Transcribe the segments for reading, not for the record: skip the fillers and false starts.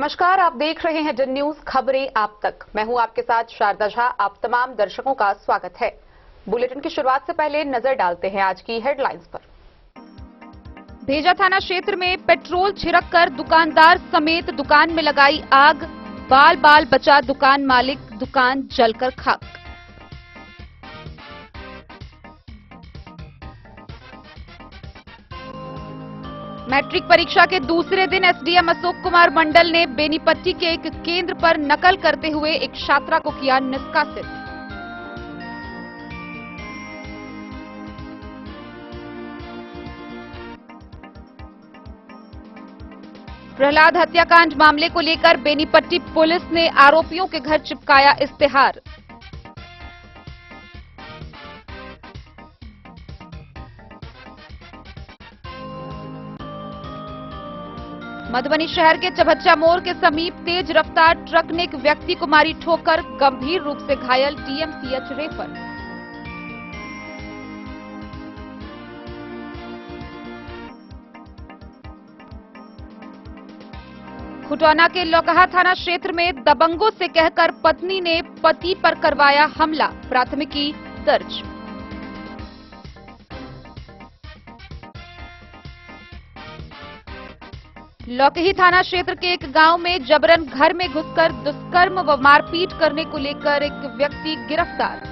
नमस्कार, आप देख रहे हैं डन न्यूज खबरें आप तक। मैं हूं आपके साथ शारदा झा। आप तमाम दर्शकों का स्वागत है। बुलेटिन की शुरुआत से पहले नजर डालते हैं आज की हेडलाइंस पर। भेजा थाना क्षेत्र में पेट्रोल छिड़ककर दुकानदार समेत दुकान में लगाई आग, बाल बाल बचा दुकान मालिक, दुकान जलकर खाक। मैट्रिक परीक्षा के दूसरे दिन एसडीएम अशोक कुमार मंडल ने बेनीपट्टी के एक केंद्र पर नकल करते हुए एक छात्रा को किया निष्कासित। प्रहलाद हत्याकांड मामले को लेकर बेनीपट्टी पुलिस ने आरोपियों के घर चिपकाया इश्तेहार। मधुबनी शहर के चभच्चा मोड़ के समीप तेज रफ्तार ट्रक ने एक व्यक्ति को मारी ठोकर, गंभीर रूप से घायल, डीएमसीएच रेफर। खुटौना के लौकहा थाना क्षेत्र में दबंगों से कहकर पत्नी ने पति पर करवाया हमला, प्राथमिकी दर्ज। लौकही थाना क्षेत्र के एक गांव में जबरन घर में घुसकर दुष्कर्म व मारपीट करने को लेकर एक व्यक्ति गिरफ्तार।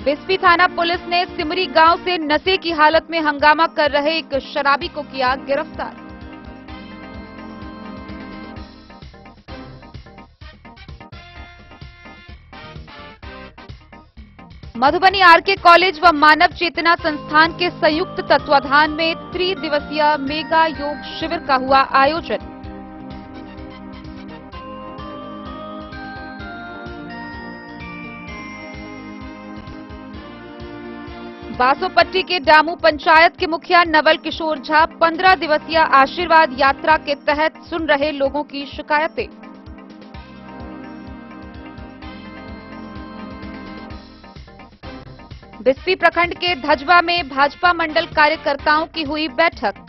बिस्फी थाना पुलिस ने सिमरी गांव से नशे की हालत में हंगामा कर रहे एक शराबी को किया गिरफ्तार। मधुबनी आरके कॉलेज व मानव चेतना संस्थान के संयुक्त तत्वाधान में त्रिदिवसीय मेगा योग शिविर का हुआ आयोजन। बासोपट्टी के डामू पंचायत के मुखिया नवल किशोर झा 15 दिवसीय आशीर्वाद यात्रा के तहत सुन रहे लोगों की शिकायतें। बिस्फी प्रखंड के धजवा में भाजपा मंडल कार्यकर्ताओं की हुई बैठक।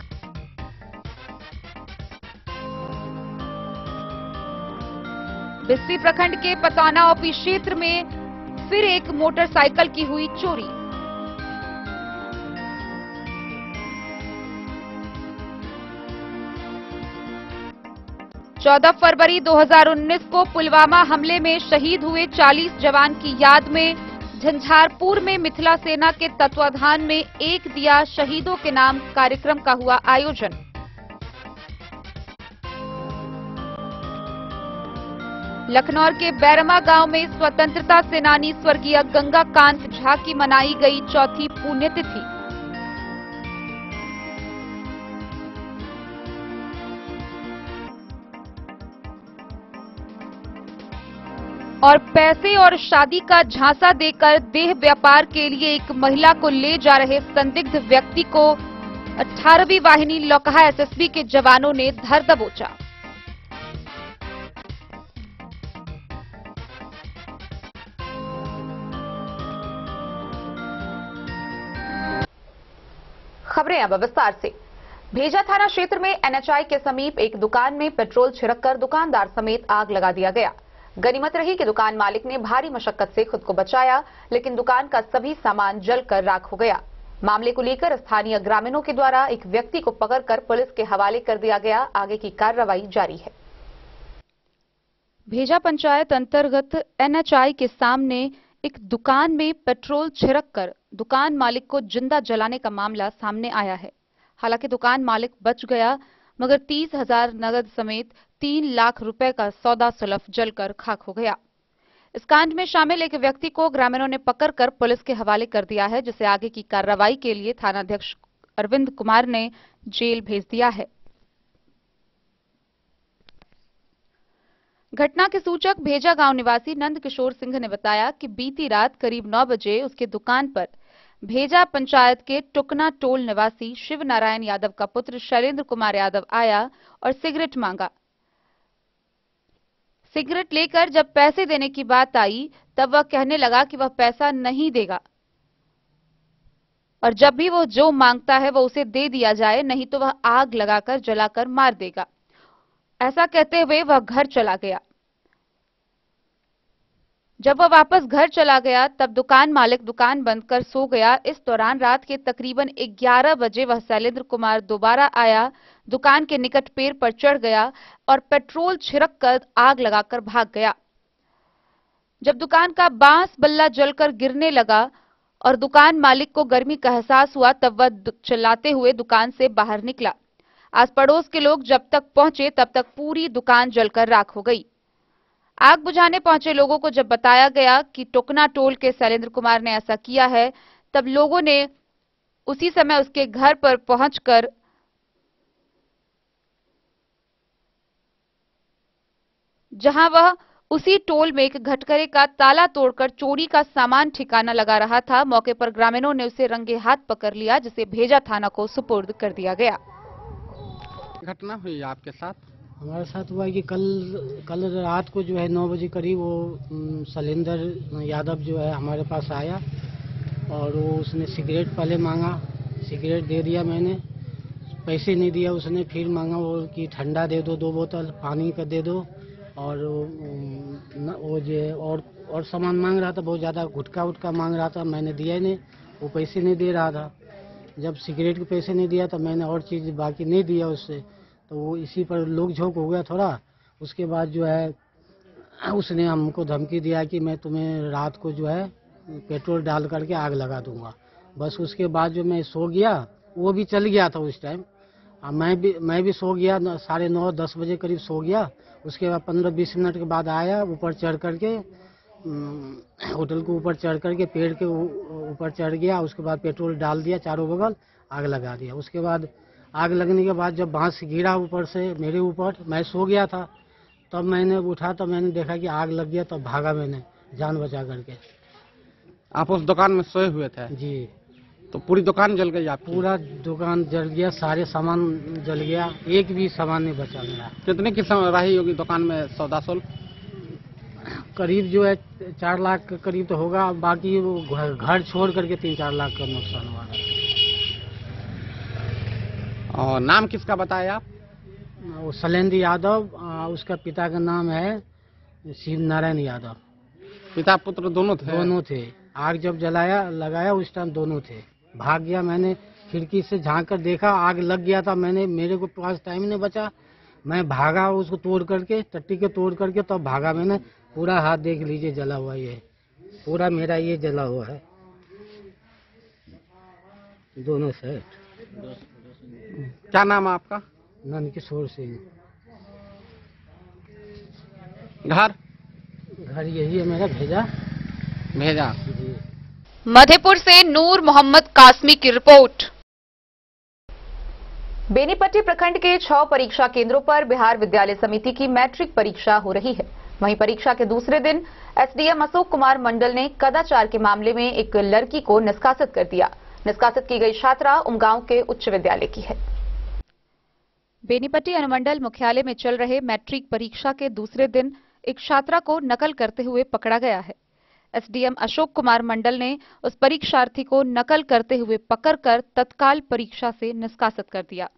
बिस्फी प्रखंड के पतौना ओपी क्षेत्र में फिर एक मोटरसाइकिल की हुई चोरी। चौदह फरवरी 2019 को पुलवामा हमले में शहीद हुए 40 जवान की याद में झंझारपुर में मिथिला सेना के तत्वाधान में एक दिया शहीदों के नाम कार्यक्रम का हुआ आयोजन। लखनऊ के बैरमा गांव में स्वतंत्रता सेनानी स्वर्गीय गंगा कांत झा की मनाई गई चौथी पुण्यतिथि। और पैसे और शादी का झांसा देकर देह व्यापार के लिए एक महिला को ले जा रहे संदिग्ध व्यक्ति को 18वीं वाहिनी लौकहा एसएसबी के जवानों ने धर दबोचा। खबरें अब विस्तार से। भेजा थाना क्षेत्र में एनएचआई के समीप एक दुकान में पेट्रोल छिड़ककर दुकानदार समेत आग लगा दिया गया। गनीमत रही कि दुकान मालिक ने भारी मशक्कत से खुद को बचाया, लेकिन दुकान का सभी सामान जलकर राख हो गया। मामले को लेकर स्थानीय ग्रामीणों के द्वारा एक व्यक्ति को पकड़कर पुलिस के हवाले कर दिया गया। आगे की कार्रवाई जारी है। भेजा पंचायत अंतर्गत एनएचआई के सामने एक दुकान में पेट्रोल छिड़ककर दुकान मालिक को जिंदा जलाने का मामला सामने आया है। हालांकि दुकान मालिक बच गया, मगर 30,000 नगद समेत 3 लाख रुपए का सौदा सुलभ जलकर खाक हो गया। इस कांड में शामिल एक व्यक्ति को ग्रामीणों ने पकड़कर पुलिस के हवाले कर दिया है, जिसे आगे की कार्रवाई के लिए थानाध्यक्ष अरविंद कुमार ने जेल भेज दिया है। घटना के सूचक भेजा गांव निवासी नंद किशोर सिंह ने बताया कि बीती रात करीब 9 बजे उसके दुकान पर भेजा पंचायत के टुकना टोल निवासी शिव नारायण यादव का पुत्र शैलेंद्र कुमार यादव आया और सिगरेट मांगा। सिगरेट लेकर जब पैसे देने की बात आई, तब वह कहने लगा कि वह पैसा नहीं देगा। और जब भी वो जो मांगता है वो उसे दे दिया जाए, नहीं तो वह आग लगाकर जलाकर मार देगा। ऐसा कहते हुए वह घर चला गया। जब वह वापस घर चला गया तब दुकान मालिक दुकान बंद कर सो गया। इस दौरान रात के तकरीबन 11 बजे वह शैलेंद्र कुमार दोबारा आया, दुकान के निकट पेड़ पर चढ़ गया और पेट्रोल छिड़क कर आग लगाकर भाग गया। जब दुकान का बांस बल्ला जलकर गिरने लगा और दुकान मालिक को गर्मी का एहसास हुआ, तब वह चिल्लाते हुए दुकान से बाहर निकला। आस पड़ोस के लोग जब तक पहुंचे तब तक पूरी दुकान जलकर राख हो गई। आग बुझाने पहुंचे लोगों को जब बताया गया कि टोकना टोल के शैलेंद्र कुमार ने ऐसा किया है, तब लोगों ने उसी समय उसके घर पर पहुंचकर जहां वह उसी टोल में एक घटकरे का ताला तोड़कर चोरी का सामान ठिकाना लगा रहा था, मौके पर ग्रामीणों ने उसे रंगे हाथ पकड़ लिया, जिसे भेजा थाना को सुपुर्द कर दिया गया। घटना हुई आपके साथ? हमारे साथ हुआ है कि कल रात को जो है 9 बजे करीब वो शैलेंद्र यादव जो है हमारे पास आया और वो उसने सिगरेट पहले मांगा, सिगरेट दे दिया मैंने, पैसे नहीं दिया उसने, फिर मांगा वो कि ठंडा दे दो 2 बोतल, पानी का दे दो और वो जो और सामान मांग रहा था, बहुत ज़्यादा गुटखा उटका मांग रहा था, मैंने दिया ही नहीं, वो पैसे नहीं दे रहा था। जब सिगरेट के पैसे नहीं दिया तो मैंने और चीज़ बाकी नहीं दिया उससे, तो वो इसी पर लोक झोंक हो गया थोड़ा। उसके बाद जो है उसने हमको धमकी दिया कि मैं तुम्हें रात को जो है पेट्रोल डाल करके आग लगा दूंगा। बस उसके बाद जो मैं सो गया, वो भी चल गया था उस टाइम, मैं भी सो गया, 9:30-10 बजे करीब सो गया। उसके बाद 15-20 मिनट के बाद आया, ऊपर चढ़ करके होटल के ऊपर चढ़ करके पेड़ के ऊपर चढ़ गया। उसके बाद पेट्रोल डाल दिया चारों बगल, आग लगा दिया। उसके बाद आग लगने के बाद जब बांस गिरा ऊपर से मेरे ऊपर, मैं सो गया था, तब मैंने उठा तो मैंने देखा कि आग लग गया, तब भागा मैंने जान बचा करके। आप उस दुकान में सोए हुए थे? जी। तो पूरी दुकान जल गई आपकी? पूरा दुकान जल गया, सारे सामान जल गया, एक भी सामान नहीं बचा मेरा। कितने की रही होगी दुकान में सौदा सोल? करीब जो है 4 लाख के करीब तो होगा, बाकी वो घर छोड़ करके 3-4 लाख का नुकसान हुआ है। और नाम किसका बताया आप? वो शैलेंद्र यादव, उसका पिता का नाम है शिव नारायण यादव। पिता पुत्र दोनों थे? दोनों थे। आग जब लगाया उस टाइम दोनों थे। भाग गया, मैंने खिड़की से झांक कर देखा, आग लग गया था, मेरे को पास टाइम नहीं बचा, मैं भागा उसको तोड़ करके, टट्टी के तोड़ करके तब भागा मैंने। पूरा हाथ देख लीजिए जला हुआ, ये पूरा मेरा ये जला हुआ है, दोनों साइड। क्या नाम है आपका? नंदकिशोर सिंह। घर यही है मेरा, भेजा। मधेपुर से नूर मोहम्मद कासमी की रिपोर्ट। बेनीपट्टी प्रखंड के 6 परीक्षा केंद्रों पर बिहार विद्यालय समिति की मैट्रिक परीक्षा हो रही है। वहीं परीक्षा के दूसरे दिन एसडीएम अशोक कुमार मंडल ने कदाचार के मामले में एक लड़की को निष्कासित कर दिया। निष्कासित की गई छात्रा उमगांव के उच्च विद्यालय की है। बेनीपट्टी अनुमंडल मुख्यालय में चल रहे मैट्रिक परीक्षा के दूसरे दिन एक छात्रा को नकल करते हुए पकड़ा गया है। एसडीएम अशोक कुमार मंडल ने उस परीक्षार्थी को नकल करते हुए पकड़कर तत्काल परीक्षा से निष्कासित कर दिया।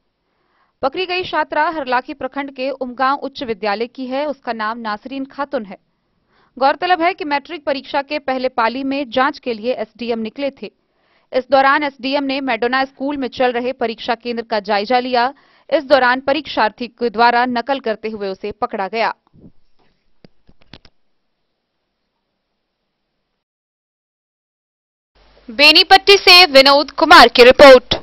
पकड़ी गई छात्रा हरलाखी प्रखंड के उमगांव उच्च विद्यालय की है। उसका नाम नासरीन खातून है। गौरतलब है कि मैट्रिक परीक्षा के पहले पाली में जांच के लिए एसडीएम निकले थे। इस दौरान एसडीएम ने मैडोना स्कूल में चल रहे परीक्षा केंद्र का जायजा लिया। इस दौरान परीक्षार्थी के द्वारा नकल करते हुए उसे पकड़ा गया। बेनीपट्टी से विनोद कुमार की रिपोर्ट।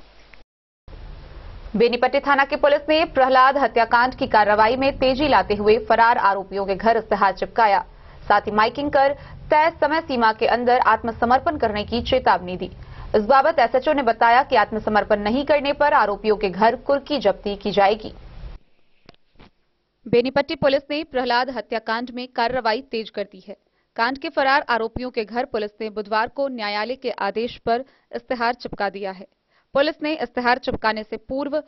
बेनीपट्टी थाना की पुलिस ने प्रहलाद हत्याकांड की कार्रवाई में तेजी लाते हुए फरार आरोपियों के घर इस्तेहार चिपकाया। साथ ही माइकिंग कर तय समय सीमा के अंदर आत्मसमर्पण करने की चेतावनी दी। इस बाबत एसएचओ ने बताया कि आत्मसमर्पण नहीं करने पर आरोपियों के घर कुर्की जब्ती की जाएगी। बेनीपट्टी पुलिस ने प्रहलाद हत्याकांड में कार्रवाई तेज कर दी है। कांड के फरार आरोपियों के घर पुलिस ने बुधवार को न्यायालय के आदेश पर इस्तेहार चिपका दिया है। पुलिस ने इस्तेहार चिपकाने से पूर्व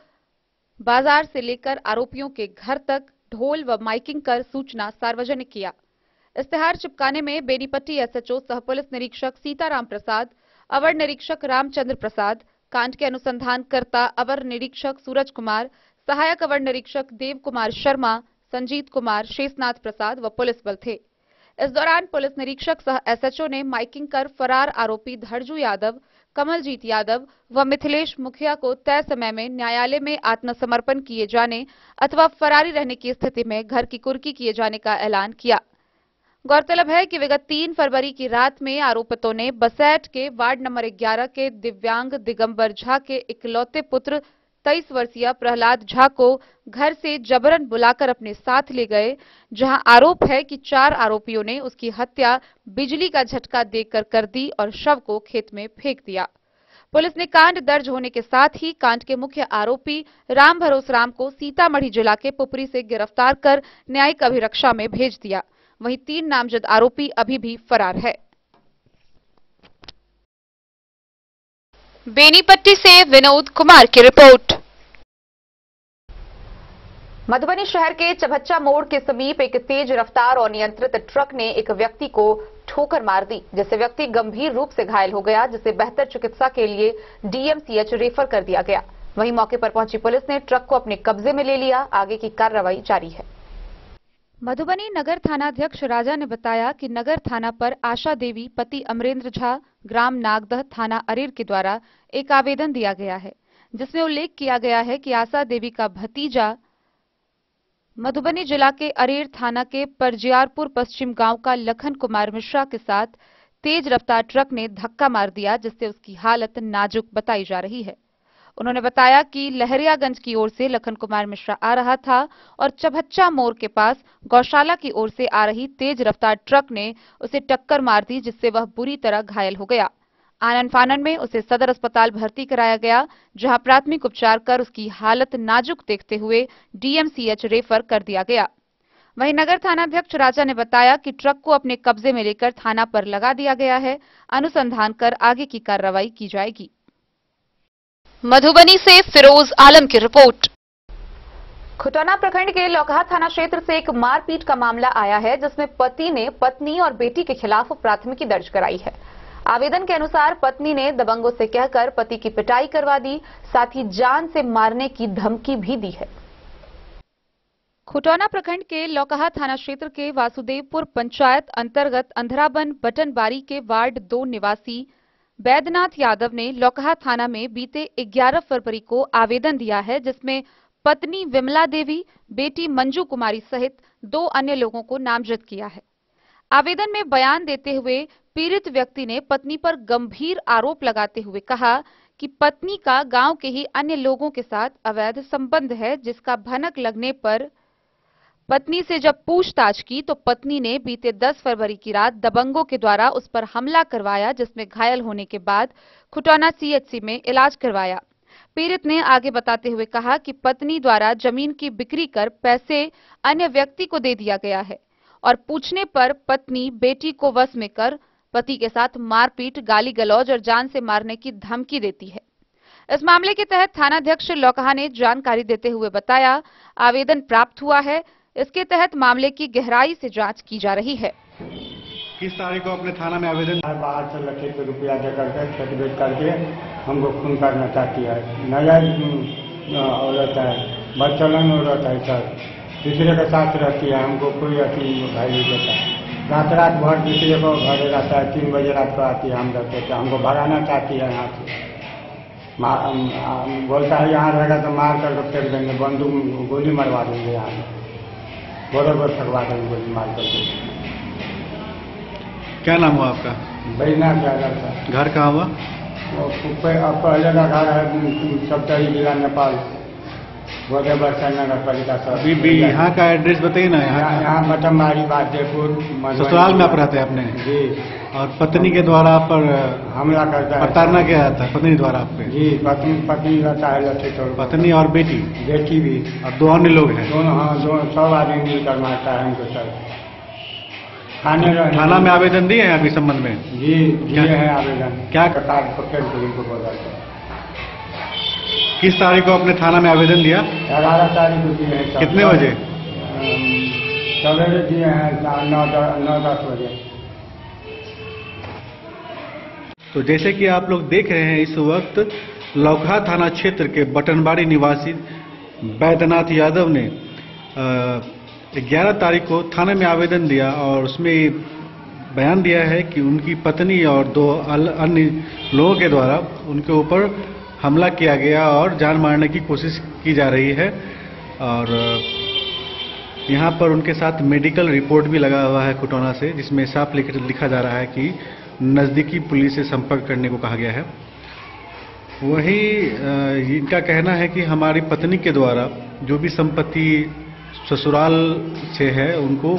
बाजार से लेकर आरोपियों के घर तक ढोल व माइकिंग कर सूचना सार्वजनिक किया। इस्तेहार चिपकाने में बेनीपट्टी एसएचओ सह पुलिस निरीक्षक सीताराम प्रसाद, अवर निरीक्षक रामचंद्र प्रसाद, कांड के अनुसंधानकर्ता अवर निरीक्षक सूरज कुमार, सहायक अवर निरीक्षक देव कुमार शर्मा, संजीत कुमार, शेषनाथ प्रसाद व पुलिस बल थे। इस दौरान पुलिस निरीक्षक सह एसएचओ ने माइकिंग कर फरार आरोपी धड़जू यादव, कमलजीत यादव व मिथिलेश मुखिया को तय समय में न्यायालय में आत्मसमर्पण किए जाने अथवा फरारी रहने की स्थिति में घर की कुर्की किए जाने का ऐलान किया। गौरतलब है कि विगत 3 फरवरी की रात में आरोपितों ने बसैठ के वार्ड नंबर 11 के दिव्यांग दिगंबर झा के इकलौते पुत्र 23 वर्षीय प्रहलाद झा को घर से जबरन बुलाकर अपने साथ ले गए, जहां आरोप है कि 4 आरोपियों ने उसकी हत्या बिजली का झटका देकर कर दी और शव को खेत में फेंक दिया। पुलिस ने कांड दर्ज होने के साथ ही कांड के मुख्य आरोपी राम भरोस राम को सीतामढ़ी जिला के पुपरी से गिरफ्तार कर न्यायिक अभिरक्षा में भेज दिया। वहीं 3 नामजद आरोपी अभी भी फरार है। बेनीपट्टी से विनोद कुमार की रिपोर्ट। मधुबनी शहर के चभच्चा मोड़ के समीप एक तेज रफ्तार और अनियंत्रित ट्रक ने एक व्यक्ति को ठोकर मार दी, जिससे व्यक्ति गंभीर रूप से घायल हो गया, जिसे बेहतर चिकित्सा के लिए डीएमसीएच रेफर कर दिया गया। वहीं मौके पर पहुंची पुलिस ने ट्रक को अपने कब्जे में ले लिया। आगे की कार्रवाई जारी है। मधुबनी नगर थानाध्यक्ष राजा ने बताया कि नगर थाना पर आशा देवी पति अमरेंद्र झा, ग्राम नागदह, थाना अरेर के द्वारा एक आवेदन दिया गया है, जिसमें उल्लेख किया गया है कि आशा देवी का भतीजा मधुबनी जिला के अरेर थाना के परजियारपुर पश्चिम गांव का लखन कुमार मिश्रा के साथ तेज रफ्तार ट्रक ने धक्का मार दिया, जिससे उसकी हालत नाजुक बताई जा रही है। उन्होंने बताया कि लहरियागंज की ओर से लखन कुमार मिश्रा आ रहा था और चभच्चा मोड़ के पास गौशाला की ओर से आ रही तेज रफ्तार ट्रक ने उसे टक्कर मार दी, जिससे वह बुरी तरह घायल हो गया। आनन फानन में उसे सदर अस्पताल भर्ती कराया गया, जहां प्राथमिक उपचार कर उसकी हालत नाजुक देखते हुए डीएमसीएच रेफर कर दिया गया। वहीं नगर थानाध्यक्ष राजा ने बताया कि ट्रक को अपने कब्जे में लेकर थाना पर लगा दिया गया है। अनुसंधान कर आगे की कार्रवाई की जाएगी। मधुबनी से फिरोज आलम की रिपोर्ट। खुटौना प्रखंड के लौकहा थाना क्षेत्र से एक मारपीट का मामला आया है, जिसमें पति ने पत्नी और बेटी के खिलाफ प्राथमिकी दर्ज कराई है। आवेदन के अनुसार पत्नी ने दबंगों से कहकर पति की पिटाई करवा दी, साथ ही जान से मारने की धमकी भी दी है। खुटौना प्रखंड के लौकहा थाना क्षेत्र के वासुदेवपुर पंचायत अंतर्गत अंधराबन बटनबारी के वार्ड 2 निवासी बैद्यनाथ यादव ने लौकहा थाना में बीते 11 फरवरी को आवेदन दिया है, जिसमें पत्नी विमला देवी, बेटी मंजू कुमारी सहित 2 अन्य लोगों को नामजद किया है। आवेदन में बयान देते हुए पीड़ित व्यक्ति ने पत्नी पर गंभीर आरोप लगाते हुए कहा कि पत्नी का गांव के ही अन्य लोगों के साथ अवैध संबंध है, जिसका भनक लगने पर पत्नी से जब पूछताछ की तो पत्नी ने बीते 10 फरवरी की रात दबंगों के द्वारा उस पर हमला करवाया, जिसमें घायल होने के बाद खुटौना सीएचसी में इलाज करवाया। पीड़ित ने आगे बताते हुए कहा कि पत्नी द्वारा जमीन की बिक्री कर पैसे अन्य व्यक्ति को दे दिया गया है और पूछने पर पत्नी बेटी को वश में कर पति के साथ मारपीट, गाली गलौज और जान से मारने की धमकी देती है। इस मामले के तहत थानाध्यक्ष लौकहा ने जानकारी देते हुए बताया, आवेदन प्राप्त हुआ है, इसके तहत मामले की गहराई से जांच की जा रही है। किस तारीख को अपने थाना में आवेदन? बाहर से लखे रुपया दे करके सर्टिफिकेट करके हमको खून करना चाहती है। नया औरत है, बच्चलन औरत है सर, दूसरे के साथ रहती है। हमको कोई अति भाई नहीं देता। रात भर दूसरे को घर रहता है, 3 बजे रात को आती है, हम रहते थे। हमको भगाना चाहती है यहाँ से। बोलता है यहाँ रहेगा तो मार कर फेंक देंगे, बंदूक गोली मरवा देंगे, यहाँ बराबर ठगवा देंगे गोली मार कर। क्या नाम हुआ आपका? बैद्यनाथ यादव था। घर कहाँ हुआ? पहले का घर है सप्तरी जिला नेपाल, नगर पालिका। यहाँ का एड्रेस बताइए ना। यहाँ बटनबारी वासुदेवपुर ससुराल में आप रहते हैं अपने? जी। और पत्नी के द्वारा आप पर हमला करता है, प्रताड़ना किया जाता है पत्नी द्वारा आप पे? जी, पत्नी रहता है लठे तोड़। पत्नी और बेटी? बेटी भी। और 2 अन्य लोग हैं? दोनों, हाँ, सब आदमी मिलकर मारता है हमको सर। थाना में आवेदन दिए हैं अभी संबंध में? जी, दिए हैं आवेदन। क्या कार्ड पकड़ को इनको बोला था। किस तारीख को अपने थाना में आवेदन दिया? 11 तारीख को दिए हैं। कितने बजे? सवेरे दिए हैं 9-10 बजे। तो जैसे कि आप लोग देख रहे हैं, इस वक्त लौकहा थाना क्षेत्र के बटनबाड़ी निवासी बैद्यनाथ यादव ने 11 तारीख को थाने में आवेदन दिया और उसमें बयान दिया है कि उनकी पत्नी और 2 अन्य लोगों के द्वारा उनके ऊपर हमला किया गया और जान मारने की कोशिश की जा रही है। और यहाँ पर उनके साथ मेडिकल रिपोर्ट भी लगा हुआ है कुटौना से, जिसमें साफ लिखा जा रहा है कि नज़दीकी पुलिस से संपर्क करने को कहा गया है। वहीं इनका कहना है कि हमारी पत्नी के द्वारा जो भी संपत्ति ससुराल से है उनको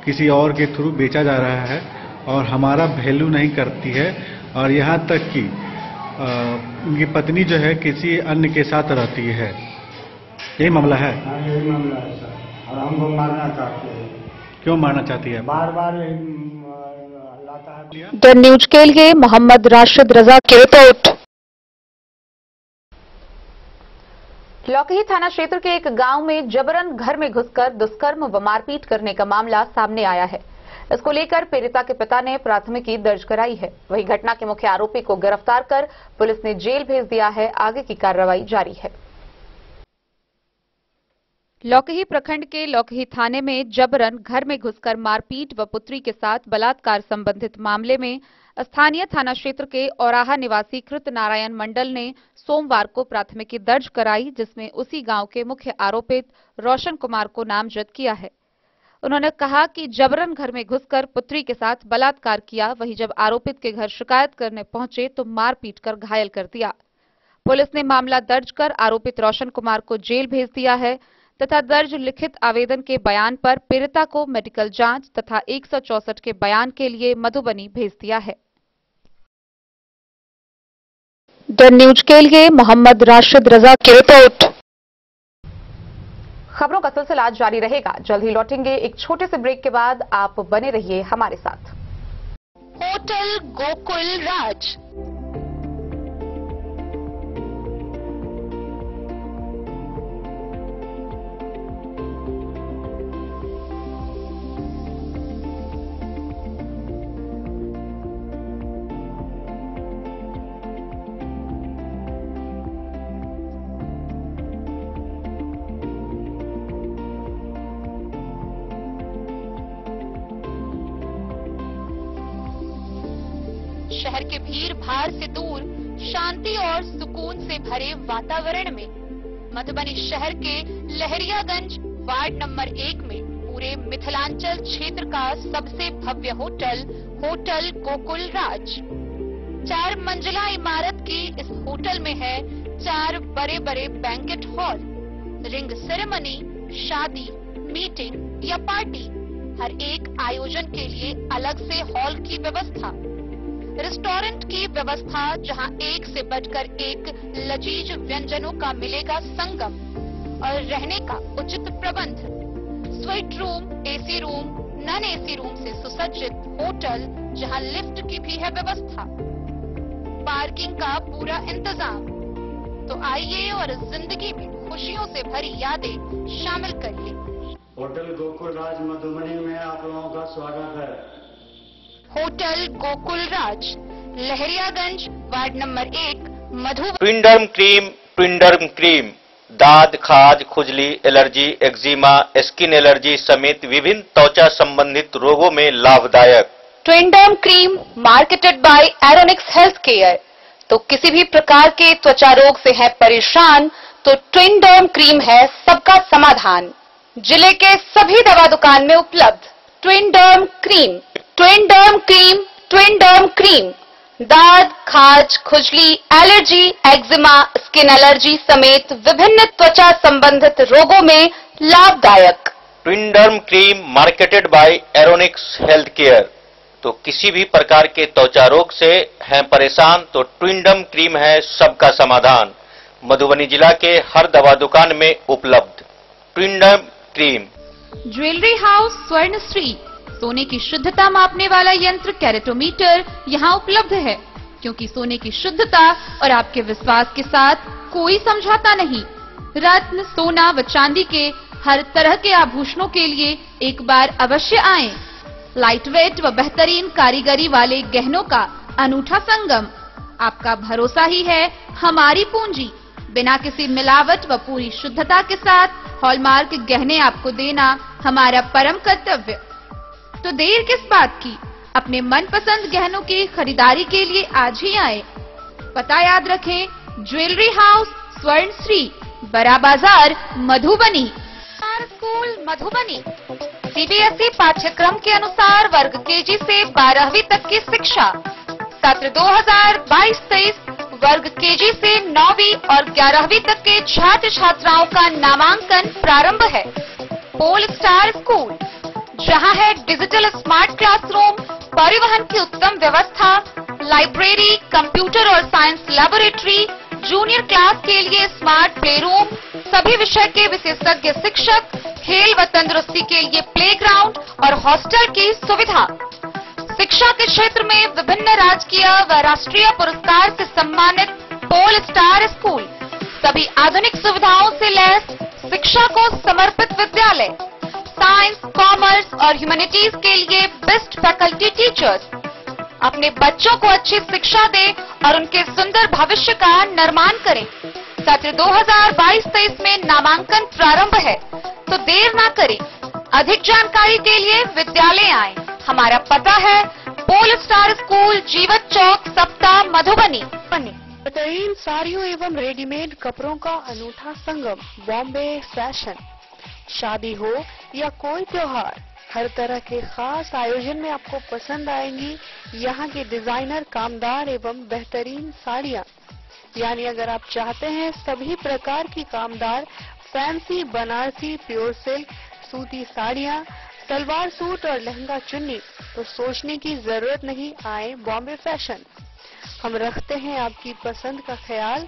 किसी और के थ्रू बेचा जा रहा है और हमारा वैल्यू नहीं करती है, और यहाँ तक कि उनकी पत्नी जो है किसी अन्य के साथ रहती है। यही मामला है। हाँ, यही मामला है सर, और हमको मारना चाहते हैं। क्यों मारना चाहती है? बार बार लाता है। द न्यूज के लिए मोहम्मद राशिद रजा की रिपोर्ट। लौकही थाना क्षेत्र के एक गांव में जबरन घर में घुसकर दुष्कर्म व मारपीट करने का मामला सामने आया है। इसको लेकर पीड़िता के पिता ने प्राथमिकी दर्ज कराई है। वहीं घटना के मुख्य आरोपी को गिरफ्तार कर पुलिस ने जेल भेज दिया है। आगे की कार्रवाई जारी है। लौकही प्रखंड के लौकही थाने में जबरन घर में घुसकर मारपीट व पुत्री के साथ बलात्कार संबंधित मामले में स्थानीय थाना क्षेत्र के औराहा निवासी कृत नारायण मंडल ने सोमवार को प्राथमिकी दर्ज कराई, जिसमें उसी गांव के मुख्य आरोपित रोशन कुमार को नामजद किया है। उन्होंने कहा कि जबरन घर में घुसकर पुत्री के साथ बलात्कार किया। वहीं जब आरोपित के घर शिकायत करने पहुंचे तो मारपीट कर घायल कर दिया। पुलिस ने मामला दर्ज कर आरोपित रोशन कुमार को जेल भेज दिया है तथा दर्ज लिखित आवेदन के बयान पर पीड़िता को मेडिकल जांच तथा 164 के बयान के लिए मधुबनी भेज दिया है। द न्यूज के लिए मोहम्मद राशिद रजा की रिपोर्ट। खबरों का सिलसिला जारी रहेगा। जल्द ही लौटेंगे एक छोटे से ब्रेक के बाद। आप बने रहिए हमारे साथ। होटल गोकुल राज। शहर के भीड़ भाड़ से दूर शांति और सुकून से भरे वातावरण में मधुबनी शहर के लहरियागंज वार्ड नंबर 1 में पूरे मिथिलांचल क्षेत्र का सबसे भव्य होटल होटल गोकुल राज 4 मंजिला इमारत की इस होटल में है 4 बड़े बड़े बैंकेट हॉल, रिंग सेरेमनी, शादी, मीटिंग या पार्टी, हर एक आयोजन के लिए अलग से हॉल की व्यवस्था, रेस्टोरेंट की व्यवस्था जहां एक से बढ़कर एक लजीज व्यंजनों का मिलेगा संगम, और रहने का उचित प्रबंध, suite room, AC room, non AC room से सुसज्जित होटल जहां लिफ्ट की भी है व्यवस्था, पार्किंग का पूरा इंतजाम। तो आइए और जिंदगी में खुशियों से भरी यादें शामिल करिए। होटल गोकुल राज मधुबनी में आप लोगों का स्वागत है। होटल गोकुल राज, Lahariaganj, ward number 1, Madhubani. ट्विंडर्म cream दाद, खाज, खुजली, एलर्जी, एक्जिमा, स्किन एलर्जी समेत विभिन्न त्वचा संबंधित रोगों में लाभदायक। Twinderm cream marketed by Aeronix health care. तो किसी भी प्रकार के त्वचा रोग से है परेशान तो ट्विंडर्म क्रीम है सबका समाधान। जिले के सभी दवा दुकान में उपलब्ध ट्विंडर्म क्रीम। ट्विंडर्म क्रीम, ट्विंडर्म क्रीम दाद, खाज, खुजली, एलर्जी, एक्जिमा, स्किन एलर्जी समेत विभिन्न त्वचा संबंधित रोगों में लाभदायक। Twinderm cream marketed by Aeronix health care. तो किसी भी प्रकार के त्वचा रोग से हैं परेशान तो ट्विंडर्म क्रीम है सबका समाधान। मधुबनी जिला के हर दवा दुकान में उपलब्ध ट्विंडर्म क्रीम। ज्वेलरी हाउस स्वर्ण श्री, सोने की शुद्धता मापने वाला यंत्र कैरेटोमीटर यहाँ उपलब्ध है, क्योंकि सोने की शुद्धता और आपके विश्वास के साथ कोई समझौता नहीं। रत्न, सोना व चांदी के हर तरह के आभूषणों के लिए एक बार अवश्य आएं। लाइट वेट व बेहतरीन कारीगरी वाले गहनों का अनूठा संगम आपका भरोसा ही है हमारी पूंजी। बिना किसी मिलावट व पूरी शुद्धता के साथ हॉलमार्क गहने आपको देना हमारा परम कर्तव्य। तो देर किस बात की, अपने मनपसंद गहनों की खरीदारी के लिए आज ही आए। पता याद रखें, ज्वेलरी हाउस स्वर्ण श्री, बड़ा बाजार, मधुबनी। स्कूल मधुबनी सीबीएसई पाठ्यक्रम के अनुसार वर्ग केजी से 12वीं तक की शिक्षा। सत्र 2022-23 वर्ग केजी से 9वीं और 11वीं तक के छात्र छात्राओं का नामांकन प्रारंभ है। पोल स्टार स्कूल, जहां है डिजिटल स्मार्ट क्लासरूम, परिवहन की उत्तम व्यवस्था, लाइब्रेरी, कंप्यूटर और साइंस लैबोरेटरी, जूनियर क्लास के लिए स्मार्ट प्ले रूम, सभी विषय के विशेषज्ञ शिक्षक, खेल व तंदुरुस्ती के लिए प्लेग्राउंड और हॉस्टल की सुविधा। शिक्षा के क्षेत्र में विभिन्न राजकीय व राष्ट्रीय पुरस्कार से सम्मानित पोल स्टार स्कूल, सभी आधुनिक सुविधाओं से लैस शिक्षा को समर्पित विद्यालय। साइंस, कॉमर्स और ह्यूमैनिटीज के लिए बेस्ट फैकल्टी टीचर्स। अपने बच्चों को अच्छी शिक्षा दें और उनके सुंदर भविष्य का निर्माण करें। सत्र 2022-23 में नामांकन प्रारंभ है, तो देर ना करें। अधिक जानकारी के लिए विद्यालय आएं। हमारा पता है पोल स्टार स्कूल, जीवत चौक, सप्ताह, मधुबनी। बेहतरीन साड़ियों एवं रेडीमेड कपड़ों का अनूठा संगम, बॉम्बे फैशन। शादी हो या कोई त्योहार, हर तरह के खास आयोजन में आपको पसंद आएंगी यहाँ की डिजाइनर, कामदार एवं बेहतरीन साड़ियाँ। यानी अगर आप चाहते हैं सभी प्रकार की कामदार, फैंसी, बनारसी, प्योर सिल्क, सूती साड़ियाँ, सलवार सूट और लहंगा चुन्नी, तो सोचने की जरूरत नहीं, आए बॉम्बे फैशन। हम रखते हैं आपकी पसंद का ख्याल।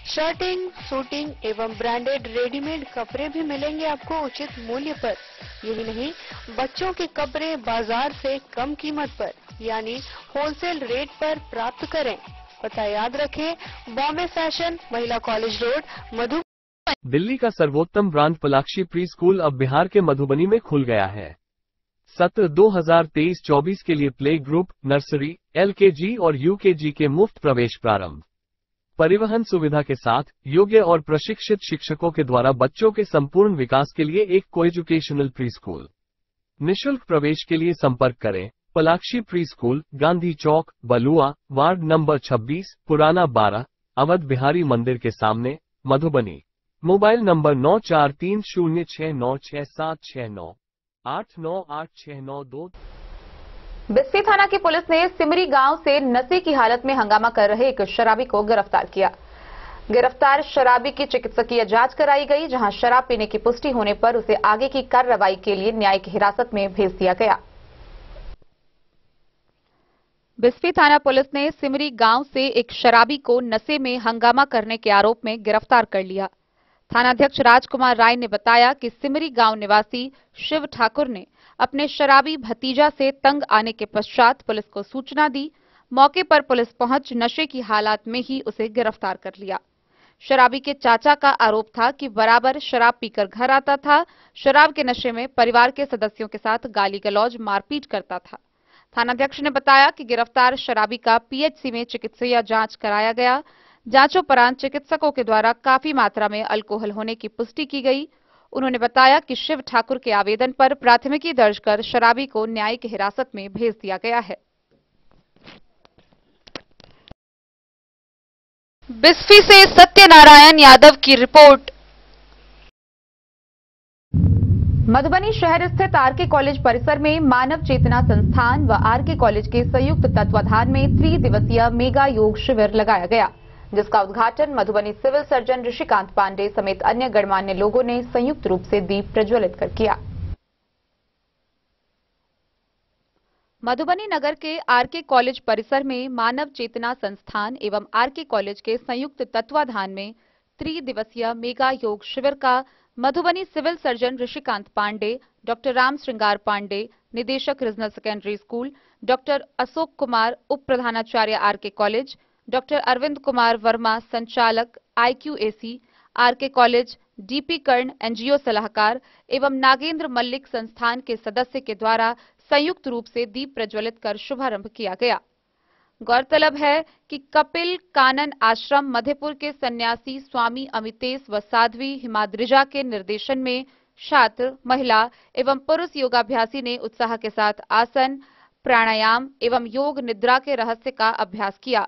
शर्टिंग, सूटिंग एवं ब्रांडेड रेडीमेड कपड़े भी मिलेंगे आपको उचित मूल्य पर। यही नहीं, बच्चों के कपड़े बाजार से कम कीमत पर, यानी होलसेल रेट पर प्राप्त करें। पता याद रखें, बॉम्बे फैशन, महिला कॉलेज रोड, मधुबनी। दिल्ली का सर्वोत्तम ब्रांड पलाक्षी प्री स्कूल अब बिहार के मधुबनी में खुल गया है। सत्र 2023-24 के लिए प्ले ग्रुप, नर्सरी, एलकेजी और यूकेजी के मुफ्त प्रवेश प्रारंभ। परिवहन सुविधा के साथ योग्य और प्रशिक्षित शिक्षकों के द्वारा बच्चों के संपूर्ण विकास के लिए एक कोएजुकेशनल प्री स्कूल। निःशुल्क प्रवेश के लिए संपर्क करें पलाक्षी प्री स्कूल, गांधी चौक, बलुआ, वार्ड नंबर 26, पुराना 12, अवध बिहारी मंदिर के सामने, मधुबनी। Mobile number 9430696769 898692। बिस्फी थाना की पुलिस ने सिमरी गांव से नशे की हालत में हंगामा कर रहे एक शराबी को गिरफ्तार किया। गिरफ्तार शराबी की चिकित्सकीय जांच कराई गई, जहां शराब पीने की पुष्टि होने पर उसे आगे की कार्रवाई के लिए न्यायिक हिरासत में भेज दिया गया। बिस्फी थाना पुलिस ने सिमरी गांव से एक शराबी को नशे में हंगामा करने के आरोप में गिरफ्तार कर लिया। थानाध्यक्ष राजकुमार राय ने बताया कि सिमरी गांव निवासी शिव ठाकुर ने अपने शराबी भतीजा से तंग आने के पश्चात पुलिस को सूचना दी। मौके पर पुलिस पहुंच नशे की हालत में ही उसे गिरफ्तार कर लिया। शराबी के चाचा का आरोप था कि बराबर शराब पीकर घर आता था। शराब के नशे में परिवार के सदस्यों के साथ गाली गलौज, मारपीट करता था। थानाध्यक्ष ने बताया कि गिरफ्तार शराबी का पीएचसी में चिकित्सीय जांच कराया गया। जांचोपरांत चिकित्सकों के द्वारा काफी मात्रा में अल्कोहल होने की पुष्टि की गई। उन्होंने बताया कि शिव ठाकुर के आवेदन पर प्राथमिकी दर्ज कर शराबी को न्यायिक हिरासत में भेज दिया गया है। बिस्फी से सत्यनारायण यादव की रिपोर्ट। मधुबनी शहर स्थित आरके कॉलेज परिसर में मानव चेतना संस्थान व आरके कॉलेज के संयुक्त तत्वाधान में त्रिदिवसीय मेगा योग शिविर लगाया गया, जिसका उद्घाटन मधुबनी सिविल सर्जन ऋषिकांत पांडे समेत अन्य गणमान्य लोगों ने संयुक्त रूप से दीप प्रज्वलित कर किया। मधुबनी नगर के आरके कॉलेज परिसर में मानव चेतना संस्थान एवं आरके कॉलेज के संयुक्त तत्वाधान में त्रिदिवसीय मेगा योग शिविर का Madhubani civil surgeon Rishikant Pandey, doctor Ram Shringar Pandey, निदेशक regional secondary school, doctor Ashok Kumar, उप प्रधानाचार्य RK college, doctor Arvind Kumar Verma, संचालक IQAC RK college, DP Karn NGO सलाहकार एवं नागेंद्र मल्लिक संस्थान के सदस्य के द्वारा संयुक्त रूप से दीप प्रज्वलित कर शुभारंभ किया गया। गौरतलब है कि कपिल कानन आश्रम मधेपुर के सन्यासी स्वामी अमितेश व साध्वी हिमाद्रिजा के निर्देशन में छात्र, महिला एवं पुरुष योगाभ्यासी ने उत्साह के साथ आसन, प्राणायाम एवं योग निद्रा के रहस्य का अभ्यास किया।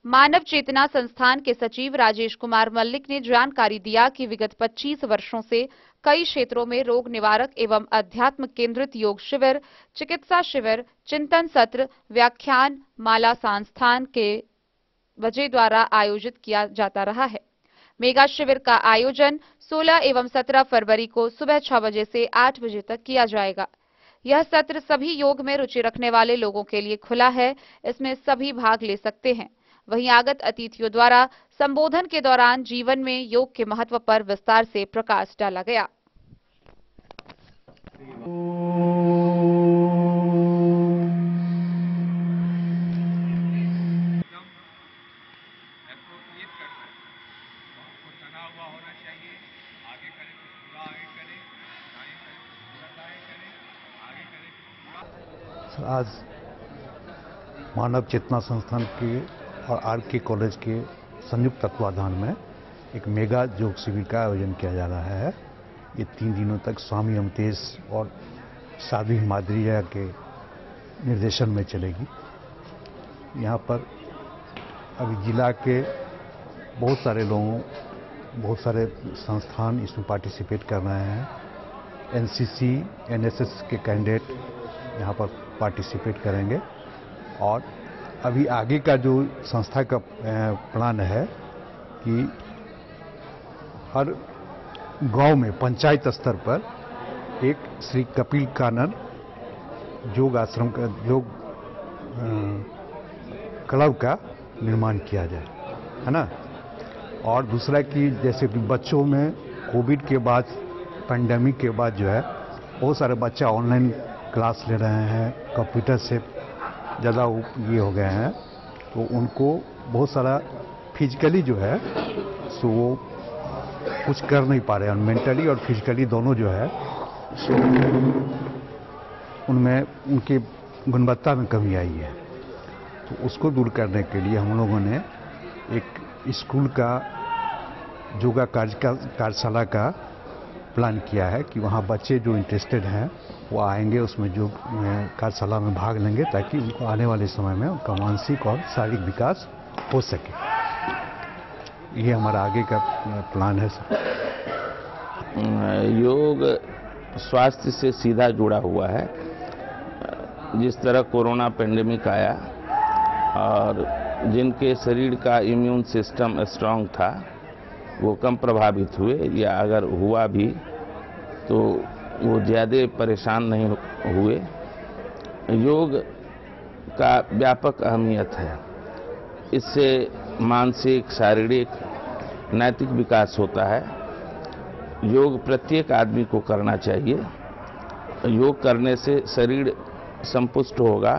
मानव चेतना संस्थान के सचिव राजेश कुमार मल्लिक ने जानकारी दिया कि विगत 25 वर्षों से कई क्षेत्रों में रोग निवारक एवं अध्यात्म केंद्रित योग शिविर, चिकित्सा शिविर, चिंतन सत्र, व्याख्यान माला संस्थान के वजह द्वारा आयोजित किया जाता रहा है। मेगा शिविर का आयोजन 16 एवं 17 फरवरी को सुबह 6 बजे से 8 बजे तक किया जाएगा। यह सत्र सभी योग में रुचि रखने वाले लोगों के लिए खुला है। इसमें सभी भाग ले सकते हैं। वहीं आगत अतिथियों द्वारा संबोधन के दौरान जीवन में योग के महत्व पर विस्तार से प्रकाश डाला गया। आज मानव चेतना संस्थान के और आर.के. कॉलेज के संयुक्त तत्वाधान में एक मेगा योग शिविर का आयोजन किया जा रहा है। ये 3 दिनों तक स्वामी अमितेश और साध्वी हिमाद्रिजा के निर्देशन में चलेगी। यहाँ पर अभी जिला के बहुत सारे लोगों, बहुत सारे संस्थान इसमें पार्टिसिपेट कर रहे हैं। एनसीसी, एनएसएस के कैंडिडेट यहाँ पर पार्टिसिपेट करेंगे और अभी आगे का जो संस्था का प्लान है कि हर गांव में पंचायत स्तर पर एक श्री कपिल कानन योग आश्रम का योग क्लब का निर्माण किया जाए, है ना। और दूसरा कि जैसे कि बच्चों में कोविड के बाद, पैंडेमिक के बाद जो है बहुत सारे बच्चे ऑनलाइन क्लास ले रहे हैं, कंप्यूटर से ज़्यादा ये हो गए हैं, तो उनको बहुत सारा फिजिकली जो है सो वो कुछ कर नहीं पा रहे हैं। मेंटली और फिजिकली दोनों जो है सो उनमें उनकी गुणवत्ता में कमी आई है। तो उसको दूर करने के लिए हम लोगों ने एक स्कूल का योगा कार्यशाला का प्लान किया है कि वहाँ बच्चे जो इंटरेस्टेड हैं वो आएंगे, उसमें जो कार्यशाला में भाग लेंगे ताकि उनको आने वाले समय में उनका मानसिक और शारीरिक विकास हो सके। ये हमारा आगे का प्लान है सर। योग स्वास्थ्य से सीधा जुड़ा हुआ है। जिस तरह कोरोना पेंडेमिक आया और जिनके शरीर का इम्यून सिस्टम स्ट्रांग था वो कम प्रभावित हुए, या अगर हुआ भी तो वो ज़्यादा परेशान नहीं हुए। योग का व्यापक अहमियत है। इससे मानसिक, शारीरिक, नैतिक विकास होता है। योग प्रत्येक आदमी को करना चाहिए। योग करने से शरीर संपुष्ट होगा,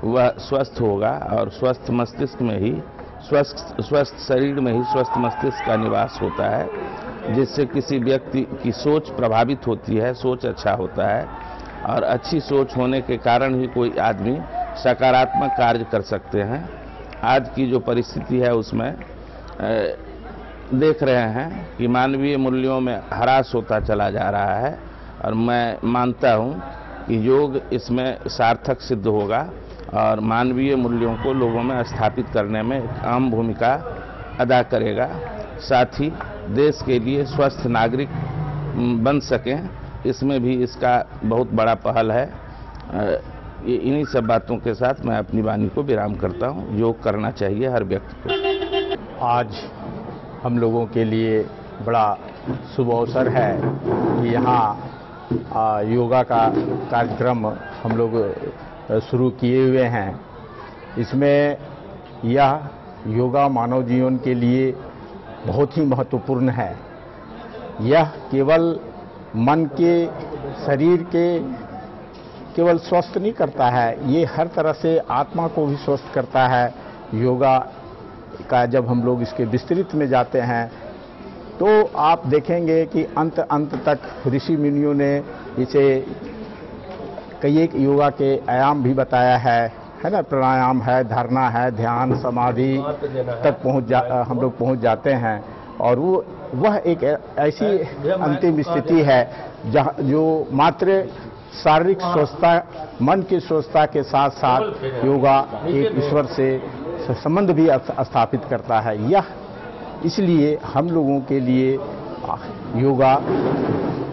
वह स्वस्थ होगा और स्वस्थ मस्तिष्क में ही स्वस्थ शरीर में ही स्वस्थ मस्तिष्क का निवास होता है, जिससे किसी व्यक्ति की सोच प्रभावित होती है, सोच अच्छा होता है और अच्छी सोच होने के कारण ही कोई आदमी सकारात्मक कार्य कर सकते हैं। आज की जो परिस्थिति है उसमें देख रहे हैं कि मानवीय मूल्यों में ह्रास होता चला जा रहा है और मैं मानता हूं कि योग इसमें सार्थक सिद्ध होगा और मानवीय मूल्यों को लोगों में स्थापित करने में अहम भूमिका अदा करेगा। साथ ही देश के लिए स्वस्थ नागरिक बन सकें, इसमें भी इसका बहुत बड़ा पहल है। इन्हीं सब बातों के साथ मैं अपनी वाणी को विराम करता हूं। योग करना चाहिए हर व्यक्ति को। आज हम लोगों के लिए बड़ा शुभ अवसर है कि यहाँ योगा का कार्यक्रम हम लोग शुरू किए हुए हैं। इसमें यह योगा मानव जीवन के लिए बहुत ही महत्वपूर्ण है। यह केवल मन के, शरीर के केवल स्वस्थ नहीं करता है, ये हर तरह से आत्मा को भी स्वस्थ करता है। योगा का जब हम लोग इसके विस्तृत में जाते हैं तो आप देखेंगे कि अंत तक ऋषि मुनियों ने इसे कई एक योगा के आयाम भी बताया है ना, प्राणायाम है, धारणा है, ध्यान समाधि तक हम लोग पहुंच जाते हैं। और वह एक ऐसी अंतिम स्थिति है जहाँ जो मात्र शारीरिक स्वस्थता, मन की स्वस्थता के साथ साथ योगा एक ईश्वर से संबंध भी स्थापित करता है। यह इसलिए हम लोगों के लिए योगा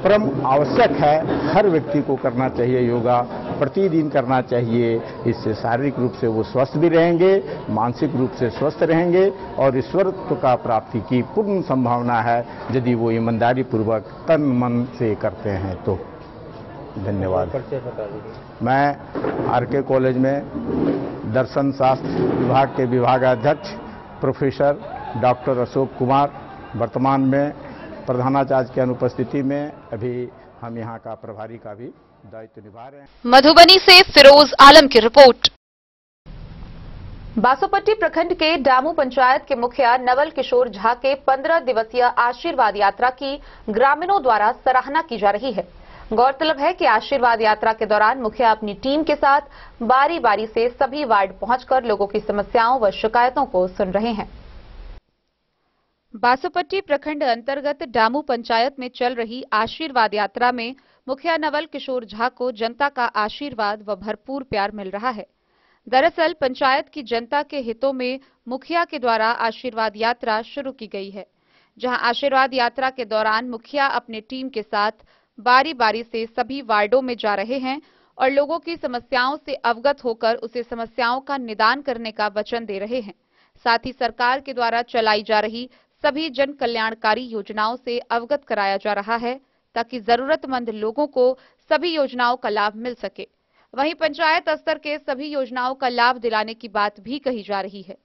परम आवश्यक है। हर व्यक्ति को करना चाहिए योगा, प्रतिदिन करना चाहिए। इससे शारीरिक रूप से वो स्वस्थ भी रहेंगे, मानसिक रूप से स्वस्थ रहेंगे और ईश्वरत्व का प्राप्ति की पूर्ण संभावना है यदि वो ईमानदारी पूर्वक तन मन से करते हैं तो। धन्यवाद। मैं आरके कॉलेज में दर्शन शास्त्र विभाग के विभागाध्यक्ष प्रोफेसर डॉक्टर अशोक कुमार, वर्तमान में प्रधानाचार्य की अनुपस्थिति में अभी हम यहाँ का प्रभारी का भी दायित्व निभा रहे हैं। मधुबनी से फिरोज आलम की रिपोर्ट। बासोपट्टी प्रखंड के डामू पंचायत के मुखिया नवल किशोर झा के 15 दिवसीय आशीर्वाद यात्रा की ग्रामीणों द्वारा सराहना की जा रही है। गौरतलब है कि आशीर्वाद यात्रा के दौरान मुखिया अपनी टीम के साथ बारी बारी से सभी वार्ड पहुंचकर लोगों की समस्याओं व शिकायतों को सुन रहे हैं। बासोपट्टी प्रखंड अंतर्गत डामू पंचायत में चल रही आशीर्वाद यात्रा में मुखिया नवल किशोर झा को जनता का आशीर्वाद व भरपूर प्यार मिल रहा है। दरअसल पंचायत की जनता के हितों में मुखिया के द्वारा आशीर्वाद यात्रा शुरू की गई है, जहां आशीर्वाद यात्रा के दौरान मुखिया अपने टीम के साथ बारी बारी से सभी वार्डों में जा रहे हैं और लोगों की समस्याओं से अवगत होकर उसे समस्याओं का निदान करने का वचन दे रहे हैं। साथ ही सरकार के द्वारा चलाई जा रही सभी जन कल्याणकारी योजनाओं से अवगत कराया जा रहा है ताकि जरूरतमंद लोगों को सभी योजनाओं का लाभ मिल सके। वहीं पंचायत स्तर के सभी योजनाओं का लाभ दिलाने की बात भी कही जा रही है।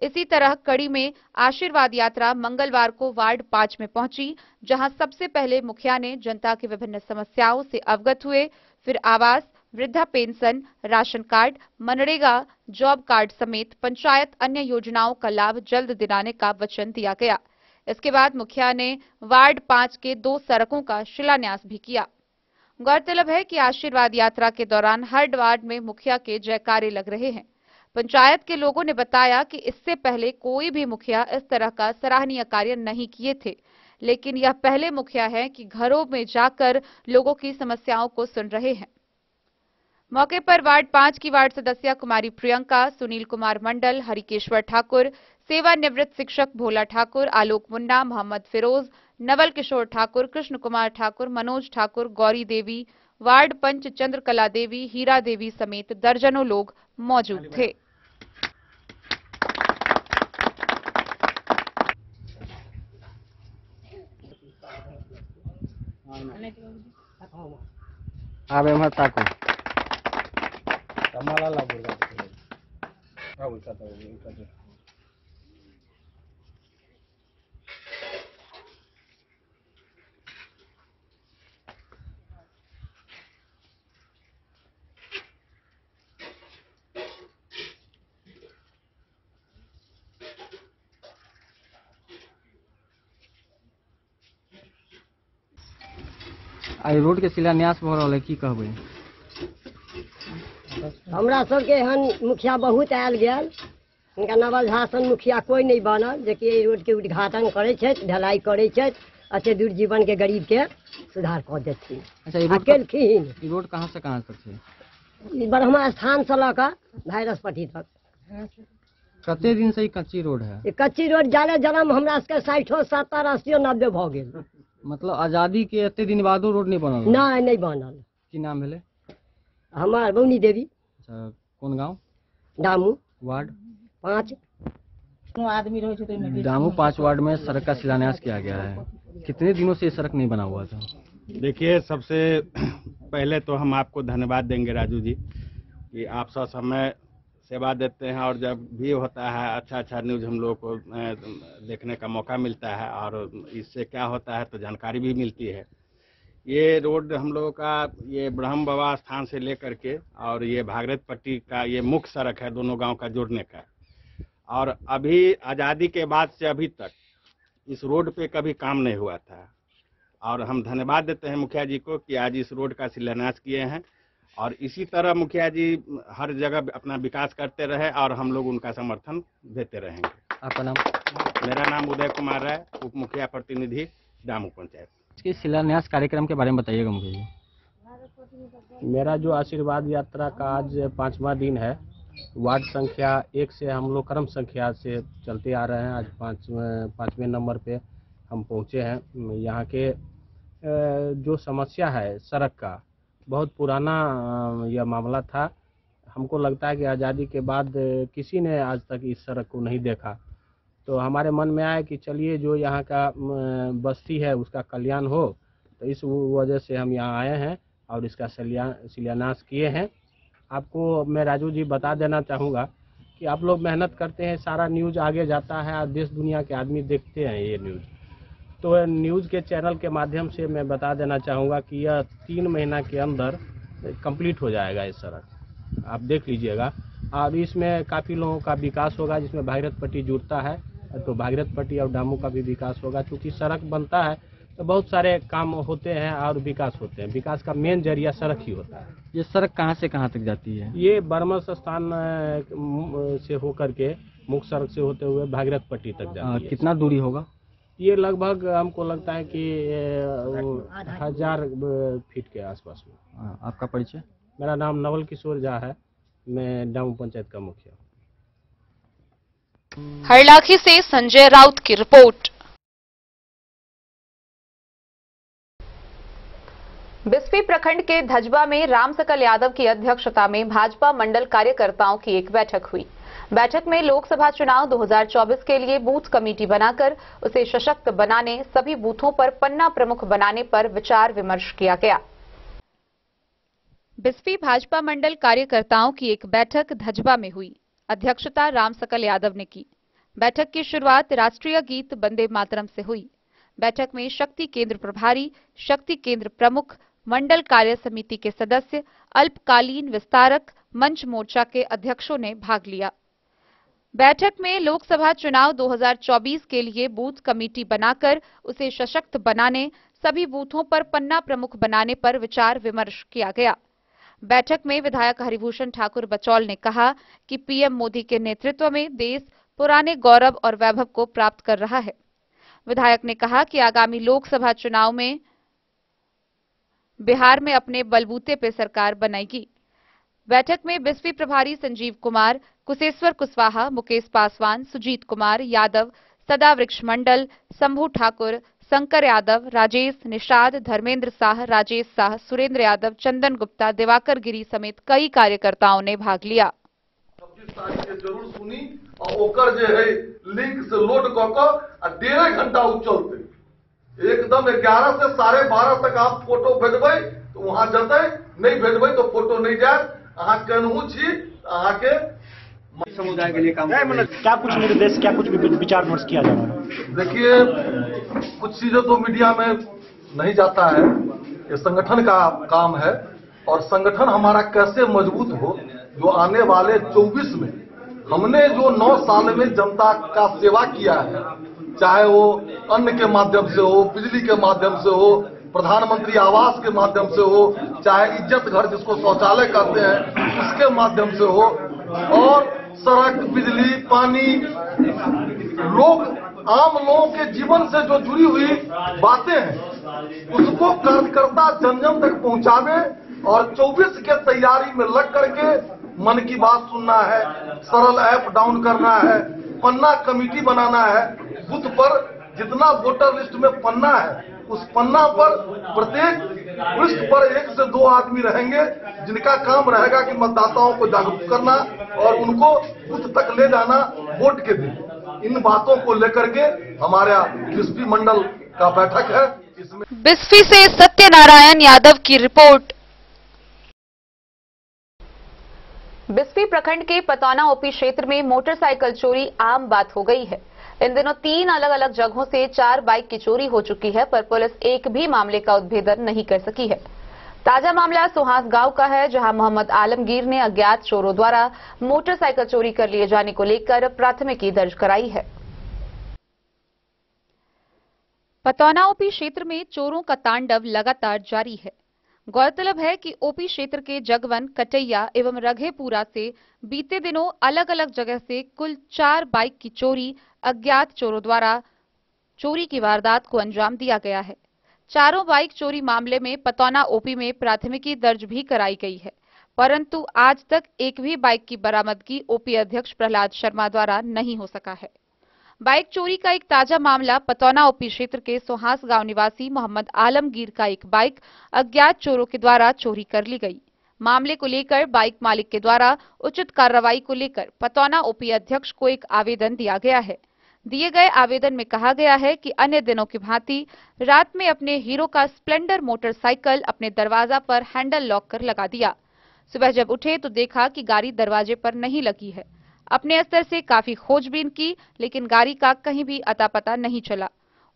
इसी तरह कड़ी में आशीर्वाद यात्रा मंगलवार को वार्ड 5 में पहुंची, जहां सबसे पहले मुखिया ने जनता की विभिन्न समस्याओं से अवगत हुए। फिर आवास, वृद्धा pension, ration card, MNREGA, job card समेत पंचायत अन्य योजनाओं का लाभ जल्द दिलाने का वचन दिया गया। इसके बाद मुखिया ने वार्ड 5 के 2 सड़कों का शिलान्यास भी किया। गौरतलब है कि आशीर्वाद यात्रा के दौरान हर वार्ड में मुखिया के जयकारे लग रहे हैं। पंचायत के लोगों ने बताया कि इससे पहले कोई भी मुखिया इस तरह का सराहनीय कार्य नहीं किए थे, लेकिन यह पहले मुखिया है कि घरों में जाकर लोगों की समस्याओं को सुन रहे हैं। मौके पर वार्ड 5 की वार्ड सदस्य कुमारी प्रियंका, सुनील कुमार मंडल, हरिकेश्वर ठाकुर, सेवानिवृत्त शिक्षक भोला ठाकुर, आलोक मुन्ना, मोहम्मद फिरोज, नवल किशोर ठाकुर, कृष्ण कुमार ठाकुर, मनोज ठाकुर, गौरी देवी, वार्ड पंच चंद्रकला देवी, हीरा देवी समेत दर्जनों लोग मौजूद थे। आवे मत ताको आई रोड के शिलान्यास भ रहल है, की कहबै? हमरा सबके एहन मुखिया बहुत आयल गेल, हुनका नवल झा सन मुखिया कोई नहीं बनल जेकि एहि रोड के उद्घाटन करे छथि, ढलाई करे छथि, अच्छे दूर जीवन के गरीब के सुधार कर देथिन। अच्छा, ई रोड केलखिन। ई रोड कहाँ से कहाँ तक छै? ई ब्रह्मा स्थान से लऽ कऽ भैरसपट्टी तक। कते दिन से ई कच्ची रोड है? ई कच्ची रोड जाले जन्म हमरा सबके 60, 70, 80, 90 भ गेल। मतलब आजादी के एते दिन बादो रोड नहीं बनल? नहीं बनल। की नाम भेले? हमार बौनी देवी। अच्छा, कौन गांव? डामू वार्ड 5। आदमी रहे डामू 5 वार्ड में सड़क का शिलान्यास किया गया है। कितने दिनों से ये सड़क नहीं बना हुआ था? देखिए, सबसे पहले तो हम आपको धन्यवाद देंगे राजू जी कि आप सब समय सेवा देते हैं और जब भी होता है अच्छा न्यूज़ हम लोगों को देखने का मौका मिलता है और इससे क्या होता है तो जानकारी भी मिलती है। ये रोड हम लोगों का ये ब्रह्म बाबा स्थान से लेकर के और ये भागीरथ पट्टी का ये मुख्य सड़क है, दोनों गांव का जोड़ने का। और अभी आज़ादी के बाद से अभी तक इस रोड पे कभी काम नहीं हुआ था और हम धन्यवाद देते हैं मुखिया जी को कि आज इस रोड का शिलान्यास किए हैं और इसी तरह मुखिया जी हर जगह अपना विकास करते रहे और हम लोग उनका समर्थन देते रहेंगे। आपका नाम? मेरा नाम उदय कुमार है, उप मुखिया प्रतिनिधि डामू पंचायत। इसके शिलान्यास कार्यक्रम के बारे में बताइएगा मुखिया जी। मेरा जो आशीर्वाद यात्रा का आज 5वां दिन है, वार्ड संख्या 1 से हम लोग क्रम संख्या से चलते आ रहे हैं। आज 5वें नंबर पे हम पहुंचे हैं। यहाँ के जो समस्या है सड़क का, बहुत पुराना यह मामला था। हमको लगता है कि आज़ादी के बाद किसी ने आज तक इस सड़क को नहीं देखा, तो हमारे मन में आया कि चलिए जो यहाँ का बस्ती है उसका कल्याण हो, तो इस वजह से हम यहाँ आए हैं और इसका शिलान्यास किए हैं। आपको मैं राजू जी बता देना चाहूँगा कि आप लोग मेहनत करते हैं, सारा न्यूज़ आगे जाता है और देश दुनिया के आदमी देखते हैं ये न्यूज़। तो न्यूज़ के चैनल के माध्यम से मैं बता देना चाहूँगा कि यह 3 महीना के अंदर कंप्लीट हो जाएगा ये सड़क, आप देख लीजिएगा। और इसमें काफ़ी लोगों का विकास होगा, जिसमें भागीरथ पट्टी जुड़ता है, तो भागीरथ पट्टी और डामू का भी विकास होगा। क्योंकि सड़क बनता है तो बहुत सारे काम होते हैं और विकास होते हैं। विकास का मेन जरिया सड़क ही होता है। ये सड़क कहाँ से कहाँ तक जाती है? ये बर्मस स्थान से होकर के मुख्य सड़क से होते हुए भागीरथ पट्टी तक जाती है। कितना दूरी होगा? ये लगभग हमको लगता है कि 1000 फीट के आसपास में। आपका परिचय? मेरा नाम नवल किशोर झा है, मैं डामू पंचायत का मुखिया। हरलाखी से संजय राउत की रिपोर्ट। बिस्फी प्रखंड के धजबा में राम सकल यादव की अध्यक्षता में भाजपा मंडल कार्यकर्ताओं की एक बैठक हुई। बैठक में लोकसभा चुनाव 2024 के लिए बूथ कमेटी बनाकर उसे सशक्त बनाने, सभी बूथों पर पन्ना प्रमुख बनाने पर विचार विमर्श किया गया। बिस्फी भाजपा मंडल कार्यकर्ताओं की एक बैठक धजबा में हुई। अध्यक्षता राम सकल यादव ने की। बैठक की शुरुआत राष्ट्रीय गीत वंदे मातरम से हुई। बैठक में शक्ति केंद्र प्रभारी, शक्ति केंद्र प्रमुख, मंडल कार्य समिति के सदस्य, अल्पकालीन विस्तारक, मंच मोर्चा के अध्यक्षों ने भाग लिया। बैठक में लोकसभा चुनाव 2024 के लिए बूथ कमेटी बनाकर उसे सशक्त बनाने, सभी बूथों पर पन्ना प्रमुख बनाने पर विचार विमर्श किया गया। बैठक में विधायक हरिभूषण ठाकुर बचौल ने कहा कि पीएम मोदी के नेतृत्व में देश पुराने गौरव और वैभव को प्राप्त कर रहा है। विधायक ने कहा कि आगामी लोकसभा चुनाव में बिहार में अपने बलबूते पे सरकार बनाएगी। बैठक में बिस्फी प्रभारी संजीव कुमार, कुशेश्वर कुशवाहा, मुकेश पासवान, सुजीत कुमार यादव, सदावृक्ष मंडल, शंभू ठाकुर, शंकर यादव, राजेश निषाद, धर्मेंद्र शाह, राजेश शाह, सुरेंद्र यादव, चंदन गुप्ता, दिवाकर गिरी समेत कई कार्यकर्ताओं ने भाग लिया। जरूर सुनी और ओकर जे है लिंक से लोड कर 1.5 घंटा चलते एकदम 11 से 12:30 तक आप फोटो भेजबै तो वहां जते, नहीं भेजबै तो फोटो नहीं जाए। अहाँ केनहू छी, अहाँ के समुदाय के लिए काम क्या कुछ निर्देश, क्या कुछ विचार विमर्श किया जा रहा है? देखिए, कुछ चीजें तो मीडिया में नहीं जाता है, ये संगठन का काम है और संगठन हमारा कैसे मजबूत हो, जो आने वाले 24 में हमने जो 9 साल में जनता का सेवा किया है, चाहे वो अन्न के माध्यम से हो, बिजली के माध्यम से हो, प्रधानमंत्री आवास के माध्यम से हो, चाहे इज्जत घर जिसको शौचालय कहते हैं उसके माध्यम से हो, और सड़क, बिजली, पानी, लोग आम लोगों के जीवन से जो जुड़ी हुई बातें हैं उसको कार्यकर्ता जन जन तक पहुंचावे और 24 के तैयारी में लग करके मन की बात सुनना है, सरल ऐप डाउन करना है, पन्ना कमेटी बनाना है। बूथ पर जितना वोटर लिस्ट में पन्ना है उस पन्ना पर प्रत्येक पृष्ठ पर 1 से 2 आदमी रहेंगे जिनका काम रहेगा कि मतदाताओं को जागरूक करना और उनको बूथ तक ले जाना वोट के दिन। इन बातों को लेकर के हमारा बिस्फी मंडल का बैठक है। इसमें बिस्फी से सत्यनारायण यादव की रिपोर्ट। बिस्फी प्रखंड के पतौना ओपी क्षेत्र में मोटरसाइकिल चोरी आम बात हो गई है। इन दिनों 3 अलग अलग जगहों से 4 बाइक की चोरी हो चुकी है, पर पुलिस एक भी मामले का उद्भेदन नहीं कर सकी है। ताजा मामला सुहास गांव का है, जहां मोहम्मद आलमगीर ने अज्ञात चोरों द्वारा मोटरसाइकिल चोरी कर लिए जाने को लेकर प्राथमिकी दर्ज कराई है। पतौना ओपी क्षेत्र में चोरों का तांडव लगातार जारी है। गौरतलब है कि ओपी क्षेत्र के जगवन, कटैया एवं रघेपुरा से बीते दिनों अलग अलग जगह से कुल 4 बाइक की चोरी अज्ञात चोरों द्वारा चोरी की वारदात को अंजाम दिया गया है। चारों बाइक चोरी मामले में पतौना ओपी में प्राथमिकी दर्ज भी कराई गई है, परंतु आज तक एक भी बाइक की बरामदगी ओपी अध्यक्ष प्रहलाद शर्मा द्वारा नहीं हो सका है। बाइक चोरी का एक ताजा मामला पतौना ओपी क्षेत्र के सोहास गांव निवासी मोहम्मद आलमगीर का एक बाइक अज्ञात चोरों के द्वारा चोरी कर ली गई। मामले को लेकर बाइक मालिक के द्वारा उचित कार्रवाई को लेकर पतौना ओपी अध्यक्ष को एक आवेदन दिया गया है। दिए गए आवेदन में कहा गया है कि अन्य दिनों की भांति रात में अपने हीरो का स्प्लेंडर मोटरसाइकिल अपने दरवाजा पर हैंडल लॉक कर लगा दिया। सुबह जब उठे तो देखा कि गाड़ी दरवाजे पर नहीं लगी है। अपने स्तर से काफी खोजबीन की, लेकिन गाड़ी का कहीं भी अता पता नहीं चला।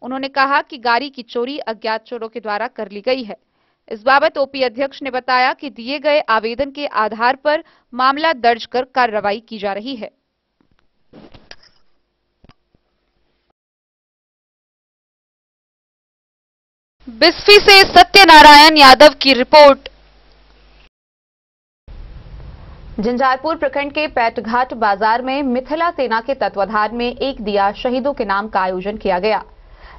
उन्होंने कहा कि गाड़ी की चोरी अज्ञात चोरों के द्वारा कर ली गई है। इस बाबत ओपी अध्यक्ष ने बताया कि दिए गए आवेदन के आधार पर मामला दर्ज कर कार्रवाई की जा रही है। बिस्फी से सत्यनारायण यादव की रिपोर्ट। झंझारपुर प्रखंड के पैटघाट बाजार में मिथिला सेना के तत्वाधान में एक दिया शहीदों के नाम का आयोजन किया गया।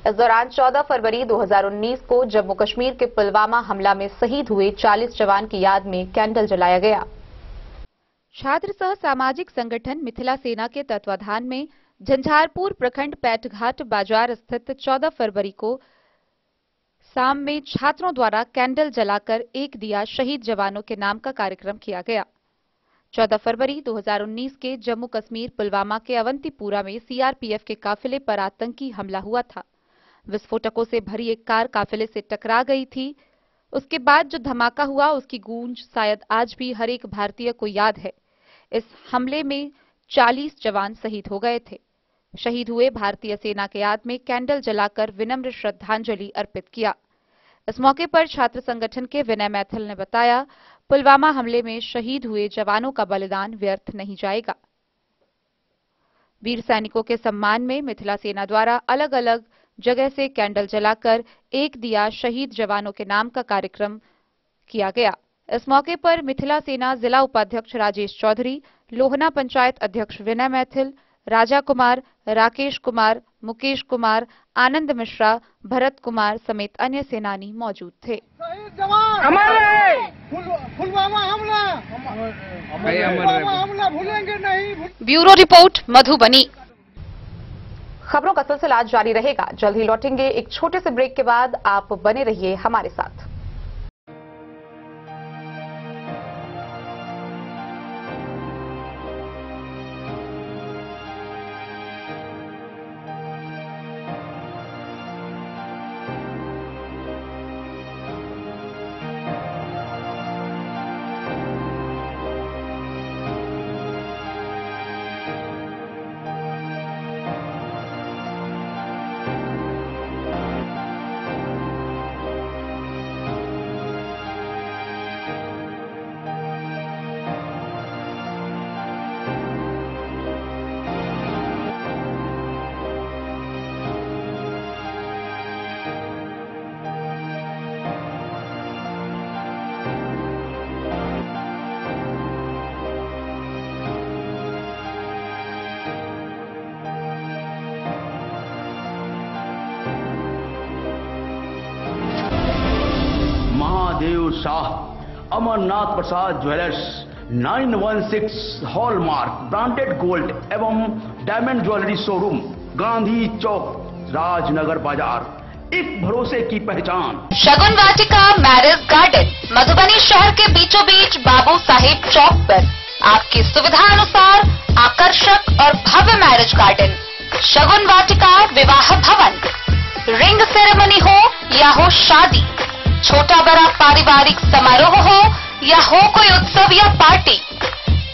इस दौरान 14 फरवरी 2019 को जम्मू कश्मीर के पुलवामा हमला में शहीद हुए 40 जवान की याद में कैंडल जलाया गया। छात्र सह सामाजिक संगठन मिथिला सेना के तत्वाधान में झंझारपुर प्रखंड पैटघाट बाजार स्थित 14 फरवरी को शाम में छात्रों द्वारा कैंडल जलाकर एक दिया शहीद जवानों के नाम का कार्यक्रम किया गया। 14 फरवरी 2019 के जम्मू कश्मीर पुलवामा के अवंतीपुरा में सीआरपीएफ के काफिले पर आतंकी हमला हुआ था। विस्फोटकों से भरी एक कार काफिले से टकरा गई थी। उसके बाद जो धमाका हुआ उसकी गूंज शायद आज भी हर एक भारतीय को याद है। इस हमले में 40 जवान शहीद हो गए थे। शहीद हुए भारतीय सेना के याद में कैंडल जलाकर विनम्र श्रद्धांजलि अर्पित किया। इस मौके पर छात्र संगठन के विनय मैथिल ने बताया, पुलवामा हमले में शहीद हुए जवानों का बलिदान व्यर्थ नहीं जाएगा। वीर सैनिकों के सम्मान में मिथिला सेना द्वारा अलग अलग जगह से कैंडल जलाकर एक दिया शहीद जवानों के नाम का कार्यक्रम किया गया। इस मौके पर मिथिला सेना जिला उपाध्यक्ष राजेश चौधरी, लोहना पंचायत अध्यक्ष विनय मैथिल, राजा कुमार, राकेश कुमार, मुकेश कुमार, आनंद मिश्रा, भरत कुमार समेत अन्य सेनानी मौजूद थे। पुलवामा हमला भूलेंगे नहीं। Bureau report Madhubani. खबरों का सिलसिला जारी रहेगा। जल्द ही लौटेंगे एक छोटे से ब्रेक के बाद। आप बने रहिए हमारे साथ। महादेव शाह अमरनाथ प्रसाद ज्वेलर्स 916 हॉलमार्क ब्रांडेड गोल्ड एवं डायमंड ज्वेलरी शोरूम, गांधी चौक, राजनगर बाजार, एक भरोसे की पहचान। शगुन वाटिका मैरिज गार्डन मधुबनी शहर के बीचों बीच बाबू साहेब चौक पर आपकी सुविधा अनुसार आकर्षक और भव्य मैरिज गार्डन। शगुन वाटिका विवाह भवन, रिंग सेरेमनी हो या हो शादी, छोटा बड़ा पारिवारिक समारोह हो या हो कोई उत्सव या पार्टी,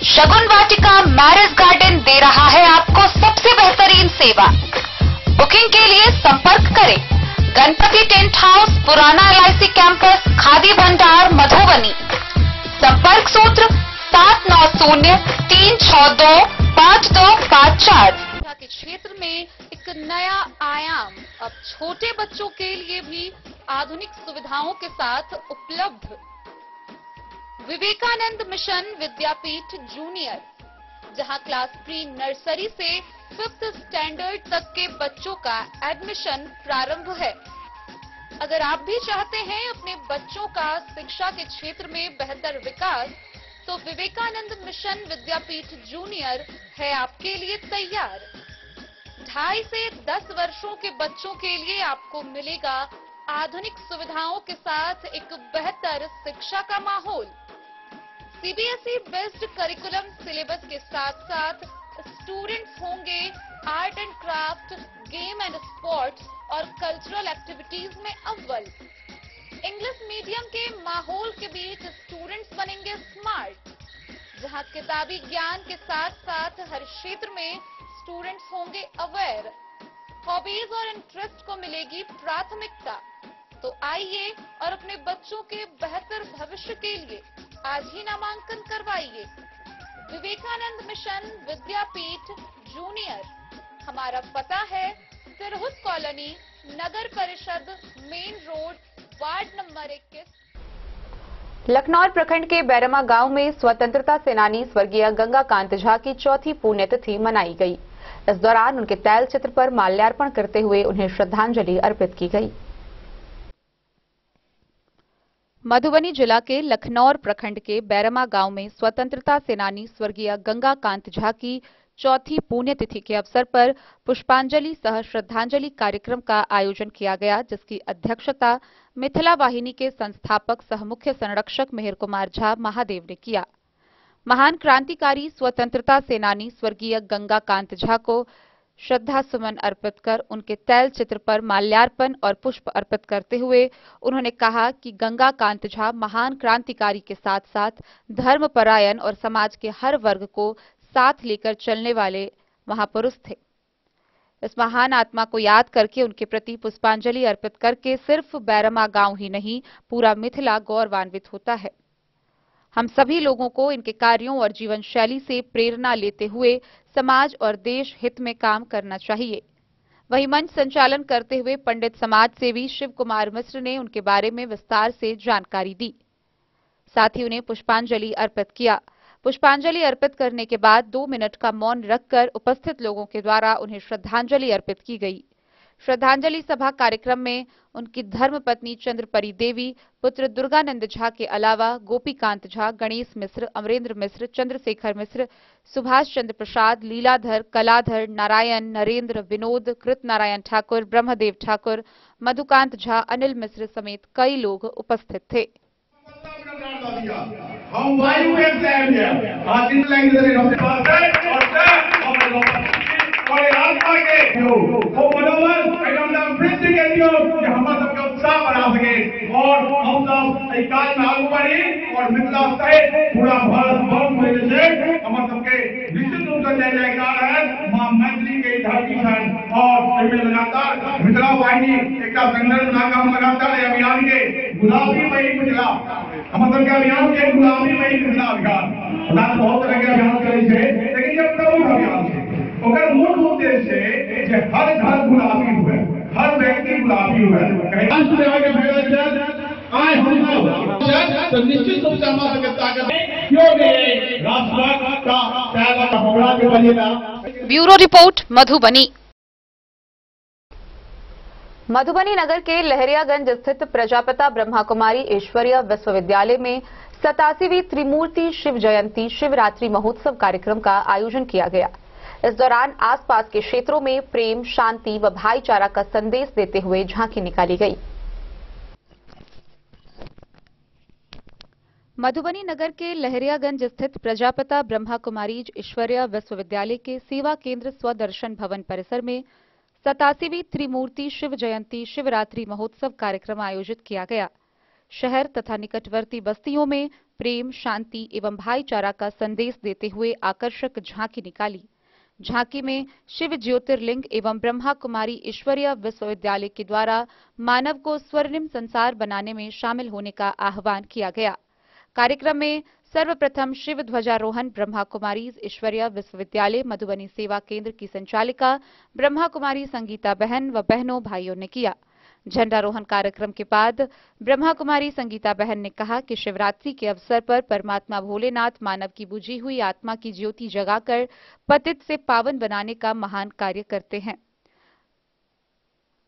शगुन वाटिका मैरिज गार्डन दे रहा है आपको सबसे बेहतरीन सेवा। बुकिंग के लिए संपर्क करें गणपति टेंट हाउस, पुराना LIC कैंपस, खादी भंडार, मधुबनी। संपर्क सूत्र 7903625254। के क्षेत्र में एक नया आयाम अब छोटे बच्चों के लिए भी आधुनिक सुविधाओं के साथ उपलब्ध। विवेकानंद मिशन विद्यापीठ जूनियर, जहां क्लास प्री नर्सरी से 5th स्टैंडर्ड तक के बच्चों का एडमिशन प्रारंभ है। अगर आप भी चाहते हैं अपने बच्चों का शिक्षा के क्षेत्र में बेहतर विकास, तो विवेकानंद मिशन विद्यापीठ जूनियर है आपके लिए तैयार। 2.5 से 10 वर्षों के बच्चों के लिए आपको मिलेगा आधुनिक सुविधाओं के साथ एक बेहतर शिक्षा का माहौल। सीबीएसई बेस्ड करिकुलम सिलेबस के साथ साथ स्टूडेंट्स होंगे art and craft, game and sports और कल्चरल एक्टिविटीज में अव्वल। इंग्लिश मीडियम के माहौल के बीच स्टूडेंट्स बनेंगे स्मार्ट, जहां किताबी ज्ञान के साथ साथ हर क्षेत्र में स्टूडेंट्स होंगे अवेयर। हॉबीज और इंटरेस्ट को मिलेगी प्राथमिकता। तो आइए और अपने बच्चों के बेहतर भविष्य के लिए आज ही नामांकन करवाइए। विवेकानंद मिशन विद्यापीठ जूनियर। हमारा पता है तिरहुत कॉलोनी, नगर परिषद, main road, ward number 21। Lakhnaur प्रखंड के बैरमा गांव में स्वतंत्रता सेनानी स्वर्गीय गंगाकांत झा की 4थी पुण्यतिथि मनाई गई। इस दौरान उनके तैल चित्र पर माल्यार्पण करते हुए उन्हें श्रद्धांजलि अर्पित की गई। मधुबनी जिला के लखनौर प्रखंड के बैरमा गांव में स्वतंत्रता सेनानी स्वर्गीय गंगाकांत झा की 4थी पुण्यतिथि के अवसर पर पुष्पांजलि सह श्रद्धांजलि कार्यक्रम का आयोजन किया गया, जिसकी अध्यक्षता मिथिला वाहिनी के संस्थापक सह मुख्य संरक्षक मिहिर कुमार झा महादेव ने किया। महान क्रांतिकारी स्वतंत्रता सेनानी स्वर्गीय गंगाकांत झा को श्रद्धा सुमन अर्पित कर उनके तैल चित्र पर माल्यार्पण और पुष्प अर्पित करते हुए उन्होंने कहा कि गंगाकांत झा महान क्रांतिकारी के साथ साथ धर्मपरायण और समाज के हर वर्ग को साथ लेकर चलने वाले महापुरुष थे। इस महान आत्मा को याद करके उनके प्रति पुष्पांजलि अर्पित करके सिर्फ बैरमा गांव ही नहीं, पूरा मिथिला गौरवान्वित होता है। हम सभी लोगों को इनके कार्यों और जीवन शैली से प्रेरणा लेते हुए समाज और देश हित में काम करना चाहिए। वहीं मंच संचालन करते हुए पंडित समाज सेवी शिव कुमार मिश्र ने उनके बारे में विस्तार से जानकारी दी, साथ ही उन्हें पुष्पांजलि अर्पित किया। पुष्पांजलि अर्पित करने के बाद 2 मिनट का मौन रखकर उपस्थित लोगों के द्वारा उन्हें श्रद्धांजलि अर्पित की गई। श्रद्धांजलि सभा कार्यक्रम में उनकी धर्मपत्नी चंद्रपरी देवी, पुत्र दुर्गानंद झा के अलावा गोपीकांत झा, गणेश मिश्र, अमरेंद्र मिश्र, चंद्रशेखर मिश्र, सुभाष चंद्र प्रसाद, लीलाधर, कलाधर, नारायण, नरेंद्र, विनोद, कृत नारायण ठाकुर, ब्रह्मदेव ठाकुर, मधुकांत झा, अनिल मिश्र समेत कई लोग उपस्थित थे। हम वायु के आज इन लैंग्वेज और आत्मा के वो मनोबल एकदम वृद्धि के लिए हम सबके उत्साह बढ़ा सके और हम सब एक काज में आगू बढ़ी और मिथिला सहित पूरा भारत वर्ष से हम सबके निश्चित रूप से जय जयकार है। मां मैथिली के धरती पर और लगातार मिथिला वाहिनी एक संघर्ष नाकाम लगातार अभियान के गुलाबी मई मिथिला हम सबके अभियान के गुलाबी मई मिथिला अभियान बहुत तरह के अभियान करे थे, लेकिन जब प्रमुख अभियान थे अगर मूल उद्देश्य है हर घर गुलाबी हुए, हर व्यक्ति गुलाबी हुए, तो निश्चित रूप से हमारा ताकत क्यों नहीं राष्ट्र का होगा के बनेगा। Bureau report Madhubani. मधुबनी नगर के लहरियागंज स्थित प्रजापिता ब्रह्मा कुमारी ईश्वरीय विश्वविद्यालय में 87वीं त्रिमूर्ति शिव जयंती शिवरात्रि महोत्सव कार्यक्रम का आयोजन किया गया। इस दौरान आसपास के क्षेत्रों में प्रेम, शांति व भाईचारा का संदेश देते हुए झांकी निकाली गई। मधुबनी नगर के लहरियागंज स्थित प्रजापिता ब्रह्मा कुमारी ईश्वरीय विश्वविद्यालय के सेवा केंद्र स्वदर्शन भवन परिसर में 87वीं त्रिमूर्ति शिव जयंती शिवरात्रि महोत्सव कार्यक्रम आयोजित किया गया। शहर तथा निकटवर्ती बस्तियों में प्रेम, शांति एवं भाईचारा का संदेश देते हुए आकर्षक झांकी निकाली। झांकी में शिव ज्योतिर्लिंग एवं ब्रह्मा कुमारी ईश्वरीय विश्वविद्यालय के द्वारा मानव को स्वर्णिम संसार बनाने में शामिल होने का आह्वान किया गया। कार्यक्रम में सर्वप्रथम शिव ध्वजारोहण ब्रह्मा कुमारी ईश्वरीय विश्वविद्यालय मधुबनी सेवा केंद्र की संचालिका ब्रह्मा कुमारी संगीता बहन व बहनों भाइयों ने किया। झंडारोहण कार्यक्रम के बाद ब्रह्मा कुमारी संगीता बहन ने कहा कि शिवरात्रि के अवसर पर परमात्मा भोलेनाथ मानव की बुझी हुई आत्मा की ज्योति जगाकर पतित से पावन बनाने का महान कार्य करते हैं।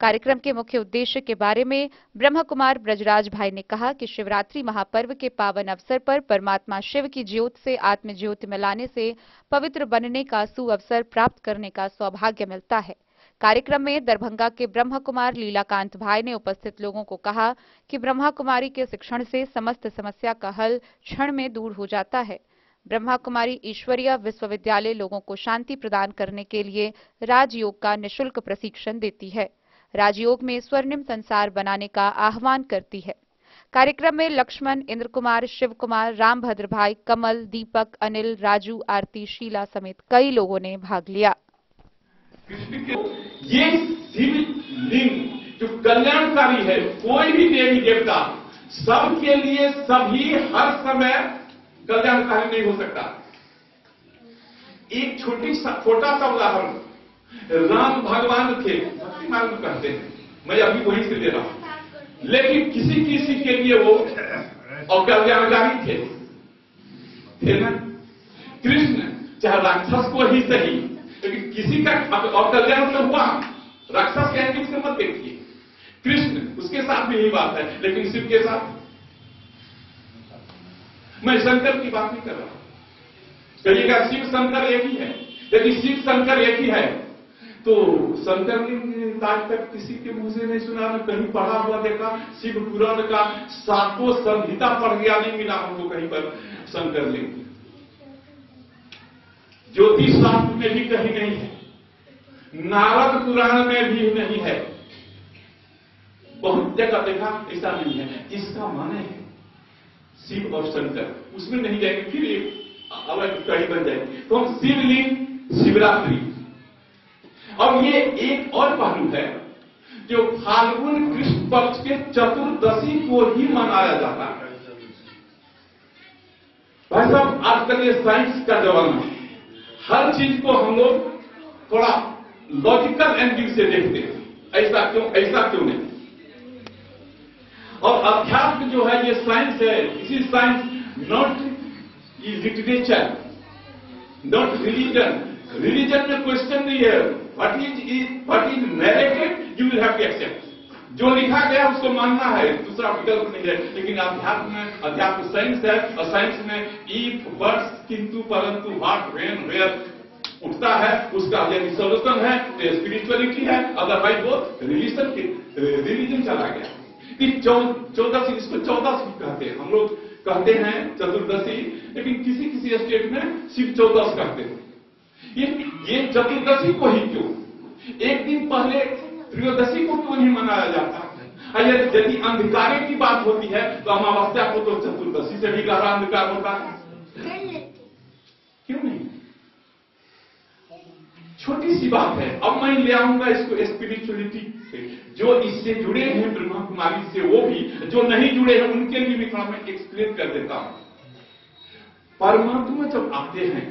कार्यक्रम के मुख्य उद्देश्य के बारे में ब्रह्म कुमार ब्रजराज भाई ने कहा कि शिवरात्रि महापर्व के पावन अवसर पर परमात्मा शिव की ज्योत से आत्म ज्योति मिलाने से पवित्र बनने का सुअवसर प्राप्त करने का सौभाग्य मिलता है। कार्यक्रम में दरभंगा के ब्रह्म कुमार लीलाकांत भाई ने उपस्थित लोगों को कहा कि ब्रह्मा कुमारी के शिक्षण से समस्त समस्या का हल क्षण में दूर हो जाता है। ब्रह्मा कुमारी ईश्वरीय विश्वविद्यालय लोगों को शांति प्रदान करने के लिए राजयोग का निःशुल्क प्रशिक्षण देती है। राजयोग में स्वर्णिम संसार बनाने का आह्वान करती है। कार्यक्रम में लक्ष्मण, इंद्र कुमार, शिव कुमार, रामभद्र भाई, कमल, दीपक, अनिल, राजू, आरती, शीला समेत कई लोगों ने भाग लिया। ये शिवलिंग जो कल्याणकारी है, कोई भी देवी देवता सबके लिए सभी हर समय कल्याणकारी नहीं हो सकता। एक छोटा सा उदाहरण राम भगवान थे, भक्ति मार्ग में कहते हैं, मैं अभी वहीं से ले रहा हूं, लेकिन किसी के लिए वो अकल्याणकारी थे ना। कृष्ण चाहे राक्षस को ही सही, लेकिन किसी का अकल्याण तो हुआ। राक्षस के एंगल से मत देखिए, कृष्ण उसके साथ भी यही बात है, लेकिन शिव के साथ मैं शंकर की बात नहीं कर रहा हूं। कहिएगा शिव शंकर एक ही है, यदि शिव शंकर एक ही है तो शंकर ने आज तक किसी के मुंह से नहीं सुना, मैं कहीं पढ़ा हुआ देखा, शिव पुराण का 7 संहिता पढ़ गया, नहीं मिला हमको कहीं पर शंकर लिंग। ज्योतिष शास्त्र में भी कहीं नहीं है, नारद पुराण में भी नहीं है, बहुत जगह देखा ऐसा नहीं है। इसका माने है शिव और शंकर, उसमें नहीं जाएंगे, फिर एक अलग कड़ी बन जाएगी। तो हम शिवलिंग, शिवरात्रि, और ये एक और पहलू है जो फाल्गुन कृष्ण पक्ष के चतुर्दशी को ही मनाया जाता है। भाई साहब, आजकल ये साइंस का जमाना, हर चीज को हम लोग थोड़ा लॉजिकल एंगल से देखते हैं, ऐसा क्यों नहीं। और अध्यात्म जो है ये साइंस है, इसी science not literature, not religion. Religion में क्वेश्चन नहीं है, what is narrated you will have to accept. जो लिखा गया उसको मानना है, दूसरा विकल्प नहीं है। लेकिन अध्यात्म साइंस है, और साइंस में इफ बट किंतु परंतु व्हाट व्हेन वेयर उठता है, उसका यदि सोल्यूशन है तो स्पिरिचुअलिटी है, अदरवाइज वो रिलीजन चला गया। चौदसी, इसको चौदस कहते हैं, हम लोग कहते हैं चतुर्दशी, लेकिन किसी स्टेट में शिव चौदस कहते हैं। ये चतुर्दशी को ही क्यों, एक दिन पहले त्रयोदशी को क्यों नहीं मनाया जाता? यदि अंधकार की बात होती है तो अमावस्या को तो चतुर्दशी से भी गहरा अंधकार होता है, क्यों नहीं? छोटी सी बात है। अब मैं ले आऊंगा इसको स्पिरिचुअलिटी से, जो इससे जुड़े हैं ब्रह्मा कुमारी से, वो भी जो नहीं जुड़े हैं उनके लिए भी थोड़ा मैं एक्सप्लेन कर देता हूं। परमात्मा जब आते हैं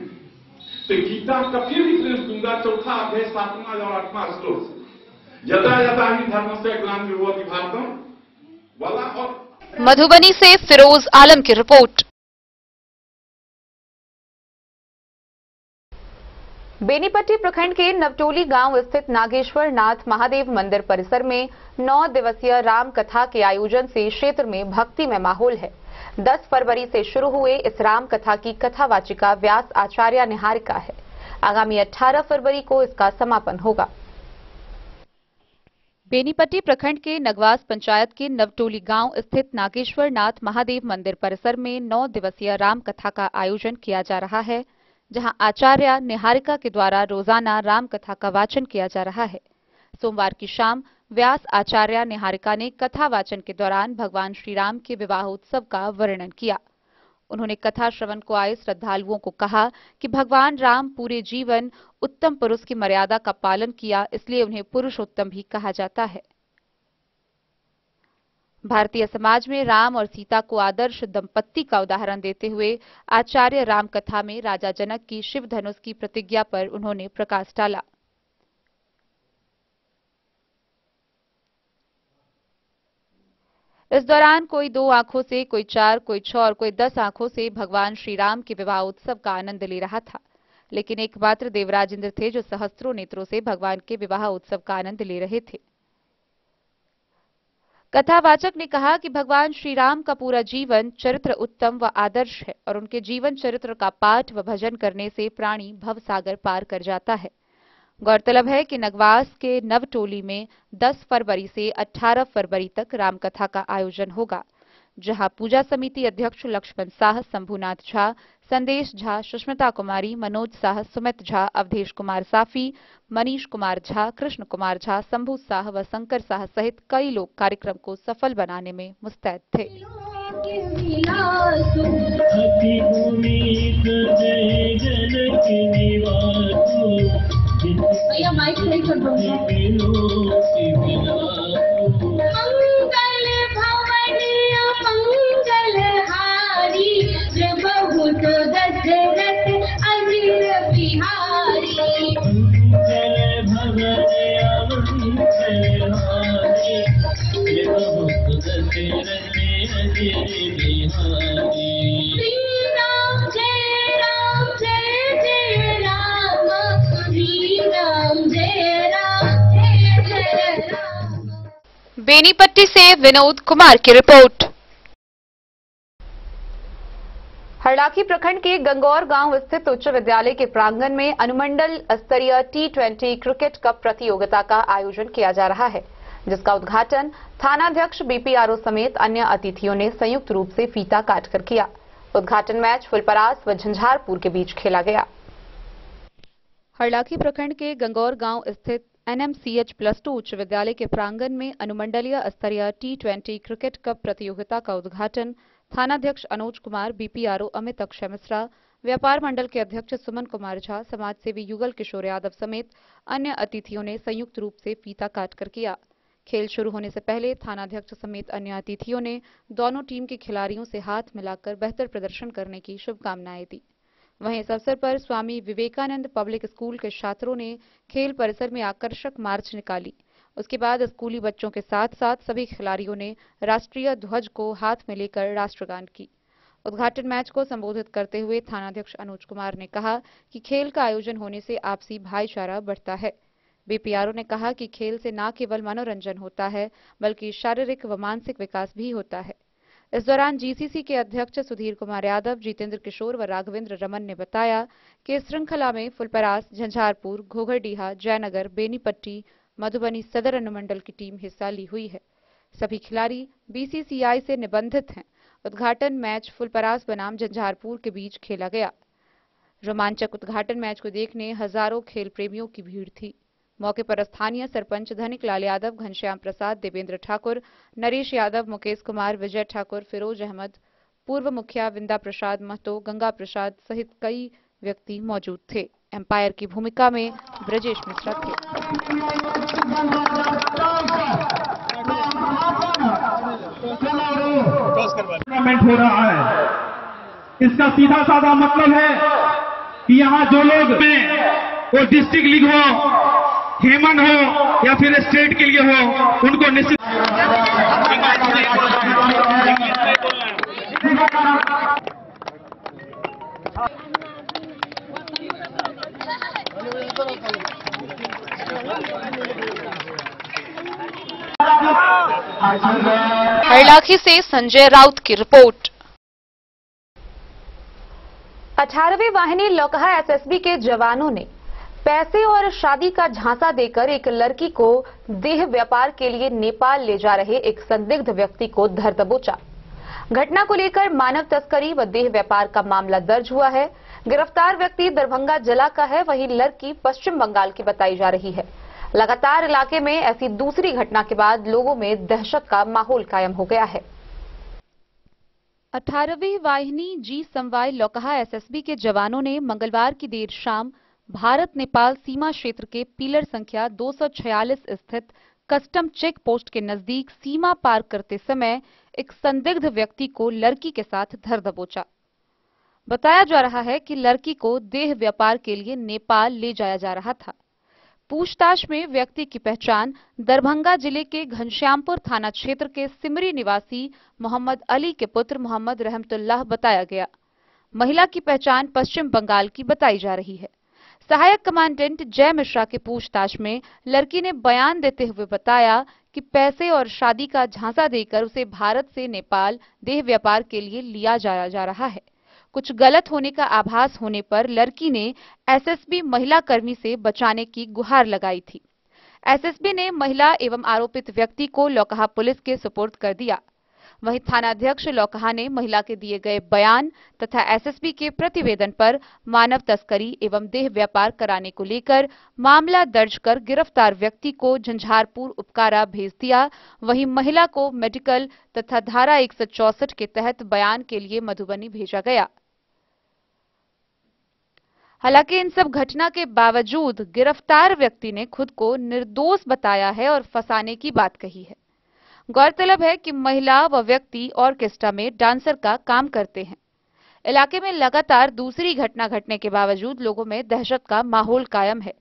तो गीता का फिर रिफरेंस दूंगा, 4 अध्याय 7वां और 8वां श्लोक, यदा यदा ही धर्म से ग्लानिर्भवति भारतम वाला। और मधुबनी से फिरोज आलम की रिपोर्ट। बेनीपट्टी प्रखंड के नवटोली गांव स्थित नागेश्वर नाथ महादेव मंदिर परिसर में 9 दिवसीय राम कथा के आयोजन से क्षेत्र में भक्तिमय माहौल है। 10 फरवरी से शुरू हुए इस राम कथा की कथावाचिका व्यास आचार्य निहारिका है। आगामी 18 फरवरी को इसका समापन होगा। बेनीपट्टी प्रखंड के नगवास पंचायत के नवटोली गांव स्थित नागेश्वर नाथ महादेव मंदिर परिसर में 9 दिवसीय राम कथा का आयोजन किया जा रहा है, जहां आचार्य निहारिका के द्वारा रोजाना राम कथा का वाचन किया जा रहा है। सोमवार की शाम व्यास आचार्य निहारिका ने कथा वाचन के दौरान भगवान श्री राम के विवाहोत्सव का वर्णन किया। उन्होंने कथा श्रवण को आए श्रद्धालुओं को कहा कि भगवान राम पूरे जीवन उत्तम पुरुष की मर्यादा का पालन किया, इसलिए उन्हें पुरुषोत्तम भी कहा जाता है। भारतीय समाज में राम और सीता को आदर्श दंपत्ति का उदाहरण देते हुए आचार्य राम कथा में राजा जनक की शिव धनुष की प्रतिज्ञा पर उन्होंने प्रकाश डाला। इस दौरान कोई 2 आंखों से, कोई 4, कोई 6 और कोई 10 आंखों से भगवान श्री राम के विवाह उत्सव का आनंद ले रहा था। लेकिन एकमात्र देवराज इंद्र थे जो सहस्त्रों नेत्रों से भगवान के विवाह उत्सव का आनंद ले रहे थे। कथावाचक ने कहा कि भगवान श्री राम का पूरा जीवन चरित्र उत्तम व आदर्श है और उनके जीवन चरित्र का पाठ व भजन करने से प्राणी भवसागर पार कर जाता है। गौरतलब है कि नगवास के नवटोली में 10 फरवरी से 18 फरवरी तक रामकथा का आयोजन होगा, जहां पूजा समिति अध्यक्ष लक्ष्मण साह, शंभुनाथ झा, संदेश झा, सुष्मिता कुमारी, मनोज साह, सुमित झा, अवधेश कुमार साफी, मनीष कुमार झा, कृष्ण कुमार झा, शंभू साह व शंकर साह सहित कई लोग कार्यक्रम को सफल बनाने में मुस्तैद थे। बेनीपट्टी से विनोद कुमार की रिपोर्ट। हरलाखी प्रखंड के गंगौर गांव स्थित उच्च विद्यालय के प्रांगण में अनुमंडल स्तरीय T20 क्रिकेट कप प्रतियोगिता का आयोजन किया जा रहा है, जिसका उद्घाटन थानाध्यक्ष BPRO समेत अन्य अतिथियों ने संयुक्त रूप से फीता काटकर किया। उद्घाटन मैच फुलपरास व झंझारपुर के बीच खेला गया। हरलाखी प्रखंड के गंगौर गांव स्थित NMCH+2 उच्च विद्यालय के प्रांगण में अनुमंडलीय स्तरीय T20 क्रिकेट कप प्रतियोगिता का उद्घाटन थानाध्यक्ष अनुज कुमार, BPRO अमित अक्षय मिश्रा, व्यापार मंडल के अध्यक्ष सुमन कुमार झा, समाजसेवी युगल किशोर यादव समेत अन्य अतिथियों ने संयुक्त रूप से फीता काटकर किया। खेल शुरू होने से पहले थानाध्यक्ष समेत अन्य अतिथियों ने दोनों टीम के खिलाड़ियों से हाथ मिलाकर बेहतर प्रदर्शन करने की शुभकामनाएं दी। वहीं इस अवसर पर स्वामी विवेकानंद पब्लिक स्कूल के छात्रों ने खेल परिसर में आकर्षक मार्च निकाली। उसके बाद स्कूली बच्चों के साथ साथ सभी खिलाड़ियों ने राष्ट्रीय ध्वज को हाथ में लेकर राष्ट्रगान की। उद्घाटन मैच को संबोधित करते हुए थानाध्यक्ष अनुज कुमार ने कहा कि खेल का आयोजन होने से आपसी भाईचारा बढ़ता है। BPRO ने कहा कि खेल से न केवल मनोरंजन होता है बल्कि शारीरिक व मानसिक विकास भी होता है। इस दौरान GCC के अध्यक्ष सुधीर कुमार यादव, जितेंद्र किशोर व राघवेंद्र रमन ने बताया कि इस श्रृंखला में फुलपरास, झंझारपुर, घोघरडीहा, जयनगर, बेनीपट्टी, मधुबनी सदर अनुमंडल की टीम हिस्सा ली हुई है। सभी खिलाड़ी BCCI से निबंधित हैं। उद्घाटन मैच फुलपरास बनाम झंझारपुर के बीच खेला गया। रोमांचक उद्घाटन मैच को देखने हजारों खेल प्रेमियों की भीड़ थी। मौके पर स्थानीय सरपंच धनिक लाल यादव, घनश्याम प्रसाद, देवेंद्र ठाकुर, नरेश यादव, मुकेश कुमार, विजय ठाकुर, फिरोज अहमद, पूर्व मुखिया विंदा प्रसाद महतो, गंगा प्रसाद सहित कई व्यक्ति मौजूद थे। एम्पायर की भूमिका में ब्रजेश मिश्रा थे। टूर्नामेंट हो रहा है, इसका सीधा साधा मतलब है कि यहाँ जो लोग वो डिस्ट्रिक्ट लीग हो, हेमन हो या फिर स्टेट के लिए हो, उनको निश्चित हरलाखी से संजय राउत की रिपोर्ट। 18वीं वाहिनी लोकहा SSB के जवानों ने पैसे और शादी का झांसा देकर एक लड़की को देह व्यापार के लिए नेपाल ले जा रहे एक संदिग्ध व्यक्ति को धर दबोचा। घटना को लेकर मानव तस्करी व देह व्यापार का मामला दर्ज हुआ है। गिरफ्तार व्यक्ति दरभंगा जिला का है, वहीं लड़की पश्चिम बंगाल की बताई जा रही है। लगातार इलाके में ऐसी दूसरी घटना के बाद लोगों में दहशत का माहौल कायम हो गया है। 18वीं वाहिनी जी समवाय लोकहा SSB के जवानों ने मंगलवार की देर शाम भारत नेपाल सीमा क्षेत्र के पिलर संख्या 246 स्थित कस्टम चेक पोस्ट के नजदीक सीमा पार करते समय एक संदिग्ध व्यक्ति को लड़की के साथ धर दबोचा। बताया जा रहा है कि लड़की को देह व्यापार के लिए नेपाल ले जाया जा रहा था। पूछताछ में व्यक्ति की पहचान दरभंगा जिले के घनश्यामपुर थाना क्षेत्र के सिमरी निवासी मोहम्मद अली के पुत्र मोहम्मद रहमतुल्लाह बताया गया। महिला की पहचान पश्चिम बंगाल की बताई जा रही है। सहायक कमांडेंट जय मिश्रा के पूछताछ में लड़की ने बयान देते हुए बताया कि पैसे और शादी का झांसा देकर उसे भारत से नेपाल देह व्यापार के लिए लिया जाया जा रहा है। कुछ गलत होने का आभास होने पर लड़की ने एसएसबी महिला कर्मी से बचाने की गुहार लगाई थी। एसएसबी ने महिला एवं आरोपित व्यक्ति को लौकहा पुलिस के सुपुर्द कर दिया। वहीं थानाध्यक्ष लौकहा ने महिला के दिए गए बयान तथा एसएसबी के प्रतिवेदन पर मानव तस्करी एवं देह व्यापार कराने को लेकर मामला दर्ज कर गिरफ्तार व्यक्ति को झंझारपुर उपकारा भेज दिया। वहीं महिला को मेडिकल तथा धारा 164 के तहत बयान के लिए मधुबनी भेजा गया। हालांकि इन सब घटना के बावजूद गिरफ्तार व्यक्ति ने खुद को निर्दोष बताया है और फंसाने की बात कही है। गौरतलब है कि महिला व व्यक्ति ऑर्केस्ट्रा में डांसर का काम करते हैं। इलाके में लगातार दूसरी घटना घटने के बावजूद लोगों में दहशत का माहौल कायम है।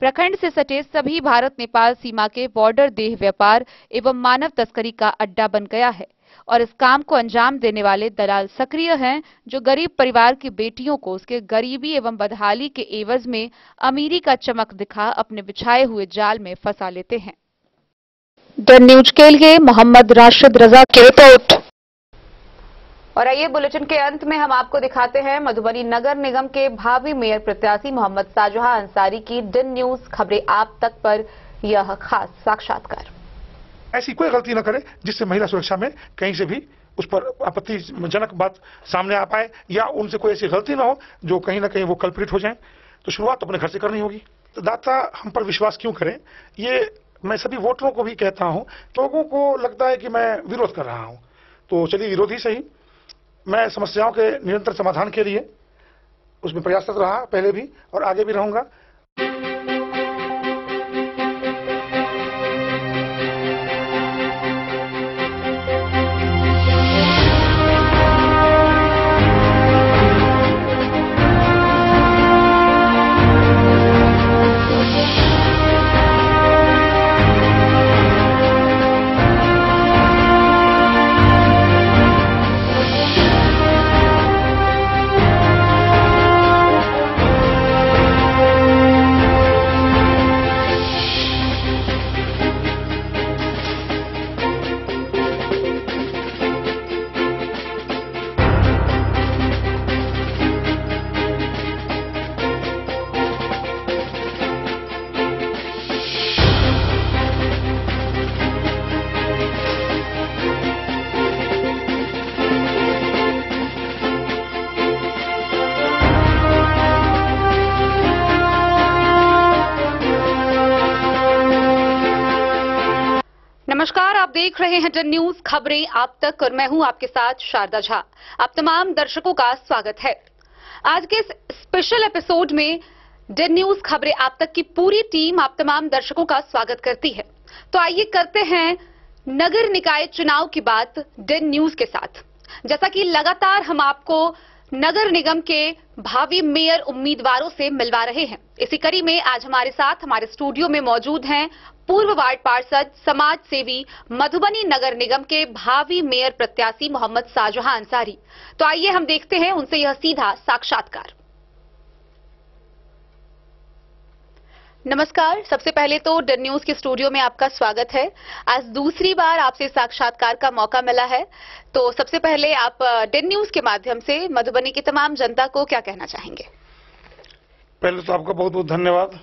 प्रखंड से सटे सभी भारत नेपाल सीमा के बॉर्डर देह व्यापार एवं मानव तस्करी का अड्डा बन गया है और इस काम को अंजाम देने वाले दलाल सक्रिय हैं, जो गरीब परिवार की बेटियों को उसके गरीबी एवं बदहाली के एवज में अमीरी का चमक दिखा अपने बिछाए हुए जाल में फंसा लेते हैं। डन न्यूज के लिए मोहम्मद राशिद रजा की रिपोर्ट। और आइए बुलेटिन के अंत में हम आपको दिखाते हैं मधुबनी नगर निगम के भावी मेयर प्रत्याशी मोहम्मद शाहजहां अंसारी की डन न्यूज खबरें आप तक पर यह खास साक्षात्कार। ऐसी कोई गलती न करे जिससे महिला सुरक्षा में कहीं से भी उस पर आपत्तिजनक बात सामने आ पाए या उनसे कोई ऐसी गलती ना हो जो कहीं ना कहीं वो कल्प्रिट हो जाए। तो शुरुआत अपने घर से करनी होगी। तो दाता हम पर विश्वास क्यों करें, ये मैं सभी वोटरों को भी कहता हूं। लोगों को लगता है कि मैं विरोध कर रहा हूं, तो चलिए विरोध ही सही। मैं समस्याओं के निरंतर समाधान के लिए उसमें प्रयासरत रहा पहले भी और आगे भी रहूंगा। नमस्कार, आप देख रहे हैं डन न्यूज खबरें आप तक और मैं हूं आपके साथ शारदा झा। आप तमाम दर्शकों का स्वागत है। आज के इस स्पेशल एपिसोड में डन न्यूज खबरें आप तक की पूरी टीम आप तमाम दर्शकों का स्वागत करती है। तो आइए करते हैं नगर निकाय चुनाव की बात डन न्यूज के साथ। जैसा कि लगातार हम आपको नगर निगम के भावी मेयर उम्मीदवारों से मिलवा रहे हैं, इसी कड़ी में आज हमारे साथ हमारे स्टूडियो में मौजूद हैं पूर्व वार्ड पार्षद समाज सेवी मधुबनी नगर निगम के भावी मेयर प्रत्याशी मोहम्मद शाहजहां अंसारी। तो आइए हम देखते हैं उनसे यह सीधा साक्षात्कार। नमस्कार, सबसे पहले तो डन न्यूज के स्टूडियो में आपका स्वागत है। आज दूसरी बार आपसे साक्षात्कार का मौका मिला है, तो सबसे पहले आप डन न्यूज के माध्यम से मधुबनी की तमाम जनता को क्या कहना चाहेंगे? पहले तो आपका बहुत बहुत धन्यवाद।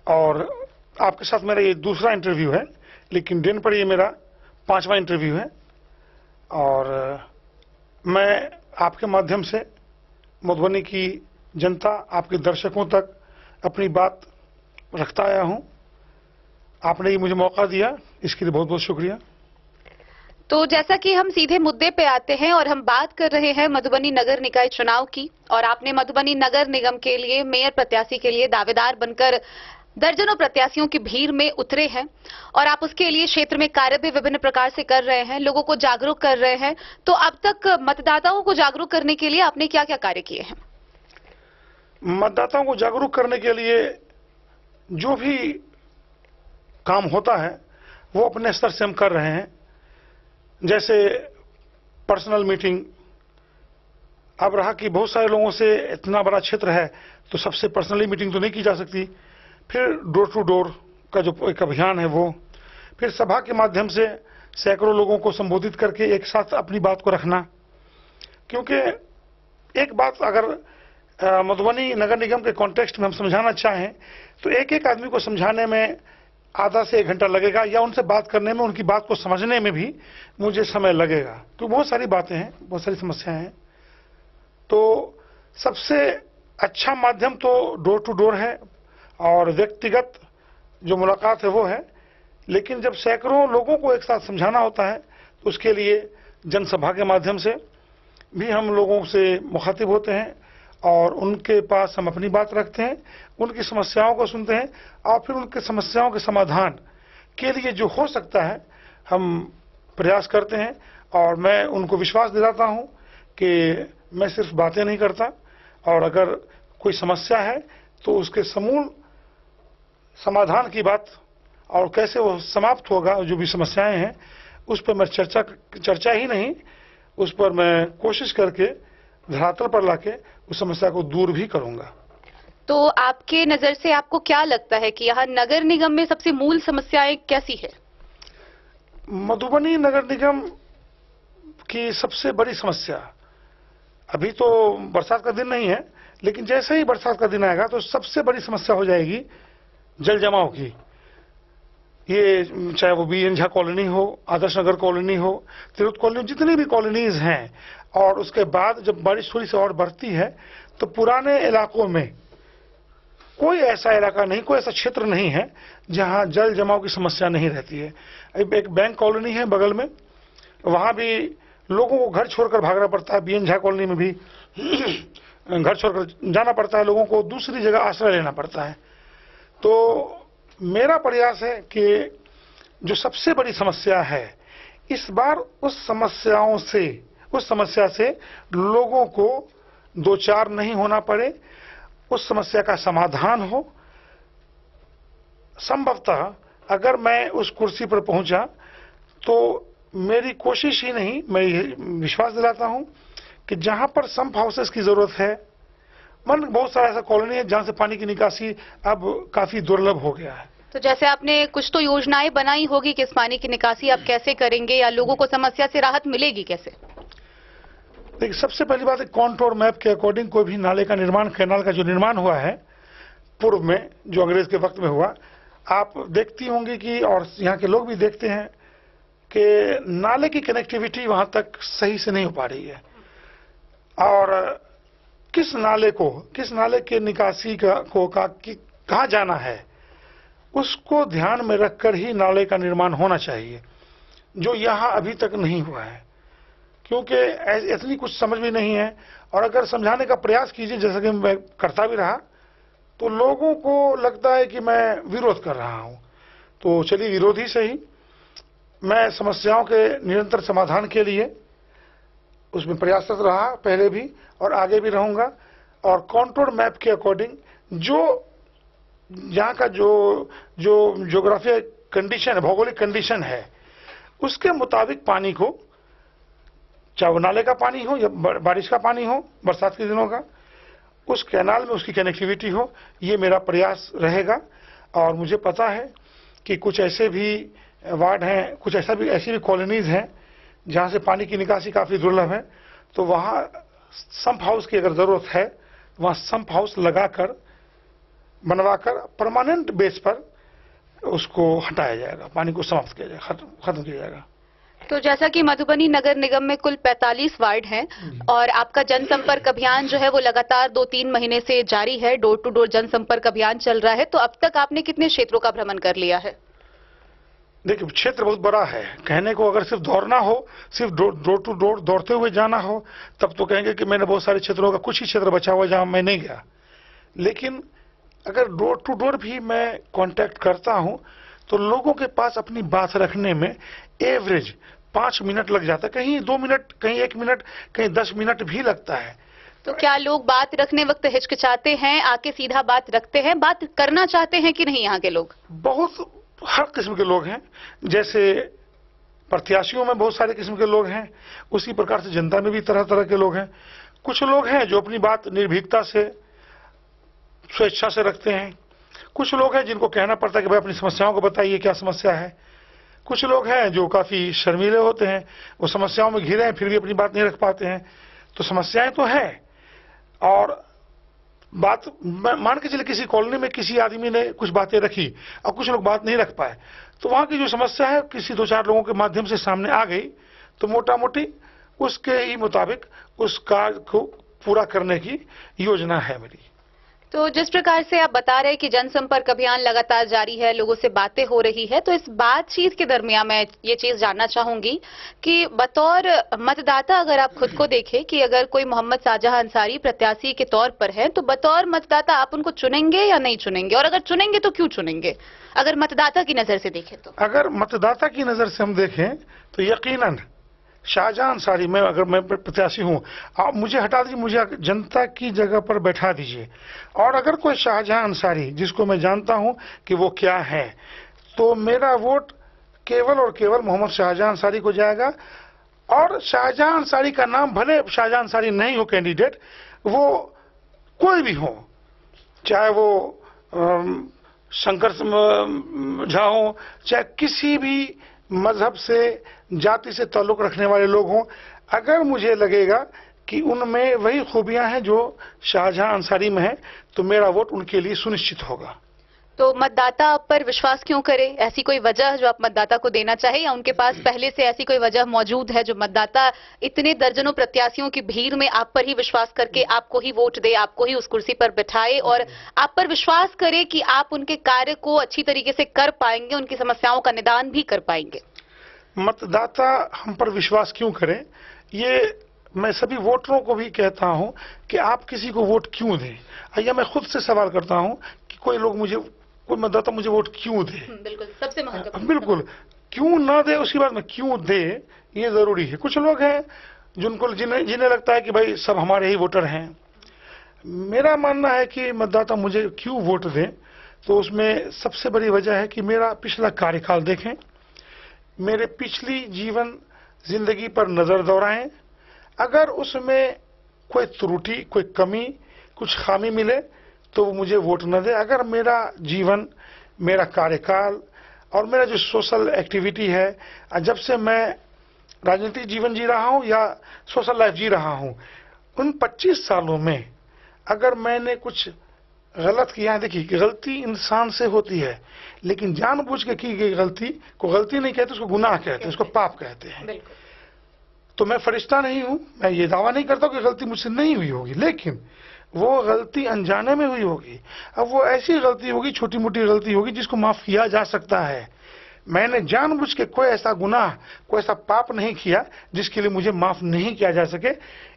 और आपके साथ मेरा ये दूसरा इंटरव्यू है, लेकिन डन पर ये मेरा 5वां इंटरव्यू है। और मैं आपके माध्यम से मधुबनी की जनता, आपके दर्शकों तक अपनी बात रखता आया हूं। आपने ये मुझे मौका दिया, इसके लिए बहुत बहुत शुक्रिया। तो जैसा कि हम सीधे मुद्दे पे आते हैं और हम बात कर रहे हैं मधुबनी नगर निकाय चुनाव की, और आपने मधुबनी नगर निगम के लिए मेयर प्रत्याशी के लिए दावेदार बनकर दर्जनों प्रत्याशियों की भीड़ में उतरे हैं और आप उसके लिए क्षेत्र में कार्य भी विभिन्न प्रकार से कर रहे हैं, लोगों को जागरूक कर रहे हैं। तो अब तक मतदाताओं को जागरूक करने के लिए आपने क्या क्या कार्य किए हैं? मतदाताओं को जागरूक करने के लिए जो भी काम होता है वो अपने स्तर से हम कर रहे हैं। जैसे पर्सनल मीटिंग, अब रहा कि बहुत सारे लोगों से इतना बड़ा क्षेत्र है तो सबसे पर्सनली मीटिंग तो नहीं की जा सकती। फिर डोर टू डोर का जो एक अभियान है वो, फिर सभा के माध्यम से सैकड़ों लोगों को संबोधित करके एक साथ अपनी बात को रखना। क्योंकि एक बात अगर मधुबनी नगर निगम के कॉन्टेक्स्ट में हम समझाना चाहें तो एक एक आदमी को समझाने में आधा से 1 घंटा लगेगा, या उनसे बात करने में, उनकी बात को समझने में भी मुझे समय लगेगा। तो बहुत सारी बातें हैं, बहुत सारी समस्याएं हैं। तो सबसे अच्छा माध्यम तो डोर टू डोर है और व्यक्तिगत जो मुलाकात है वो है। लेकिन जब सैकड़ों लोगों को एक साथ समझाना होता है तो उसके लिए जनसभा के माध्यम से भी हम लोगों से मुखातिब होते हैं और उनके पास हम अपनी बात रखते हैं, उनकी समस्याओं को सुनते हैं और फिर उनकी समस्याओं के समाधान के लिए जो हो सकता है हम प्रयास करते हैं। और मैं उनको विश्वास दिलाता हूं कि मैं सिर्फ बातें नहीं करता, और अगर कोई समस्या है तो उसके समूल समाधान की बात और कैसे वो समाप्त होगा, जो भी समस्याएं हैं उस पर मैं चर्चा ही नहीं, उस पर मैं कोशिश करके धरातल पर लाके उस समस्या को दूर भी करूंगा। तो आपके नजर से आपको क्या लगता है कि यहाँ नगर निगम में सबसे मूल समस्याएं कैसी है? मधुबनी नगर निगम की सबसे बड़ी समस्या, अभी तो बरसात का दिन नहीं है, लेकिन जैसे ही बरसात का दिन आएगा तो सबसे बड़ी समस्या हो जाएगी जल जमाव की। ये चाहे वो बीएन झा कॉलोनी हो, आदर्श नगर कॉलोनी हो, तिरुत कॉलोनी, जितनी भी कॉलोनीज हैं, और उसके बाद जब बारिश थोड़ी सी और बढ़ती है तो पुराने इलाकों में कोई ऐसा इलाका नहीं, कोई ऐसा क्षेत्र नहीं है जहां जल जमाव की समस्या नहीं रहती है। एक बैंक कॉलोनी है बगल में, वहां भी लोगों को घर छोड़कर भागना पड़ता है। बीएन झा कॉलोनी में भी घर छोड़कर जाना पड़ता है, लोगों को दूसरी जगह आश्रय लेना पड़ता है। तो मेरा प्रयास है कि जो सबसे बड़ी समस्या है इस बार उस समस्या से लोगों को दो चार नहीं होना पड़े, उस समस्या का समाधान हो। संभवतः अगर मैं उस कुर्सी पर पहुंचा तो मेरी कोशिश ही नहीं, मैं ये विश्वास दिलाता हूं कि जहां पर सम्प हाउसेस की जरूरत है, बहुत सारा ऐसा कॉलोनी है जहां से पानी की निकासी अब काफी दुर्लभ हो गया है। तो जैसे आपने कुछ तो योजनाएं बनाई होगी कि इस पानी की निकासी आप कैसे करेंगे, या लोगों को समस्या से राहत मिलेगी कैसे? देखिए, सबसे पहली बात है कॉन्टोर मैप के अकॉर्डिंग कोई भी नाले का निर्माण, कैनाल का जो निर्माण हुआ है पूर्व में, जो अंग्रेज के वक्त में हुआ, आप देखती होंगी कि, और यहाँ के लोग भी देखते हैं कि नाले की कनेक्टिविटी वहां तक सही से नहीं हो पा रही है। और किस नाले के निकासी कहाँ जाना है, उसको ध्यान में रखकर ही नाले का निर्माण होना चाहिए, जो यहाँ अभी तक नहीं हुआ है। क्योंकि इतनी कुछ समझ भी नहीं है, और अगर समझाने का प्रयास कीजिए, जैसा कि मैं करता भी रहा, तो लोगों को लगता है कि मैं विरोध कर रहा हूं। तो चलिए, विरोध ही सही। मैं समस्याओं के निरंतर समाधान के लिए उसमें प्रयासरत रहा पहले भी और आगे भी रहूंगा। और कॉन्टोर मैप के अकॉर्डिंग जो यहाँ का जो ज्योग्राफिकल कंडीशन है, भौगोलिक कंडीशन है, उसके मुताबिक पानी को, चाहे वो नाले का पानी हो या बारिश का पानी हो, बरसात के दिनों का, उस कैनाल में उसकी कनेक्टिविटी हो, ये मेरा प्रयास रहेगा। और मुझे पता है कि कुछ ऐसे भी वार्ड हैं, कुछ ऐसी भी कॉलोनीज हैं जहां से पानी की निकासी काफी दुर्लभ है। तो वहां सम्प हाउस की अगर जरूरत है, वहां सम्प हाउस लगाकर, बनवाकर परमानेंट बेस पर उसको हटाया जाएगा, पानी को समाप्त किया जाएगा, खत्म किया जाएगा। तो जैसा कि मधुबनी नगर निगम में कुल 45 वार्ड हैं और आपका जनसंपर्क अभियान जो है वो लगातार 2-3 महीने से जारी है, डोर टू डोर जनसंपर्क अभियान चल रहा है, तो अब तक आपने कितने क्षेत्रों का भ्रमण कर लिया है? देखिए, क्षेत्र बहुत बड़ा है, कहने को अगर सिर्फ दौड़ना हो, सिर्फ डोर टू डोर दौड़ते हुए जाना हो, तब तो कहेंगे कि मैंने बहुत सारे क्षेत्रों का, कुछ ही क्षेत्र बचा हुआ जहां मैं नहीं गया। लेकिन अगर डोर टू डोर भी मैं कांटेक्ट करता हूं तो लोगों के पास अपनी बात रखने में एवरेज 5 मिनट लग जाता है, कहीं 2 मिनट, कहीं 1 मिनट, कहीं 10 मिनट भी लगता है। तो क्या लोग बात रखने वक्त हिचकिचाते हैं, आके सीधा बात रखते हैं, बात करना चाहते हैं कि नहीं यहाँ के लोग? बहुत हर किस्म के लोग हैं। जैसे प्रत्याशियों में बहुत सारे किस्म के लोग हैं, उसी प्रकार से जनता में भी तरह तरह के लोग हैं। कुछ लोग हैं जो अपनी बात निर्भीकता से, स्वेच्छा से रखते हैं। कुछ लोग हैं जिनको कहना पड़ता है कि भाई अपनी समस्याओं को बताइए, क्या समस्या है। कुछ लोग हैं जो काफी शर्मीले होते हैं, वो समस्याओं में घिरे हैं फिर भी अपनी बात नहीं रख पाते हैं। तो समस्याएं तो हैं, और बात मान के चले किसी कॉलोनी में किसी आदमी ने कुछ बातें रखी और कुछ लोग बात नहीं रख पाए, तो वहां की जो समस्या है किसी 2-4 लोगों के माध्यम से सामने आ गई, तो मोटा मोटी उसके ही मुताबिक उस कार्य को पूरा करने की योजना है मेरी। तो जिस प्रकार से आप बता रहे हैं कि जनसंपर्क अभियान लगातार जारी है, लोगों से बातें हो रही है, तो इस बातचीत के दरमियान मैं ये चीज जानना चाहूंगी कि बतौर मतदाता अगर आप खुद को देखें कि अगर कोई मोहम्मद शाहजहां अंसारी प्रत्याशी के तौर पर है, तो बतौर मतदाता आप उनको चुनेंगे या नहीं चुनेंगे, और अगर चुनेंगे तो क्यों चुनेंगे, अगर मतदाता की नजर से देखें तो? अगर मतदाता की नजर से हम देखें तो यकीनन शाहजहां अंसारी में, अगर मैं प्रत्याशी हूं, आप मुझे हटा दीजिए, मुझे जनता की जगह पर बैठा दीजिए, और अगर कोई शाहजहां अंसारी जिसको मैं जानता हूं कि वो क्या है, तो मेरा वोट केवल और केवल मोहम्मद शाहजहां अंसारी को जाएगा। और शाहजहां अंसारी का नाम, भले शाहजहां अंसारी नहीं हो कैंडिडेट, वो कोई भी हो, चाहे वो शंकर झा हो, चाहे किसी भी मजहब से, जाति से ताल्लुक रखने वाले लोग हों, अगर मुझे लगेगा कि उनमें वही खूबियां हैं जो शाहजहां अंसारी में है, तो मेरा वोट उनके लिए सुनिश्चित होगा। तो मतदाता आप पर विश्वास क्यों करे? ऐसी कोई वजह जो आप मतदाता को देना चाहे, या उनके पास पहले से ऐसी कोई वजह मौजूद है जो मतदाता इतने दर्जनों प्रत्याशियों की भीड़ में आप पर ही विश्वास करके आपको ही वोट दे, आपको ही उस कुर्सी पर बिठाए और आप पर विश्वास करे कि आप उनके कार्य को अच्छी तरीके से कर पाएंगे, उनकी समस्याओं का निदान भी कर पाएंगे? मतदाता हम पर विश्वास क्यों करें, ये मैं सभी वोटरों को भी कहता हूं कि आप किसी को वोट क्यों दें। या मैं खुद से सवाल करता हूं कि कोई मतदाता मुझे वोट क्यों दे। बिल्कुल, सबसे महत्वपूर्ण। बिल्कुल, क्यों ना दे उसके बाद में क्यों दे, ये जरूरी है। कुछ लोग हैं जिन्हें लगता है कि भाई सब हमारे ही वोटर हैं। मेरा मानना है कि मतदाता मुझे क्यों वोट दे, तो उसमें सबसे बड़ी वजह है कि मेरा पिछला कार्यकाल देखें, मेरे पिछली जीवन जिंदगी पर नजर दौड़ाएं, अगर उसमें कोई त्रुटि, कोई कमी, कुछ खामी मिले तो वो मुझे वोट न दे। अगर मेरा जीवन, मेरा कार्यकाल और मेरा जो सोशल एक्टिविटी है, जब से मैं राजनीतिक जीवन जी रहा हूं या सोशल लाइफ जी रहा हूं, उन 25 सालों में अगर मैंने कुछ गलत किया है, देखिए गलती इंसान से होती है, लेकिन जानबूझ के की गई गलती को गलती नहीं कहते, उसको गुनाह कहते हैं, उसको पाप कहते हैं। तो मैं फरिश्ता नहीं हूं, मैं ये दावा नहीं करता कि गलती मुझसे नहीं हुई होगी, लेकिन वो गलती अनजाने में हुई होगी। अब वो ऐसी गलती होगी, छोटी मोटी गलती होगी जिसको माफ किया जा सकता है। मैंने जानबूझ के कोई ऐसा गुनाह, कोई ऐसा पाप नहीं किया जिसके लिए मुझे माफ नहीं किया जा सके।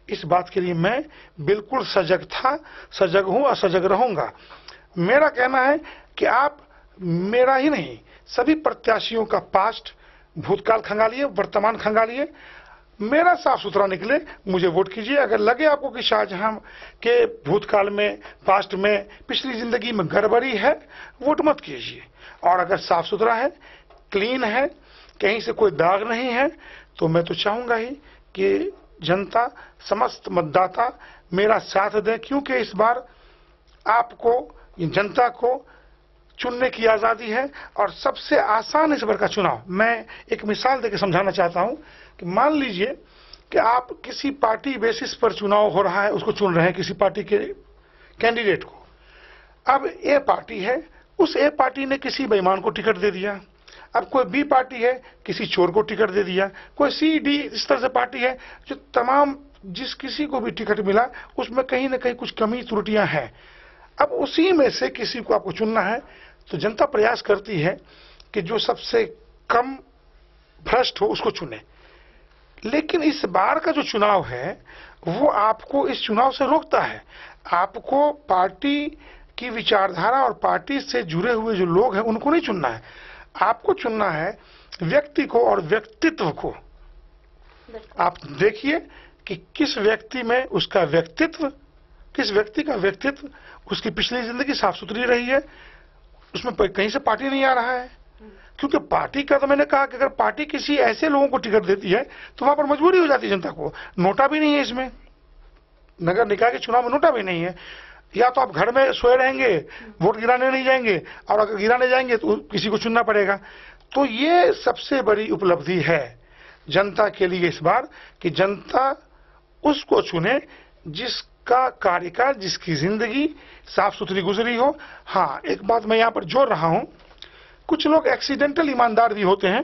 इस बात के लिए मैं बिल्कुल सजग था, सजग हूं और सजग रहूंगा। मेरा कहना है कि आप मेरा ही नहीं, सभी प्रत्याशियों का पास्ट, भूतकाल खंगालिए, वर्तमान खंगालिए, मेरा साफ सुथरा निकले, मुझे वोट कीजिए। अगर लगे आपको कि शाहजहां के भूतकाल में, पास्ट में, पिछली जिंदगी में गड़बड़ी है, वोट मत कीजिए। और अगर साफ सुथरा है, क्लीन है, कहीं से कोई दाग नहीं है, तो मैं तो चाहूंगा ही कि जनता, समस्त मतदाता मेरा साथ दें, क्योंकि इस बार आपको, जनता को चुनने की आजादी है। और सबसे आसान इस बार का चुनाव, मैं एक मिसाल देकर समझाना चाहता हूं कि मान लीजिए कि आप किसी पार्टी बेसिस पर चुनाव हो रहा है, उसको चुन रहे हैं, किसी पार्टी के कैंडिडेट को। अब ए पार्टी है, उस ए पार्टी ने किसी बेईमान को टिकट दे दिया। अब कोई बी पार्टी है, किसी चोर को टिकट दे दिया। कोई सी, डी, इस तरह से पार्टी है जो तमाम, जिस किसी को भी टिकट मिला उसमें कहीं ना कहीं कुछ कमी त्रुटियां हैं। अब उसी में से किसी को आपको चुनना है, तो जनता प्रयास करती है कि जो सबसे कम भ्रष्ट हो उसको चुने। लेकिन इस बार का जो चुनाव है वो आपको इस चुनाव से रोकता है। आपको पार्टी की विचारधारा और पार्टी से जुड़े हुए जो लोग हैं उनको नहीं चुनना है, आपको चुनना है व्यक्ति को और व्यक्तित्व को। आप देखिए कि किस व्यक्ति में उसका व्यक्तित्व, किस व्यक्ति का व्यक्तित्व, उसकी पिछली जिंदगी साफ सुथरी रही है, उसमें कहीं से पार्टी नहीं आ रहा है। क्योंकि पार्टी का तो मैंने कहा कि अगर पार्टी किसी ऐसे लोगों को टिकट देती है तो वहां पर मजबूरी हो जाती है जनता को। नोटा भी नहीं है इसमें, नगर निकाय के चुनाव में नोटा भी नहीं है। या तो आप घर में सोए रहेंगे, वोट गिराने नहीं जाएंगे, और अगर गिराने जाएंगे तो किसी को चुनना पड़ेगा। तो ये सबसे बड़ी उपलब्धि है जनता के लिए इस बार कि जनता उसको चुने जिसका कार्यकाल, जिसकी जिंदगी साफ सुथरी गुजरी हो। हाँ, एक बात मैं यहां पर जोड़ रहा हूं, कुछ लोग एक्सीडेंटल ईमानदार भी होते हैं।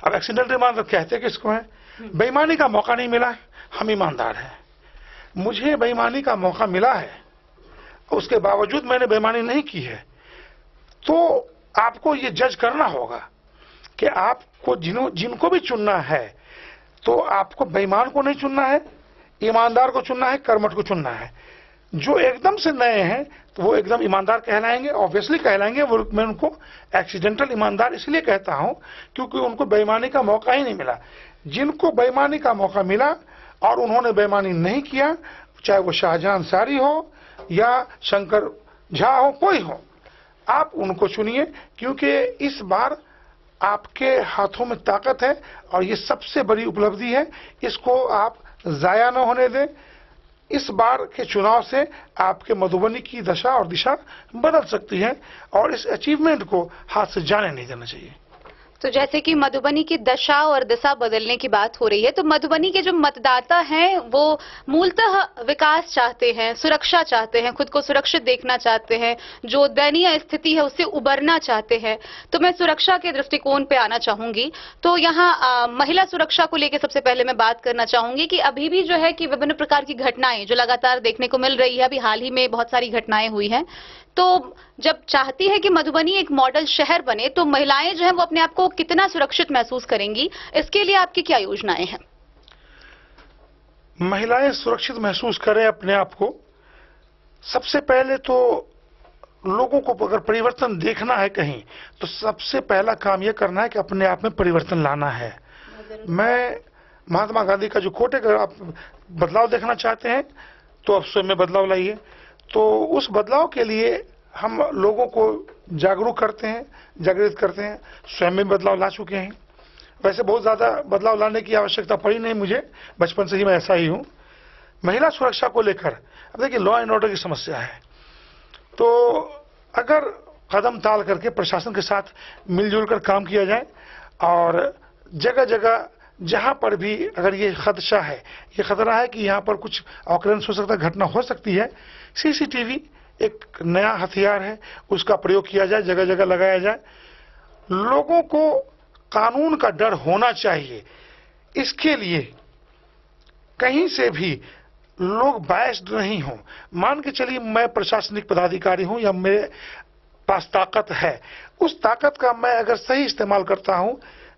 अब एक्सीडेंटल ईमानदार कहते किसको है? बेईमानी का मौका नहीं मिला, हम ईमानदार हैं। मुझे बेईमानी का मौका मिला है, उसके बावजूद मैंने बेईमानी नहीं की है। तो आपको ये जज करना होगा कि आपको जिनको भी चुनना है तो आपको बेईमान को नहीं चुनना है, ईमानदार को चुनना है, कर्मठ को चुनना है। जो एकदम से नए हैं तो वो एकदम ईमानदार कहलाएंगे, ऑब्वियसली कहलाएंगे। वो मैं उनको एक्सीडेंटल ईमानदार इसलिए कहता हूं क्योंकि उनको बेईमानी का मौका ही नहीं मिला। जिनको बेईमानी का मौका मिला और उन्होंने बेईमानी नहीं किया, चाहे वो शाहजहां अंसारी हो या शंकर झा हो, कोई हो, आप उनको चुनिए। क्योंकि इस बार आपके हाथों में ताकत है और ये सबसे बड़ी उपलब्धि है, इसको आप जाया न होने दें। इस बार के चुनाव से आपके मधुबनी की दशा और दिशा बदल सकती है और इस अचीवमेंट को हाथ से जाने नहीं देना चाहिए। तो जैसे कि मधुबनी की दशा और दिशा बदलने की बात हो रही है, तो मधुबनी के जो मतदाता हैं वो मूलतः विकास चाहते हैं, सुरक्षा चाहते हैं, खुद को सुरक्षित देखना चाहते हैं, जो दयनीय स्थिति है उससे उबरना चाहते हैं। तो मैं सुरक्षा के दृष्टिकोण पे आना चाहूंगी। तो यहाँ महिला सुरक्षा को लेकर सबसे पहले मैं बात करना चाहूंगी कि अभी भी जो है कि विभिन्न प्रकार की घटनाएं जो लगातार देखने को मिल रही है, अभी हाल ही में बहुत सारी घटनाएं हुई हैं। तो जब चाहती है कि मधुबनी एक मॉडल शहर बने, तो महिलाएं जो है वो अपने आप को कितना सुरक्षित महसूस करेंगी, इसके लिए आपकी क्या योजनाएं हैं? महिलाएं सुरक्षित महसूस करें अपने आप को, सबसे पहले तो लोगों को अगर परिवर्तन देखना है कहीं, तो सबसे पहला काम यह करना है कि अपने आप में परिवर्तन लाना है। मैं महात्मा गांधी का जो कोट है, अगर आप बदलाव देखना चाहते हैं तो आप स्वयं में बदलाव लाइए। तो उस बदलाव के लिए हम लोगों को जागरूक करते हैं, जागृत करते हैं, स्वयं में बदलाव ला चुके हैं। वैसे बहुत ज्यादा बदलाव लाने की आवश्यकता पड़ी नहीं मुझे, बचपन से ही मैं ऐसा ही हूं। महिला सुरक्षा को लेकर अब देखिए लॉ एंड ऑर्डर की समस्या है, तो अगर कदम ताल करके प्रशासन के साथ मिलजुल कर काम किया जाए और जगह जगह जहां पर भी अगर ये खदशा है, ये खतरा है कि यहाँ पर कुछ ऑकरेंस हो सकता है, घटना हो सकती है, सीसीटीवी एक नया हथियार है, उसका प्रयोग किया जाए, जगह जगह लगाया जाए। लोगों को कानून का डर होना चाहिए। इसके लिए कहीं से भी लोग बायस्ड नहीं हो। मान के चलिए मैं प्रशासनिक पदाधिकारी हूं या मेरे पास ताकत है, उस ताकत का मैं अगर सही इस्तेमाल करता हूं,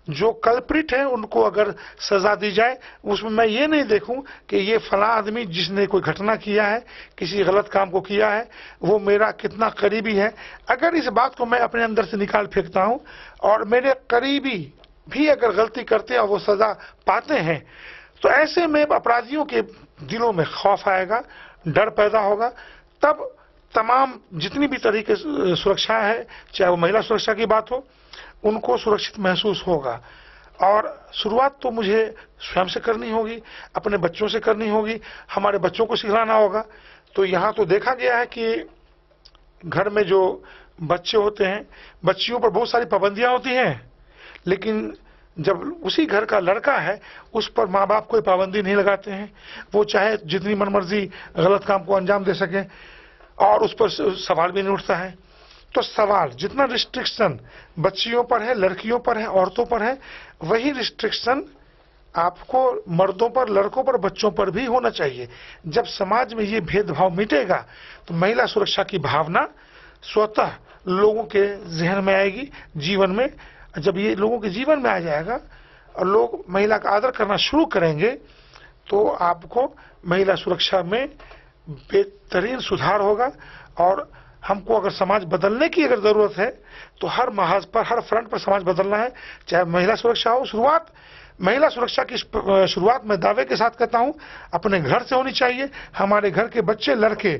जो कल्प्रिट है उनको अगर सजा दी जाए, उसमें मैं ये नहीं देखूं कि ये फला आदमी जिसने कोई घटना किया है, किसी गलत काम को किया है, वो मेरा कितना करीबी है। अगर इस बात को मैं अपने अंदर से निकाल फेंकता हूं और मेरे करीबी भी अगर गलती करते हैं और वो सजा पाते हैं, तो ऐसे में अपराधियों के दिलों में खौफ आएगा, डर पैदा होगा। तब तमाम जितनी भी तरीके सुरक्षा है, चाहे वो महिला सुरक्षा की बात हो, उनको सुरक्षित महसूस होगा। और शुरुआत तो मुझे स्वयं से करनी होगी, अपने बच्चों से करनी होगी, हमारे बच्चों को सिखाना होगा। तो यहाँ तो देखा गया है कि घर में जो बच्चे होते हैं, बच्चियों पर बहुत सारी पाबंदियां होती हैं, लेकिन जब उसी घर का लड़का है उस पर माँ बाप कोई पाबंदी नहीं लगाते हैं। वो चाहे जितनी मनमर्जी गलत काम को अंजाम दे सके और उस पर सवाल भी नहीं उठता है। तो सवाल जितना रिस्ट्रिक्शन बच्चियों पर है, लड़कियों पर है, औरतों पर है, वही रिस्ट्रिक्शन आपको मर्दों पर, लड़कों पर, बच्चों पर भी होना चाहिए। जब समाज में ये भेदभाव मिटेगा तो महिला सुरक्षा की भावना स्वतः लोगों के जहन में आएगी, जीवन में। जब ये लोगों के जीवन में आ जाएगा और लोग महिला का आदर करना शुरू करेंगे, तो आपको महिला सुरक्षा में बेहतरीन सुधार होगा। और हमको अगर समाज बदलने की अगर जरूरत है तो हर महाज पर, हर फ्रंट पर समाज बदलना है, चाहे महिला सुरक्षा हो। शुरुआत महिला सुरक्षा की शुरुआत मैं दावे के साथ कहता हूं अपने घर से होनी चाहिए। हमारे घर के बच्चे लड़के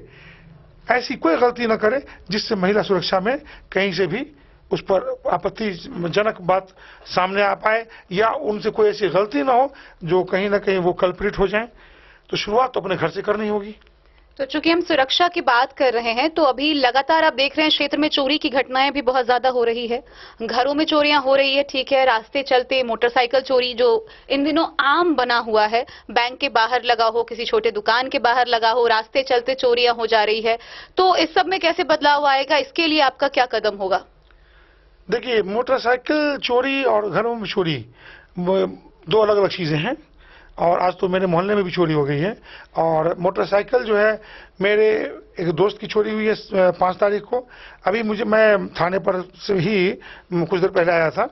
ऐसी कोई गलती न करें जिससे महिला सुरक्षा में कहीं से भी उस पर आपत्तिजनक बात सामने आ पाए या उनसे कोई ऐसी गलती ना हो जो कहीं ना कहीं वो कल्प्रिट हो जाएं। तो शुरुआत तो अपने घर से करनी होगी। तो चूंकि हम सुरक्षा की बात कर रहे हैं तो अभी लगातार आप देख रहे हैं क्षेत्र में चोरी की घटनाएं भी बहुत ज्यादा हो रही है। घरों में चोरियां हो रही है, ठीक है, रास्ते चलते मोटरसाइकिल चोरी जो इन दिनों आम बना हुआ है, बैंक के बाहर लगा हो, किसी छोटे दुकान के बाहर लगा हो, रास्ते चलते चोरियां हो जा रही है। तो इस सब में कैसे बदलाव आएगा, इसके लिए आपका क्या कदम होगा? देखिए, मोटरसाइकिल चोरी और घरों में चोरी दो अलग अलग चीजें हैं और आज तो मेरे मोहल्ले में भी चोरी हो गई है। और मोटरसाइकिल जो है मेरे एक दोस्त की चोरी हुई है 5 तारीख को। अभी मैं थाने पर से ही कुछ देर पहले आया था।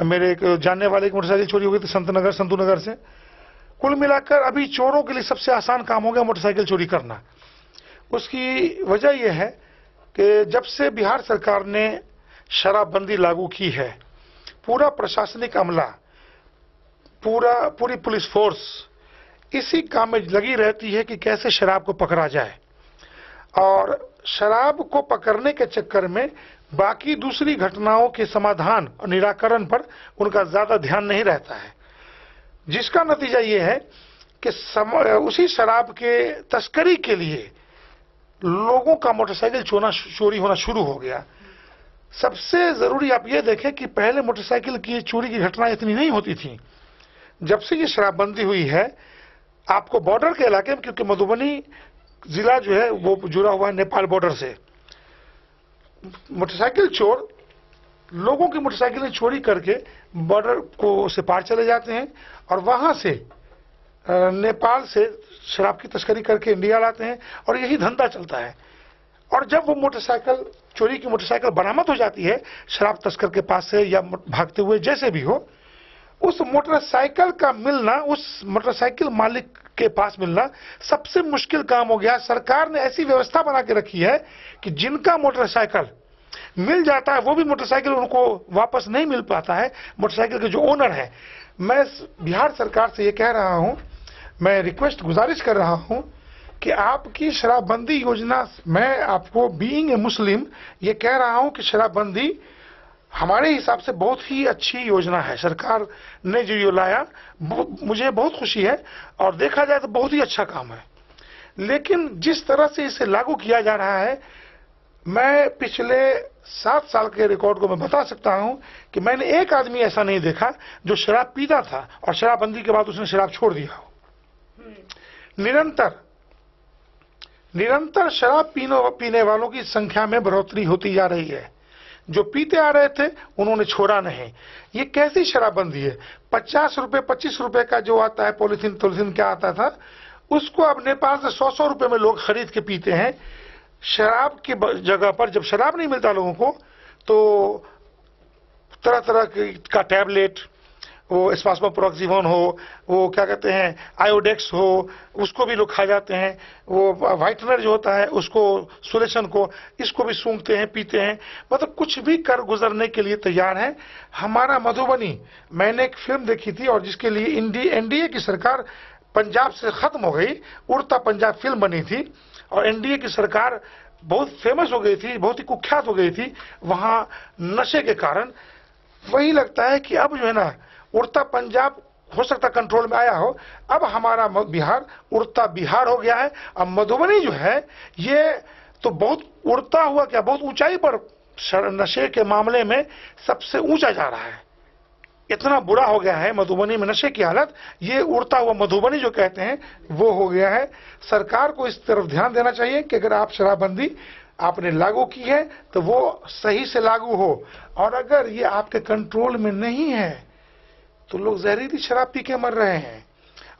मेरे एक जानने वाले की मोटरसाइकिल चोरी हो गई थी संतू नगर से। कुल मिलाकर अभी चोरों के लिए सबसे आसान काम हो गया मोटरसाइकिल चोरी करना। उसकी वजह यह है कि जब से बिहार सरकार ने शराबबंदी लागू की है, पूरा प्रशासनिक अमला, पूरी पुलिस फोर्स इसी काम में लगी रहती है कि कैसे शराब को पकड़ा जाए। और शराब को पकड़ने के चक्कर में बाकी दूसरी घटनाओं के समाधान और निराकरण पर उनका ज्यादा ध्यान नहीं रहता है, जिसका नतीजा ये है कि उसी शराब के तस्करी के लिए लोगों का मोटरसाइकिल चोरी होना शुरू हो गया। सबसे जरूरी आप ये देखें कि पहले मोटरसाइकिल की चोरी की घटना इतनी नहीं होती थी। जब से ये शराबबंदी हुई है, आपको बॉर्डर के इलाके में, क्योंकि मधुबनी जिला जो है वो जुड़ा हुआ है नेपाल बॉर्डर से, मोटरसाइकिल चोर लोगों की मोटरसाइकिलें चोरी करके बॉर्डर को से पार चले जाते हैं और वहां से नेपाल से शराब की तस्करी करके इंडिया लाते हैं और यही धंधा चलता है। और जब वो मोटरसाइकिल चोरी की मोटरसाइकिल बरामद हो जाती है शराब तस्कर के पास से या भागते हुए जैसे भी हो, उस मोटरसाइकिल का मिलना, उस मोटरसाइकिल मालिक के पास मिलना सबसे मुश्किल काम हो गया। सरकार ने ऐसी व्यवस्था बना के रखी है कि जिनका मोटरसाइकिल मिल जाता है वो भी मोटरसाइकिल उनको वापस नहीं मिल पाता है। मोटरसाइकिल के जो ओनर है, मैं बिहार सरकार से ये कह रहा हूं, मैं रिक्वेस्ट गुजारिश कर रहा हूं कि आपकी शराबबंदी योजना, मैं आपको बीइंग ए मुस्लिम ये कह रहा हूं कि शराबबंदी हमारे हिसाब से बहुत ही अच्छी योजना है। सरकार ने जो ये लाया मुझे बहुत खुशी है और देखा जाए तो बहुत ही अच्छा काम है। लेकिन जिस तरह से इसे लागू किया जा रहा है, मैं पिछले 7 साल के रिकॉर्ड को मैं बता सकता हूं कि मैंने एक आदमी ऐसा नहीं देखा जो शराब पीता था और शराबबंदी के बाद उसने शराब छोड़ दिया हो। निरंतर शराब पीने वालों की संख्या में बढ़ोतरी होती जा रही है। जो पीते आ रहे थे उन्होंने छोड़ा नहीं। ये कैसी शराबबंदी है? 50 रुपए 25 रुपए का जो आता है पॉलिथीन क्या आता था, उसको अब नेपाल से 100 रुपए में लोग खरीद के पीते हैं। शराब की जगह पर जब शराब नहीं मिलता लोगों को तो तरह तरह का टैबलेट, वो स्पास्मोप्रोक्सिवन हो, वो क्या कहते हैं आयोडेक्स हो, उसको भी लोग खा जाते हैं। वो वाइटनर जो होता है उसको, सोलेशन को, इसको भी सूंघते हैं, पीते हैं। मतलब कुछ भी कर गुजरने के लिए तैयार है। हमारा मधुबनी, मैंने एक फिल्म देखी थी और जिसके लिए एनडीए की सरकार पंजाब से खत्म हो गई, उड़ता पंजाब फिल्म बनी थी और एनडीए की सरकार बहुत फेमस हो गई थी, बहुत ही कुख्यात हो गई थी वहां नशे के कारण। वही लगता है कि अब जो है ना, उड़ता पंजाब हो सकता कंट्रोल में आया हो, अब हमारा बिहार उड़ता बिहार हो गया है। अब मधुबनी जो है ये तो बहुत उड़ता हुआ क्या, बहुत ऊंचाई पर नशे के मामले में सबसे ऊंचा जा रहा है। इतना बुरा हो गया है मधुबनी में नशे की हालत, ये उड़ता हुआ मधुबनी जो कहते हैं वो हो गया है। सरकार को इस तरफ ध्यान देना चाहिए कि अगर आप शराबबंदी आपने लागू की है तो वो सही से लागू हो, और अगर ये आपके कंट्रोल में नहीं है तो लोग जहरीली शराब पी के मर रहे हैं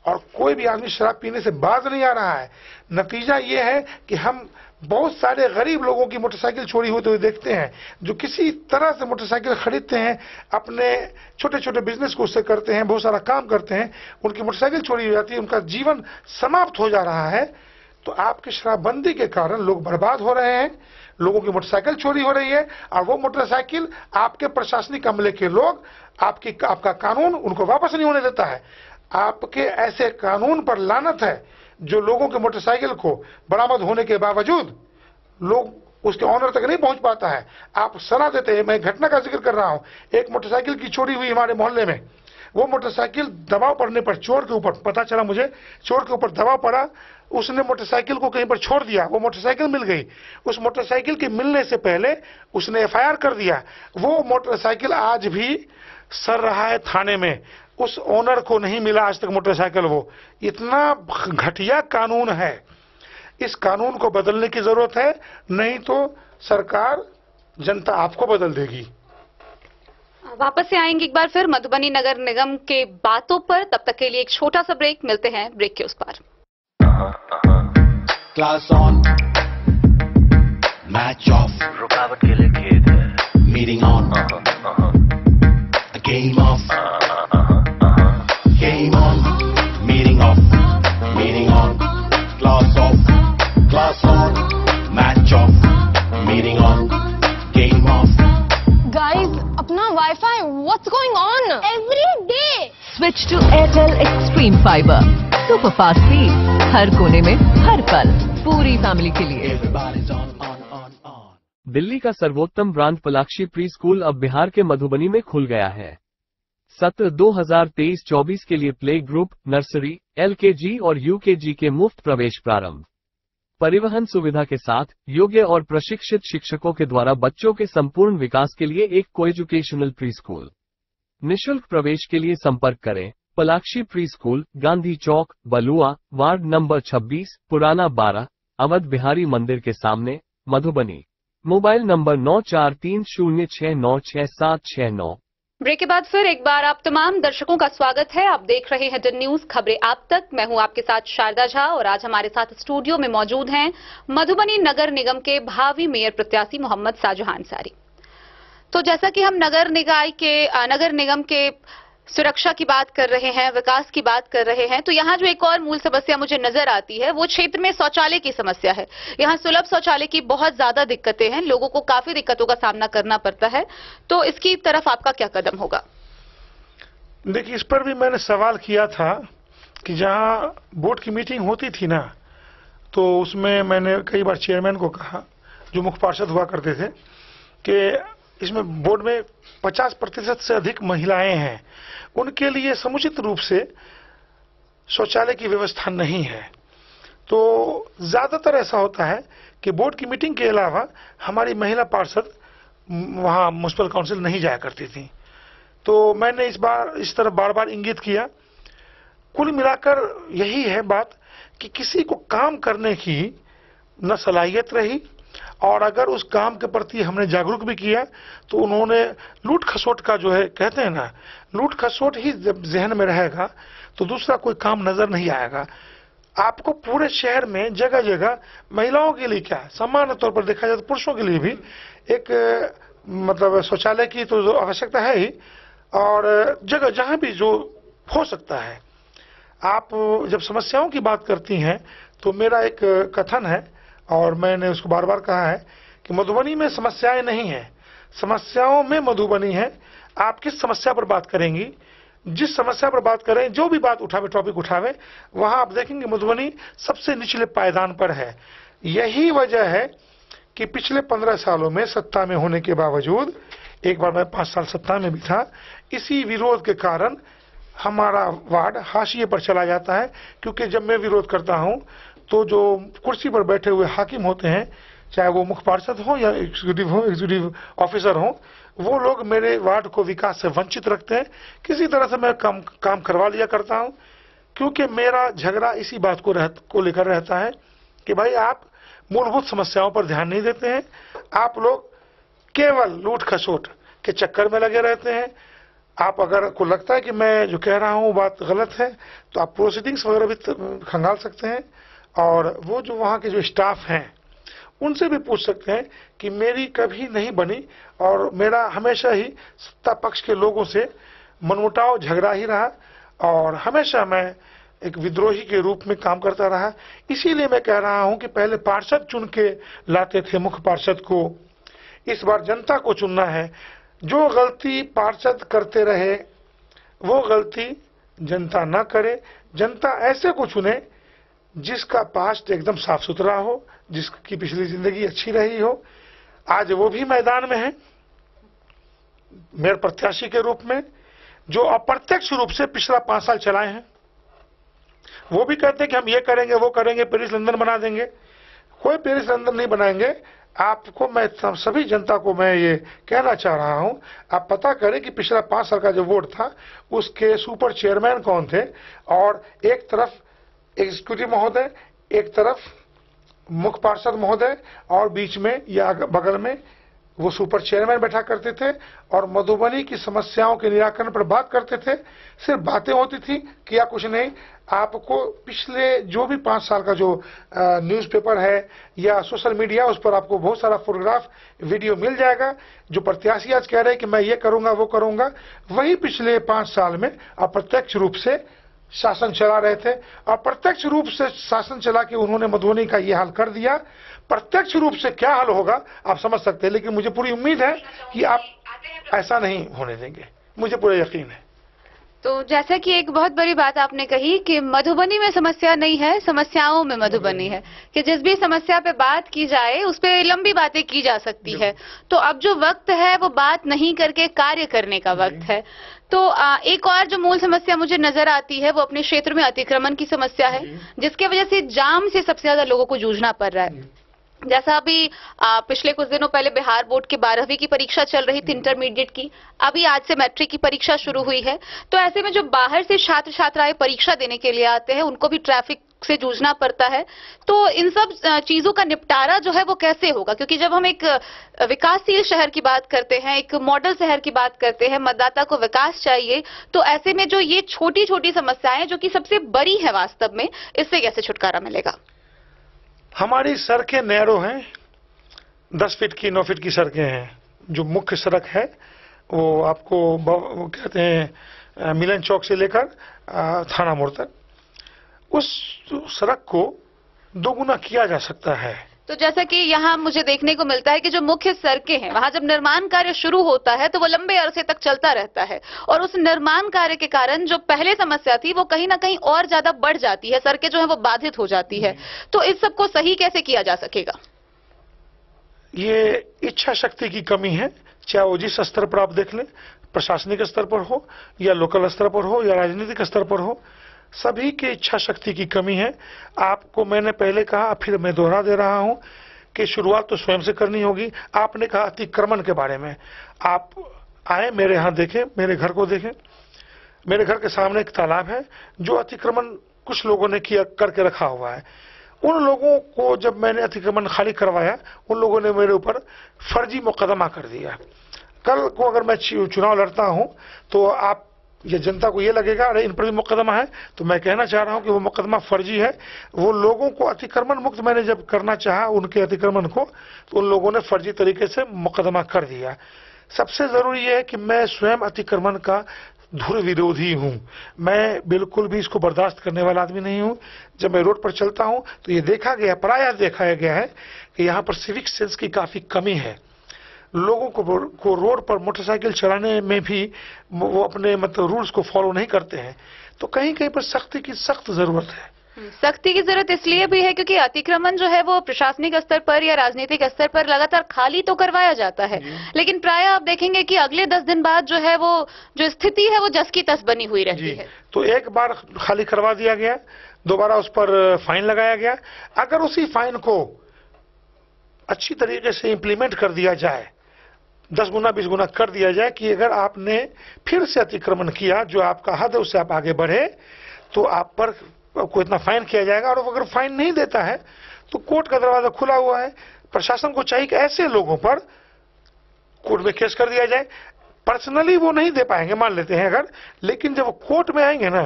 और कोई भी आदमी शराब पीने से बाज नहीं आ रहा है। नतीजा ये है कि हम बहुत सारे गरीब लोगों की मोटरसाइकिल चोरी होते हुए देखते हैं, जो किसी तरह से मोटरसाइकिल खरीदते हैं, अपने छोटे छोटे बिजनेस को उससे करते हैं, बहुत सारा काम करते हैं, उनकी मोटरसाइकिल चोरी हो जाती है, उनका जीवन समाप्त हो जा रहा है। तो आपकी शराबबंदी के कारण लोग बर्बाद हो रहे हैं, लोगों की मोटरसाइकिल चोरी हो रही है, और वो मोटरसाइकिल आपके प्रशासनिक अमले के लोग, आपका कानून उनको वापस नहीं होने देता है। आपके ऐसे कानून पर लानत है जो लोगों के मोटरसाइकिल को बरामद होने के बावजूद लोग उसके ऑनर तक नहीं पहुंच पाता है। आप सलाह देते हैं, मैं घटना का जिक्र कर रहा हूं, एक मोटरसाइकिल की चोरी हुई हमारे मोहल्ले में। वो मोटरसाइकिल दबाव पड़ने पर चोर के ऊपर, पता चला मुझे चोर के ऊपर दबाव पड़ा, उसने मोटरसाइकिल को कहीं पर छोड़ दिया, वो मोटरसाइकिल मिल गई। उस मोटरसाइकिल के मिलने से पहले उसने एफआईआर कर दिया। वो मोटरसाइकिल आज भी सर रहा है थाने में, उस ओनर को नहीं मिला आज तक मोटरसाइकिल। वो इतना घटिया कानून है, इस कानून को बदलने की जरूरत है, नहीं तो सरकार जनता आपको बदल देगी। वापस से आएंगे एक बार फिर मधुबनी नगर निगम के बातों पर, तब तक के लिए एक छोटा सा ब्रेक, मिलते हैं ब्रेक के उस पार। क्लास ऑन, मैच ऑफ, रुकावट के लिए खेद है, meeting on, game off, game on, meeting off, meeting on, class off, class on, match off, meeting on, game off. Guys, अपना wifi, what's going on? Every day switch to Airtel Xstream fibre, super fast speed, हर कोने में हर पल, पूरी family के लिए। दिल्ली का सर्वोत्तम ब्रांड पलाक्षी प्री स्कूल अब बिहार के मधुबनी में खुल गया है। सत्र 2023-24 के लिए प्ले ग्रुप, नर्सरी, LKG और UKG के मुफ्त प्रवेश प्रारंभ। परिवहन सुविधा के साथ योग्य और प्रशिक्षित शिक्षकों के द्वारा बच्चों के संपूर्ण विकास के लिए एक कोएजुकेशनल प्री स्कूल। निःशुल्क प्रवेश के लिए संपर्क करें पलाक्षी प्री स्कूल, गांधी चौक, बलुआ, वार्ड नंबर 26, पुराना 12, अवध बिहारी मंदिर के सामने, मधुबनी। Mobile number 9430696769। ब्रेक के बाद फिर एक बार आप तमाम दर्शकों का स्वागत है। आप देख रहे हैं डन न्यूज खबरें आप तक। मैं हूं आपके साथ शारदा झा और आज हमारे साथ स्टूडियो में मौजूद हैं मधुबनी नगर निगम के भावी मेयर प्रत्याशी मोहम्मद शाहजहां अंसारी। तो जैसा कि हम नगर निगम के सुरक्षा की बात कर रहे हैं, विकास की बात कर रहे हैं, तो यहाँ जो एक और मूल समस्या मुझे नजर आती है वो क्षेत्र में शौचालय की समस्या है। यहाँ सुलभ शौचालय की बहुत ज्यादा दिक्कतें हैं, लोगों को काफी दिक्कतों का सामना करना पड़ता है। तो इसकी तरफ आपका क्या कदम होगा? देखिए, इस पर भी मैंने सवाल किया था कि जहाँ बोर्ड की मीटिंग होती थी ना, तो उसमें मैंने कई बार चेयरमैन को कहा, जो मुख्य पार्षद हुआ करते थे, कि इसमें बोर्ड में 50% से अधिक महिलाएं हैं, उनके लिए समुचित रूप से शौचालय की व्यवस्था नहीं है। तो ज्यादातर ऐसा होता है कि बोर्ड की मीटिंग के अलावा हमारी महिला पार्षद वहां म्युनिसिपल काउंसिल नहीं जाया करती थी। तो मैंने इस तरफ बार बार इंगित किया। कुल मिलाकर यही है बात कि किसी को काम करने की न सलाहियत रही, और अगर उस काम के प्रति हमने जागरूक भी किया तो उन्होंने लूट खसोट का, जो है कहते हैं ना, लूट खसोट ही जब जहन में रहेगा तो दूसरा कोई काम नजर नहीं आएगा। आपको पूरे शहर में जगह जगह महिलाओं के लिए क्या, सामान्य तौर पर देखा जाए तो पुरुषों के लिए भी एक मतलब शौचालय की तो आवश्यकता है ही, और जगह जहां भी जो हो सकता है। आप जब समस्याओं की बात करती हैं तो मेरा एक कथन है, और मैंने उसको बार बार कहा है कि मधुबनी में समस्याएं नहीं है, समस्याओं में मधुबनी है। आप किस समस्या पर बात करेंगी, जिस समस्या पर बात करें, जो भी बात उठावे, टॉपिक उठावे, वहां आप देखेंगे मधुबनी सबसे निचले पायदान पर है। यही वजह है कि पिछले 15 सालों में सत्ता में होने के बावजूद, एक बार मैं 5 साल सत्ता में भी था, इसी विरोध के कारण हमारा वार्ड हाशिए पर चला जाता है। क्योंकि जब मैं विरोध करता हूं तो जो कुर्सी पर बैठे हुए हाकिम होते हैं, चाहे वो मुख्य पार्षद हो या एग्जीक्यूटिव ऑफिसर हो, वो लोग मेरे वार्ड को विकास से वंचित रखते हैं। किसी तरह से मैं काम करवा लिया करता हूं, क्योंकि मेरा झगड़ा इसी बात को लेकर रहता है कि भाई आप मूलभूत समस्याओं पर ध्यान नहीं देते हैं, आप लोग केवल लूट खसोट के चक्कर में लगे रहते हैं। आप अगर को लगता है कि मैं जो कह रहा हूं बात गलत है तो आप प्रोसीडिंग्स वगैरह भी खंगाल सकते हैं, और वो जो वहां के जो स्टाफ हैं उनसे भी पूछ सकते हैं कि मेरी कभी नहीं बनी, और मेरा हमेशा ही सत्ता पक्ष के लोगों से मनमुटाव झगड़ा ही रहा, और हमेशा मैं एक विद्रोही के रूप में काम करता रहा। इसीलिए मैं कह रहा हूं कि पहले पार्षद चुन के लाते थे मुख्य पार्षद को, इस बार जनता को चुनना है। जो गलती पार्षद करते रहे वो गलती जनता ना करे। जनता ऐसे को चुने जिसका पास्ट एकदम साफ सुथरा हो, जिसकी पिछली जिंदगी अच्छी रही हो। आज वो भी मैदान में है मेयर प्रत्याशी के रूप में, जो अप्रत्यक्ष रूप से पिछला 5 साल चलाए हैं। वो भी कहते हैं कि हम ये करेंगे वो करेंगे, पेरिस लंदन बना देंगे। कोई पेरिस लंदन नहीं बनाएंगे। आपको मैं सभी जनता को मैं ये कहना चाह रहा हूं, आप पता करें कि पिछला 5 साल का जो वोट था उसके सुपर चेयरमैन कौन थे, और एक तरफ एग्जीक्यूटिव महोदय, एक तरफ मुख्य पार्षद महोदय, और बीच में या बगल में वो सुपर चेयरमैन बैठा करते थे और मधुबनी की समस्याओं के निराकरण पर बात करते थे। सिर्फ बातें होती थी, किया कुछ नहीं। आपको पिछले जो भी 5 साल का जो न्यूज़पेपर है या सोशल मीडिया, उस पर आपको बहुत सारा फोटोग्राफ वीडियो मिल जाएगा। जो प्रत्याशी आज कह रहे हैं कि मैं ये करूंगा वो करूंगा, वही पिछले 5 साल में अप्रत्यक्ष रूप से शासन चला रहे थे। अप्रत्यक्ष रूप से शासन चला के उन्होंने मधुबनी का ये हाल कर दिया। प्रत्यक्ष रूप से क्या हाल होगा आप समझ सकते हैं, लेकिन मुझे पूरी उम्मीद है कि आप ऐसा नहीं होने देंगे, मुझे पूरा यकीन है। तो जैसा कि एक बहुत बड़ी बात आपने कही कि मधुबनी में समस्या नहीं है, समस्याओं में मधुबनी है, कि जिस भी समस्या पे बात की जाए उस पे लंबी बातें की जा सकती है। तो अब जो वक्त है वो बात नहीं करके कार्य करने का वक्त है। तो एक और जो मूल समस्या मुझे नजर आती है वो अपने क्षेत्र में अतिक्रमण की समस्या है, जिसके वजह से जाम से सबसे ज्यादा लोगों को जूझना पड़ रहा है। जैसा अभी पिछले कुछ दिनों पहले बिहार बोर्ड की 12वीं की परीक्षा चल रही थी, इंटरमीडिएट की, अभी आज से मैट्रिक की परीक्षा शुरू हुई है। तो ऐसे में जो बाहर से छात्र छात्राएं परीक्षा देने के लिए आते हैं उनको भी ट्रैफिक से जूझना पड़ता है। तो इन सब चीजों का निपटारा जो है वो कैसे होगा, क्योंकि जब हम एक विकासशील शहर की बात करते हैं, एक मॉडल शहर की बात करते हैं, मतदाता को विकास चाहिए, तो ऐसे में जो ये छोटी छोटी समस्याएं जो कि सबसे बड़ी है वास्तव में, इससे कैसे छुटकारा मिलेगा? हमारी सड़कें नैरो हैं, 10 फीट की 9 फीट की सड़कें हैं। जो मुख्य सड़क है वो आपको वो कहते हैं मिलन चौक से लेकर थाना मोड़ तक, उस सड़क को दोगुना किया जा सकता है। तो जैसा कि यहाँ मुझे देखने को मिलता है कि जो मुख्य सड़कें हैं वहां जब निर्माण कार्य शुरू होता है तो वो लंबे अरसे तक चलता रहता है, और उस निर्माण कार्य के कारण जो पहले समस्या थी वो कहीं ना कहीं और ज्यादा बढ़ जाती है, सड़कें जो है वो बाधित हो जाती है। तो इस सब को सही कैसे किया जा सकेगा? ये इच्छा शक्ति की कमी है, चाहे वो जिस स्तर पर आप देख लें, प्रशासनिक स्तर पर हो या लोकल स्तर पर हो या राजनीतिक स्तर पर हो, सभी की इच्छा शक्ति की कमी है। आपको मैंने पहले कहा, फिर मैं दोहरा दे रहा हूं कि शुरुआत तो स्वयं से करनी होगी। आपने कहा अतिक्रमण के बारे में, आप आए मेरे यहाँ देखें, मेरे घर को देखें। मेरे घर के सामने एक तालाब है जो अतिक्रमण कुछ लोगों ने किया करके रखा हुआ है। उन लोगों को जब मैंने अतिक्रमण खाली करवाया, उन लोगों ने मेरे ऊपर फर्जी मुकदमा कर दिया। कल को अगर मैं चुनाव लड़ता हूं तो आप ये जनता को ये लगेगा अरे इन पर भी मुकदमा है, तो मैं कहना चाह रहा हूं कि वो मुकदमा फर्जी है। वो लोगों को अतिक्रमण मुक्त मैंने जब करना चाहा उनके अतिक्रमण को, तो उन लोगों ने फर्जी तरीके से मुकदमा कर दिया। सबसे जरूरी है कि मैं स्वयं अतिक्रमण का धुर विरोधी हूं। मैं बिल्कुल भी इसको बर्दाश्त करने वाला आदमी नहीं हूं। जब मैं रोड पर चलता हूं तो ये देखा गया, प्रायः देखा गया है कि यहाँ पर सिविक सेंस की काफी कमी है। लोगों को रोड पर मोटरसाइकिल चलाने में भी वो अपने मतलब रूल्स को फॉलो नहीं करते हैं। तो कहीं कहीं पर सख्ती की सख्त जरूरत है। सख्ती की जरूरत इसलिए भी है क्योंकि अतिक्रमण जो है वो प्रशासनिक स्तर पर या राजनीतिक स्तर पर लगातार खाली तो करवाया जाता है, लेकिन प्रायः आप देखेंगे कि अगले 10 दिन बाद जो है वो जो स्थिति है वो जस की तस बनी हुई रहती है। तो एक बार खाली करवा दिया गया, दोबारा उस पर फाइन लगाया गया। अगर उसी फाइन को अच्छी तरीके से इम्प्लीमेंट कर दिया जाए, 10 गुना 20 गुना कर दिया जाए कि अगर आपने फिर से अतिक्रमण किया, जो आपका हद है उससे आप आगे बढ़े, तो आप पर को इतना फाइन किया जाएगा। और अगर फाइन नहीं देता है तो कोर्ट का दरवाजा खुला हुआ है। प्रशासन को चाहिए कि ऐसे लोगों पर कोर्ट में केस कर दिया जाए। पर्सनली वो नहीं दे पाएंगे, मान लेते हैं अगर, लेकिन जब वो कोर्ट में आएंगे ना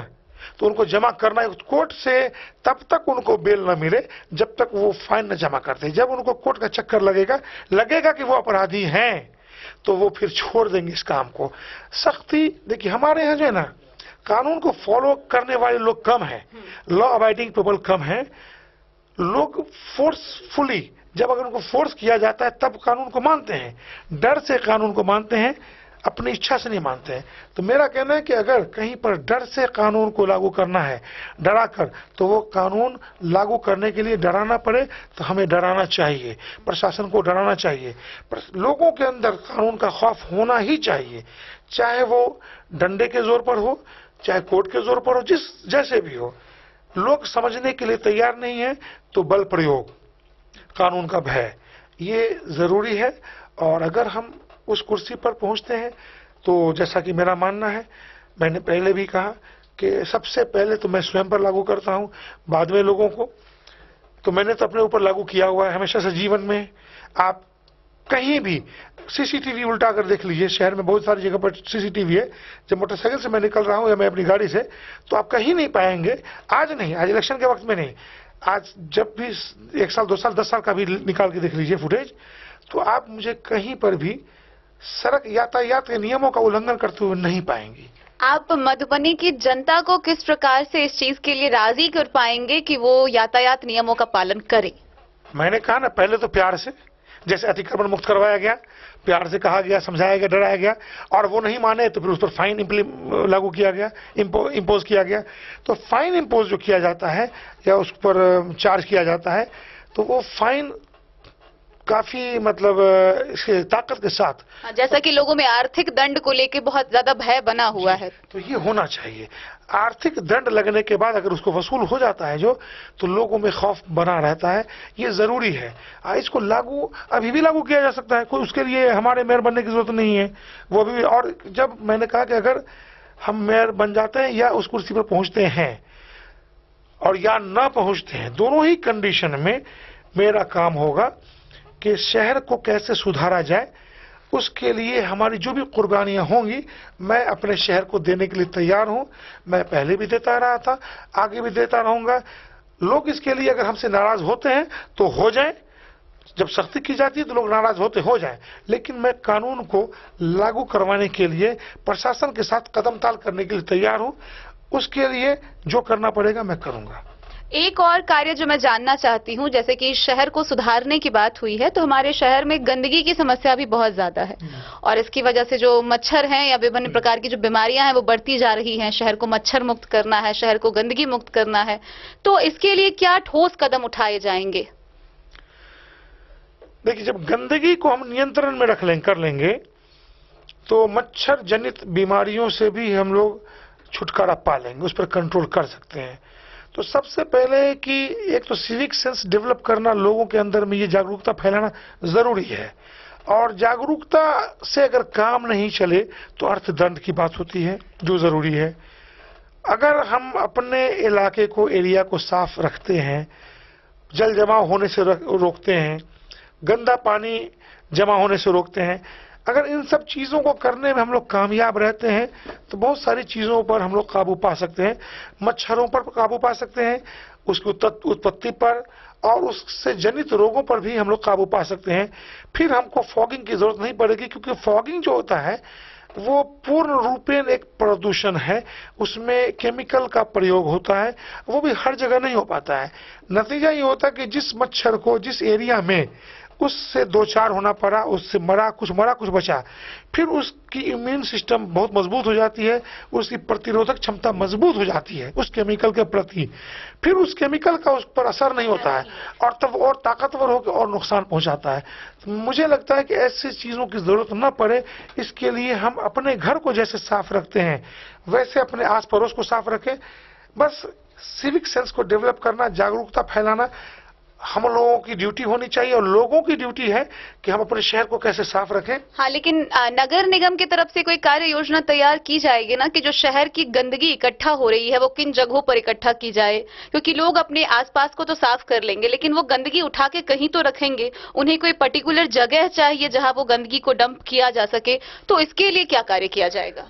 तो उनको जमा करना है कोर्ट से, तब तक उनको बेल न मिले जब तक वो फाइन न जमा करते। जब उनको कोर्ट का चक्कर लगेगा कि वो अपराधी हैं, तो वो फिर छोड़ देंगे इस काम को। सख्ती देखिए, हमारे यहाँ जो है ना कानून को फॉलो करने वाले लोग कम हैं, लॉ अबाइडिंग पीपल कम हैं। लोग फोर्सफुली जब अगर उनको फोर्स किया जाता है तब कानून को मानते हैं, डर से कानून को मानते हैं, अपनी इच्छा से नहीं मानते हैं। तो मेरा कहना है कि अगर कहीं पर डर से कानून को लागू करना है, डरा कर, तो वो कानून लागू करने के लिए डराना पड़े तो हमें डराना चाहिए, प्रशासन को डराना चाहिए। पर लोगों के अंदर कानून का खौफ होना ही चाहिए, चाहे वो डंडे के जोर पर हो, चाहे कोर्ट के जोर पर हो, जैसे भी हो। लोग समझने के लिए तैयार नहीं है तो बल प्रयोग, कानून का भय, ये जरूरी है। और अगर हम उस कुर्सी पर पहुंचते हैं तो जैसा कि मेरा मानना है, मैंने पहले भी कहा कि सबसे पहले तो मैं स्वयं पर लागू करता हूं, बाद में लोगों को। तो मैंने तो अपने ऊपर लागू किया हुआ है हमेशा से जीवन में। आप कहीं भी सीसीटीवी उल्टा कर देख लीजिए, शहर में बहुत सारी जगह पर सीसीटीवी है। जब मोटरसाइकिल से मैं निकल रहा हूं या मैं अपनी गाड़ी से, तो आप कहीं नहीं पाएंगे, आज नहीं, आज इलेक्शन के वक्त में नहीं, आज जब भी 1 साल 2 साल 10 साल का भी निकाल के देख लीजिए फुटेज, तो आप मुझे कहीं पर भी सड़क यातायात के नियमों का उल्लंघन करते हुए नहीं पाएंगे। आप मधुबनी की जनता को किस प्रकार से इस चीज के लिए राजी कर पाएंगे कि वो यातायात नियमों का पालन करे? मैंने कहा ना, पहले तो प्यार से, जैसे अतिक्रमण मुक्त करवाया गया, प्यार से कहा गया, समझाया गया, डराया गया, और वो नहीं माने तो फिर उस पर फाइन लागू किया गया, इम्पोज किया गया। तो फाइन इम्पोज जो किया जाता है या उस पर चार्ज किया जाता है, तो वो फाइन काफी मतलब इसके ताकत के साथ, जैसा कि लोगों में आर्थिक दंड को लेकर बहुत ज्यादा भय बना हुआ है, तो ये होना चाहिए। आर्थिक दंड लगने के बाद अगर उसको वसूल हो जाता है जो, तो लोगों में खौफ बना रहता है, ये जरूरी है। इसको लागू अभी भी लागू किया जा सकता है, कोई उसके लिए हमारे मेयर बनने की जरूरत नहीं है, वो अभी भी। और जब मैंने कहा कि अगर हम मेयर बन जाते हैं या उस कुर्सी पर पहुंचते हैं और या ना पहुंचते हैं, दोनों ही कंडीशन में मेरा काम होगा कि शहर को कैसे सुधारा जाए। उसके लिए हमारी जो भी कुर्बानियां होंगी, मैं अपने शहर को देने के लिए तैयार हूं। मैं पहले भी देता रहा था, आगे भी देता रहूंगा। लोग इसके लिए अगर हमसे नाराज होते हैं तो हो जाएं, जब सख्ती की जाती है तो लोग नाराज होते हो जाएं, लेकिन मैं कानून को लागू करवाने के लिए प्रशासन के साथ कदम ताल करने के लिए तैयार हूं। उसके लिए जो करना पड़ेगा मैं करूंगा। एक और कार्य जो मैं जानना चाहती हूं, जैसे कि शहर को सुधारने की बात हुई है, तो हमारे शहर में गंदगी की समस्या भी बहुत ज्यादा है, और इसकी वजह से जो मच्छर हैं या विभिन्न प्रकार की जो बीमारियां हैं वो बढ़ती जा रही हैं। शहर को मच्छर मुक्त करना है, शहर को गंदगी मुक्त करना है, तो इसके लिए क्या ठोस कदम उठाए जाएंगे? देखिए, जब गंदगी को हम नियंत्रण में कर लेंगे तो मच्छर जनित बीमारियों से भी हम लोग छुटकारा पा लेंगे, उस पर कंट्रोल कर सकते हैं। तो सबसे पहले कि एक तो सिविक सेंस डेवलप करना, लोगों के अंदर में ये जागरूकता फैलाना जरूरी है। और जागरूकता से अगर काम नहीं चले तो अर्थदंड की बात होती है, जो जरूरी है। अगर हम अपने इलाके को, एरिया को साफ रखते हैं, जल जमाव होने से रोकते हैं, गंदा पानी जमा होने से रोकते हैं, अगर इन सब चीजों को करने में हम लोग कामयाब रहते हैं तो बहुत सारी चीजों पर हम लोग काबू पा सकते हैं। मच्छरों पर काबू पा सकते हैं, उसकी उत्पत्ति पर और उससे जनित रोगों पर भी हम लोग काबू पा सकते हैं। फिर हमको फॉगिंग की जरूरत नहीं पड़ेगी, क्योंकि फॉगिंग जो होता है वो पूर्ण रूपेण एक प्रदूषण है, उसमें केमिकल का प्रयोग होता है, वो भी हर जगह नहीं हो पाता है। नतीजा ये होता है कि जिस मच्छर को जिस एरिया में उससे 2-4 होना पड़ा, उससे मरा कुछ बचा, फिर उसकी इम्यून सिस्टम बहुत मजबूत हो जाती है, उसकी प्रतिरोधक क्षमता मजबूत हो जाती है उस केमिकल के प्रति। फिर उस केमिकल का उस पर असर नहीं होता है और तब और ताकतवर होकर और नुकसान पहुंचाता है। तो मुझे लगता है कि ऐसी चीजों की जरूरत न पड़े, इसके लिए हम अपने घर को जैसे साफ रखते हैं वैसे अपने आस पड़ोस को साफ रखें। बस सिविक सेंस को डेवलप करना, जागरूकता फैलाना हम लोगों की ड्यूटी होनी चाहिए, और लोगों की ड्यूटी है कि हम अपने शहर को कैसे साफ रखें। हाँ, लेकिन नगर निगम की तरफ से कोई कार्य योजना तैयार की जाएगी ना, कि जो शहर की गंदगी इकट्ठा हो रही है वो किन जगहों पर इकट्ठा की जाए? क्योंकि लोग अपने आसपास को तो साफ कर लेंगे, लेकिन वो गंदगी उठा के कहीं तो रखेंगे, उन्हें कोई पर्टिकुलर जगह चाहिए जहाँ वो गंदगी को डंप किया जा सके। तो इसके लिए क्या कार्य किया जाएगा?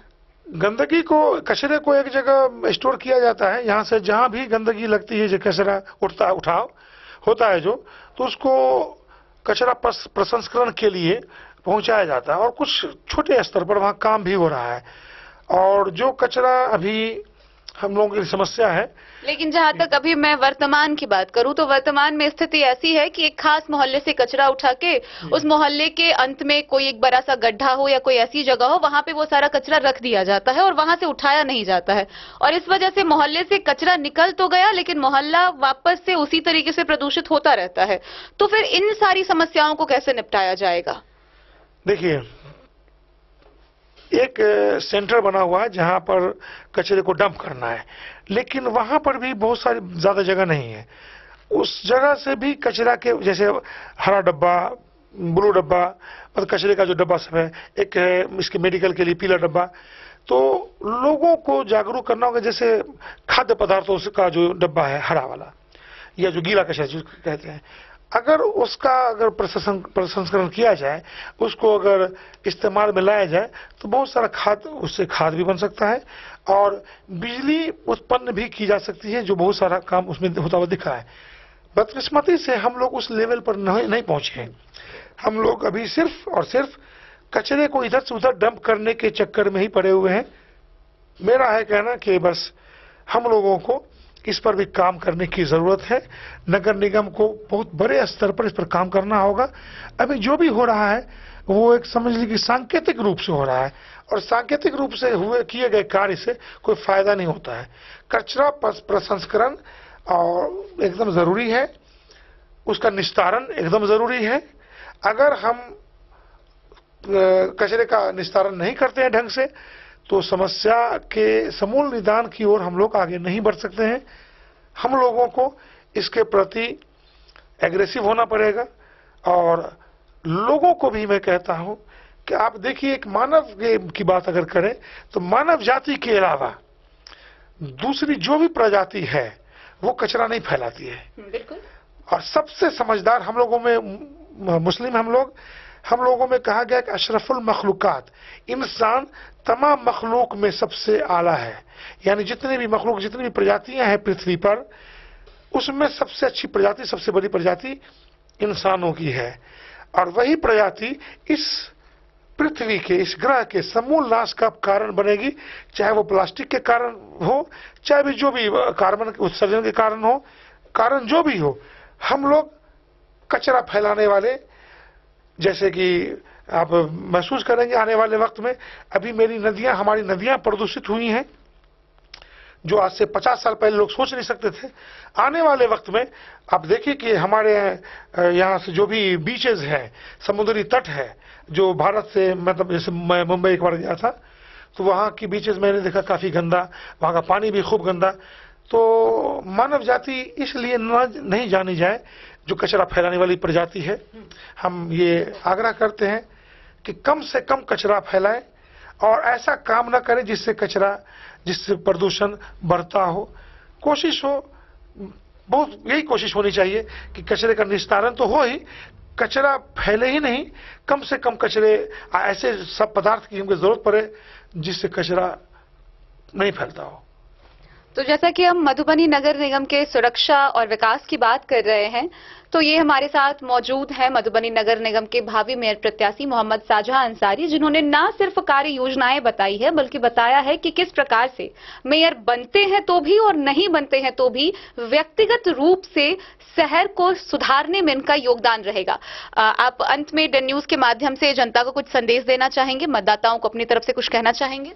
गंदगी को, कचरे को एक जगह स्टोर किया जाता है, यहाँ से जहाँ भी गंदगी लगती है, जो कचरा उठाव होता है जो, तो उसको कचरा प्रसंस्करण के लिए पहुंचाया जाता है, और कुछ छोटे स्तर पर वहाँ काम भी हो रहा है। और जो कचरा अभी हम लोगों की समस्या है, लेकिन जहां तक अभी मैं वर्तमान की बात करूं तो वर्तमान में स्थिति ऐसी है कि एक खास मोहल्ले से कचरा उठा के उस मोहल्ले के अंत में कोई एक बड़ा सा गड्ढा हो या कोई ऐसी जगह हो, वहां पे वो सारा कचरा रख दिया जाता है और वहां से उठाया नहीं जाता है, और इस वजह से मोहल्ले से कचरा निकल तो गया लेकिन मोहल्ला वापस से उसी तरीके से प्रदूषित होता रहता है। तो फिर इन सारी समस्याओं को कैसे निपटाया जाएगा? देखिए, एक सेंटर बना हुआ है जहां पर कचरे को डंप करना है, लेकिन वहां पर भी बहुत सारी ज्यादा जगह नहीं है। उस जगह से भी कचरा के, जैसे हरा डब्बा, ब्लू डब्बा, मतलब कचरे का जो डब्बा सब है, एक है इसके मेडिकल के लिए पीला डब्बा, तो लोगों को जागरूक करना होगा। जैसे खाद्य पदार्थों का जो डब्बा है हरा वाला, या जो गीला कचरा जो कहते हैं, अगर उसका प्रसंस्करण किया जाए, उसको अगर इस्तेमाल में लाया जाए तो बहुत सारा खाद, उससे खाद भी बन सकता है और बिजली उत्पन्न भी की जा सकती है, जो बहुत सारा काम उसमें होता हुआ दिखा है। बदकिस्मती से हम लोग उस लेवल पर नहीं पहुंचे हैं। हम लोग अभी सिर्फ और सिर्फ कचरे को इधर से उधर डंप करने के चक्कर में ही पड़े हुए हैं। मेरा है कहना कि बस हम लोगों को इस पर भी काम करने की जरूरत है। नगर निगम को बहुत बड़े स्तर पर इस पर काम करना होगा। अभी जो भी हो रहा है वो एक समझ लीजिए कि सांकेतिक रूप से हो रहा है, और सांकेतिक रूप से किए गए कार्य से कोई फायदा नहीं होता है। कचरा प्रसंस्करण और एकदम जरूरी है, उसका निस्तारण एकदम जरूरी है। अगर हम कचरे का निस्तारण नहीं करते हैं ढंग से तो समस्या के समूल निदान की ओर हम लोग आगे नहीं बढ़ सकते हैं। हम लोगों को इसके प्रति एग्रेसिव होना पड़ेगा, और लोगों को भी मैं कहता हूं कि आप देखिए, एक मानव की बात अगर करें तो मानव जाति के अलावा दूसरी जो भी प्रजाति है वो कचरा नहीं फैलाती है। बिल्कुल। और सबसे समझदार हम लोगों में मुस्लिम हम लोगों में कहा गया कि अशरफुल मखलूकात, इंसान तमाम मखलूक में सबसे आला है। यानी जितने भी मखलूक, जितनी भी प्रजातियां हैं पृथ्वी पर, उसमें सबसे अच्छी प्रजाति, सबसे बड़ी प्रजाति इंसानों की है। और वही प्रजाति इस पृथ्वी के, इस ग्रह के समूल नाश का कारण बनेगी, चाहे वो प्लास्टिक के कारण हो, चाहे भी जो भी कार्बन उत्सर्जन के कारण हो, कारण जो भी हो। हम लोग कचरा फैलाने वाले, जैसे कि आप महसूस करेंगे आने वाले वक्त में, अभी हमारी नदियां प्रदूषित हुई हैं, जो आज से 50 साल पहले लोग सोच नहीं सकते थे। आने वाले वक्त में आप देखिए कि हमारे यहाँ से जो भी बीचेस हैं, समुद्री तट है, जो भारत से, मतलब जैसे मैं मुंबई एक बार गया था तो वहाँ की बीचेस मैंने देखा काफी गंदा, वहाँ का पानी भी खूब गंदा। तो मानव जाति इसलिए नहीं जानी जाए जो कचरा फैलाने वाली प्रजाति है। हम ये आग्रह करते हैं कि कम से कम कचरा फैलाएं और ऐसा काम न करें जिससे प्रदूषण बढ़ता हो। कोशिश हो, बहुत यही कोशिश होनी चाहिए कि कचरे का निस्तारण तो हो ही, कचरा फैले ही नहीं, कम से कम कचरे, ऐसे सब पदार्थ की हमको जरूरत पड़े जिससे कचरा नहीं फैलता हो। तो जैसा कि हम मधुबनी नगर निगम के सुरक्षा और विकास की बात कर रहे हैं, तो ये हमारे साथ मौजूद है मधुबनी नगर निगम के भावी मेयर प्रत्याशी मोहम्मद शाहजहां अंसारी, जिन्होंने न सिर्फ कार्य योजनाएं बताई है बल्कि बताया है कि किस प्रकार से मेयर बनते हैं तो भी और नहीं बनते हैं तो भी व्यक्तिगत रूप से शहर को सुधारने में इनका योगदान रहेगा। आप अंत में डन न्यूज के माध्यम से जनता को कुछ संदेश देना चाहेंगे, मतदाताओं को अपनी तरफ से कुछ कहना चाहेंगे?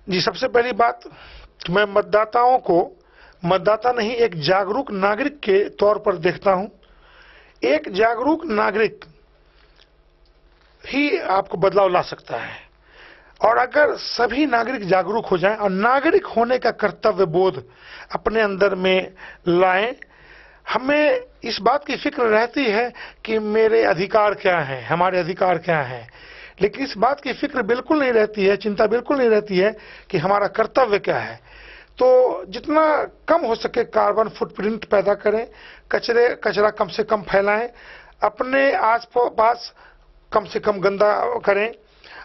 जी, सबसे पहली बात, मैं मतदाताओं को मतदाता नहीं, एक जागरूक नागरिक के तौर पर देखता हूं। एक जागरूक नागरिक ही आपको बदलाव ला सकता है, और अगर सभी नागरिक जागरूक हो जाएं और नागरिक होने का कर्तव्य बोध अपने अंदर में लाएं। हमें इस बात की फिक्र रहती है कि मेरे अधिकार क्या हैं, हमारे अधिकार क्या हैं, लेकिन इस बात की फिक्र बिल्कुल नहीं रहती है, चिंता बिल्कुल नहीं रहती है कि हमारा कर्तव्य क्या है। तो जितना कम हो सके कार्बन फुटप्रिंट पैदा करें, कचरा कम से कम फैलाएं, अपने आसपास कम से कम गंदा करें,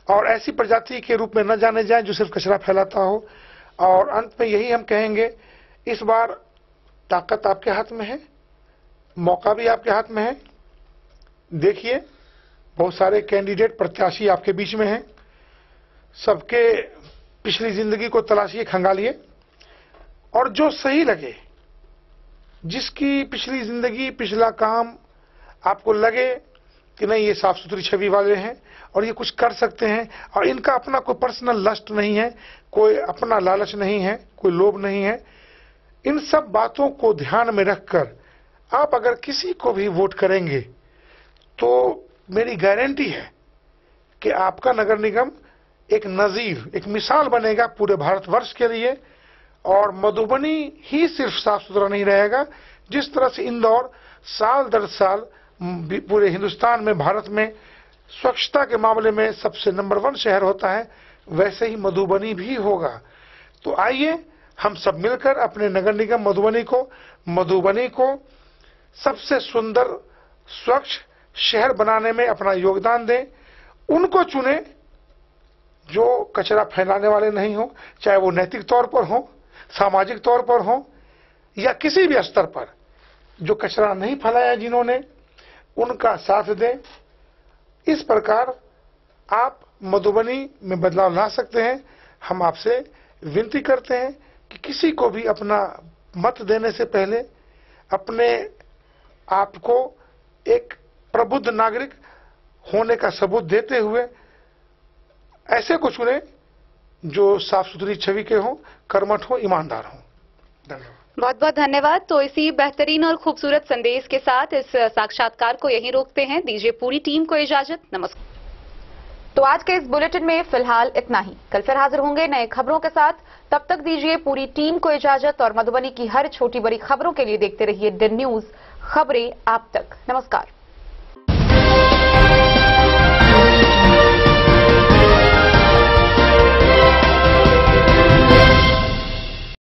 और ऐसी प्रजाति के रूप में न जाने जाएं जो सिर्फ कचरा फैलाता हो। और अंत में यही हम कहेंगे, इस बार ताकत आपके हाथ में है, मौका भी आपके हाथ में है। देखिए, बहुत सारे कैंडिडेट प्रत्याशी आपके बीच में हैं, सबके पिछली जिंदगी को तलाशिए, खंगालिए और जो सही लगे, जिसकी पिछली जिंदगी, पिछला काम आपको लगे कि नहीं ये साफ सुथरी छवि वाले हैं और ये कुछ कर सकते हैं और इनका अपना कोई पर्सनल लस्ट नहीं है, कोई अपना लालच नहीं है, कोई लोभ नहीं है, इन सब बातों को ध्यान में रखकर आप अगर किसी को भी वोट करेंगे तो मेरी गारंटी है कि आपका नगर निगम एक नजीर, एक मिसाल बनेगा पूरे भारतवर्ष के लिए। और मधुबनी ही सिर्फ साफ सुथरा नहीं रहेगा, जिस तरह से इंदौर साल दर साल पूरे हिंदुस्तान में, भारत में स्वच्छता के मामले में सबसे नंबर 1 शहर होता है, वैसे ही मधुबनी भी होगा। तो आइए हम सब मिलकर अपने नगर निगम मधुबनी को सबसे सुंदर स्वच्छ शहर बनाने में अपना योगदान दें। उनको चुने जो कचरा फैलाने वाले नहीं हो, चाहे वो नैतिक तौर पर हो, सामाजिक तौर पर हो या किसी भी स्तर पर, जो कचरा नहीं फैलाया जिन्होंने, उनका साथ दें। इस प्रकार आप मधुबनी में बदलाव ला सकते हैं। हम आपसे विनती करते हैं कि किसी को भी अपना मत देने से पहले अपने आप को एक प्रबुद्ध नागरिक होने का सबूत देते हुए ऐसे को चुने जो साफ सुथरी छवि के हों, कर्मठ हो, ईमानदार हों। धन्यवाद। बहुत बहुत धन्यवाद। तो इसी बेहतरीन और खूबसूरत संदेश के साथ इस साक्षात्कार को यहीं रोकते हैं। दीजिए पूरी टीम को इजाजत। नमस्कार। तो आज के इस बुलेटिन में फिलहाल इतना ही। कल फिर हाजिर होंगे नए खबरों के साथ। तब तक दीजिए पूरी टीम को इजाजत और मधुबनी की हर छोटी बड़ी खबरों के लिए देखते रहिए DIN न्यूज, खबरें आप तक। नमस्कार।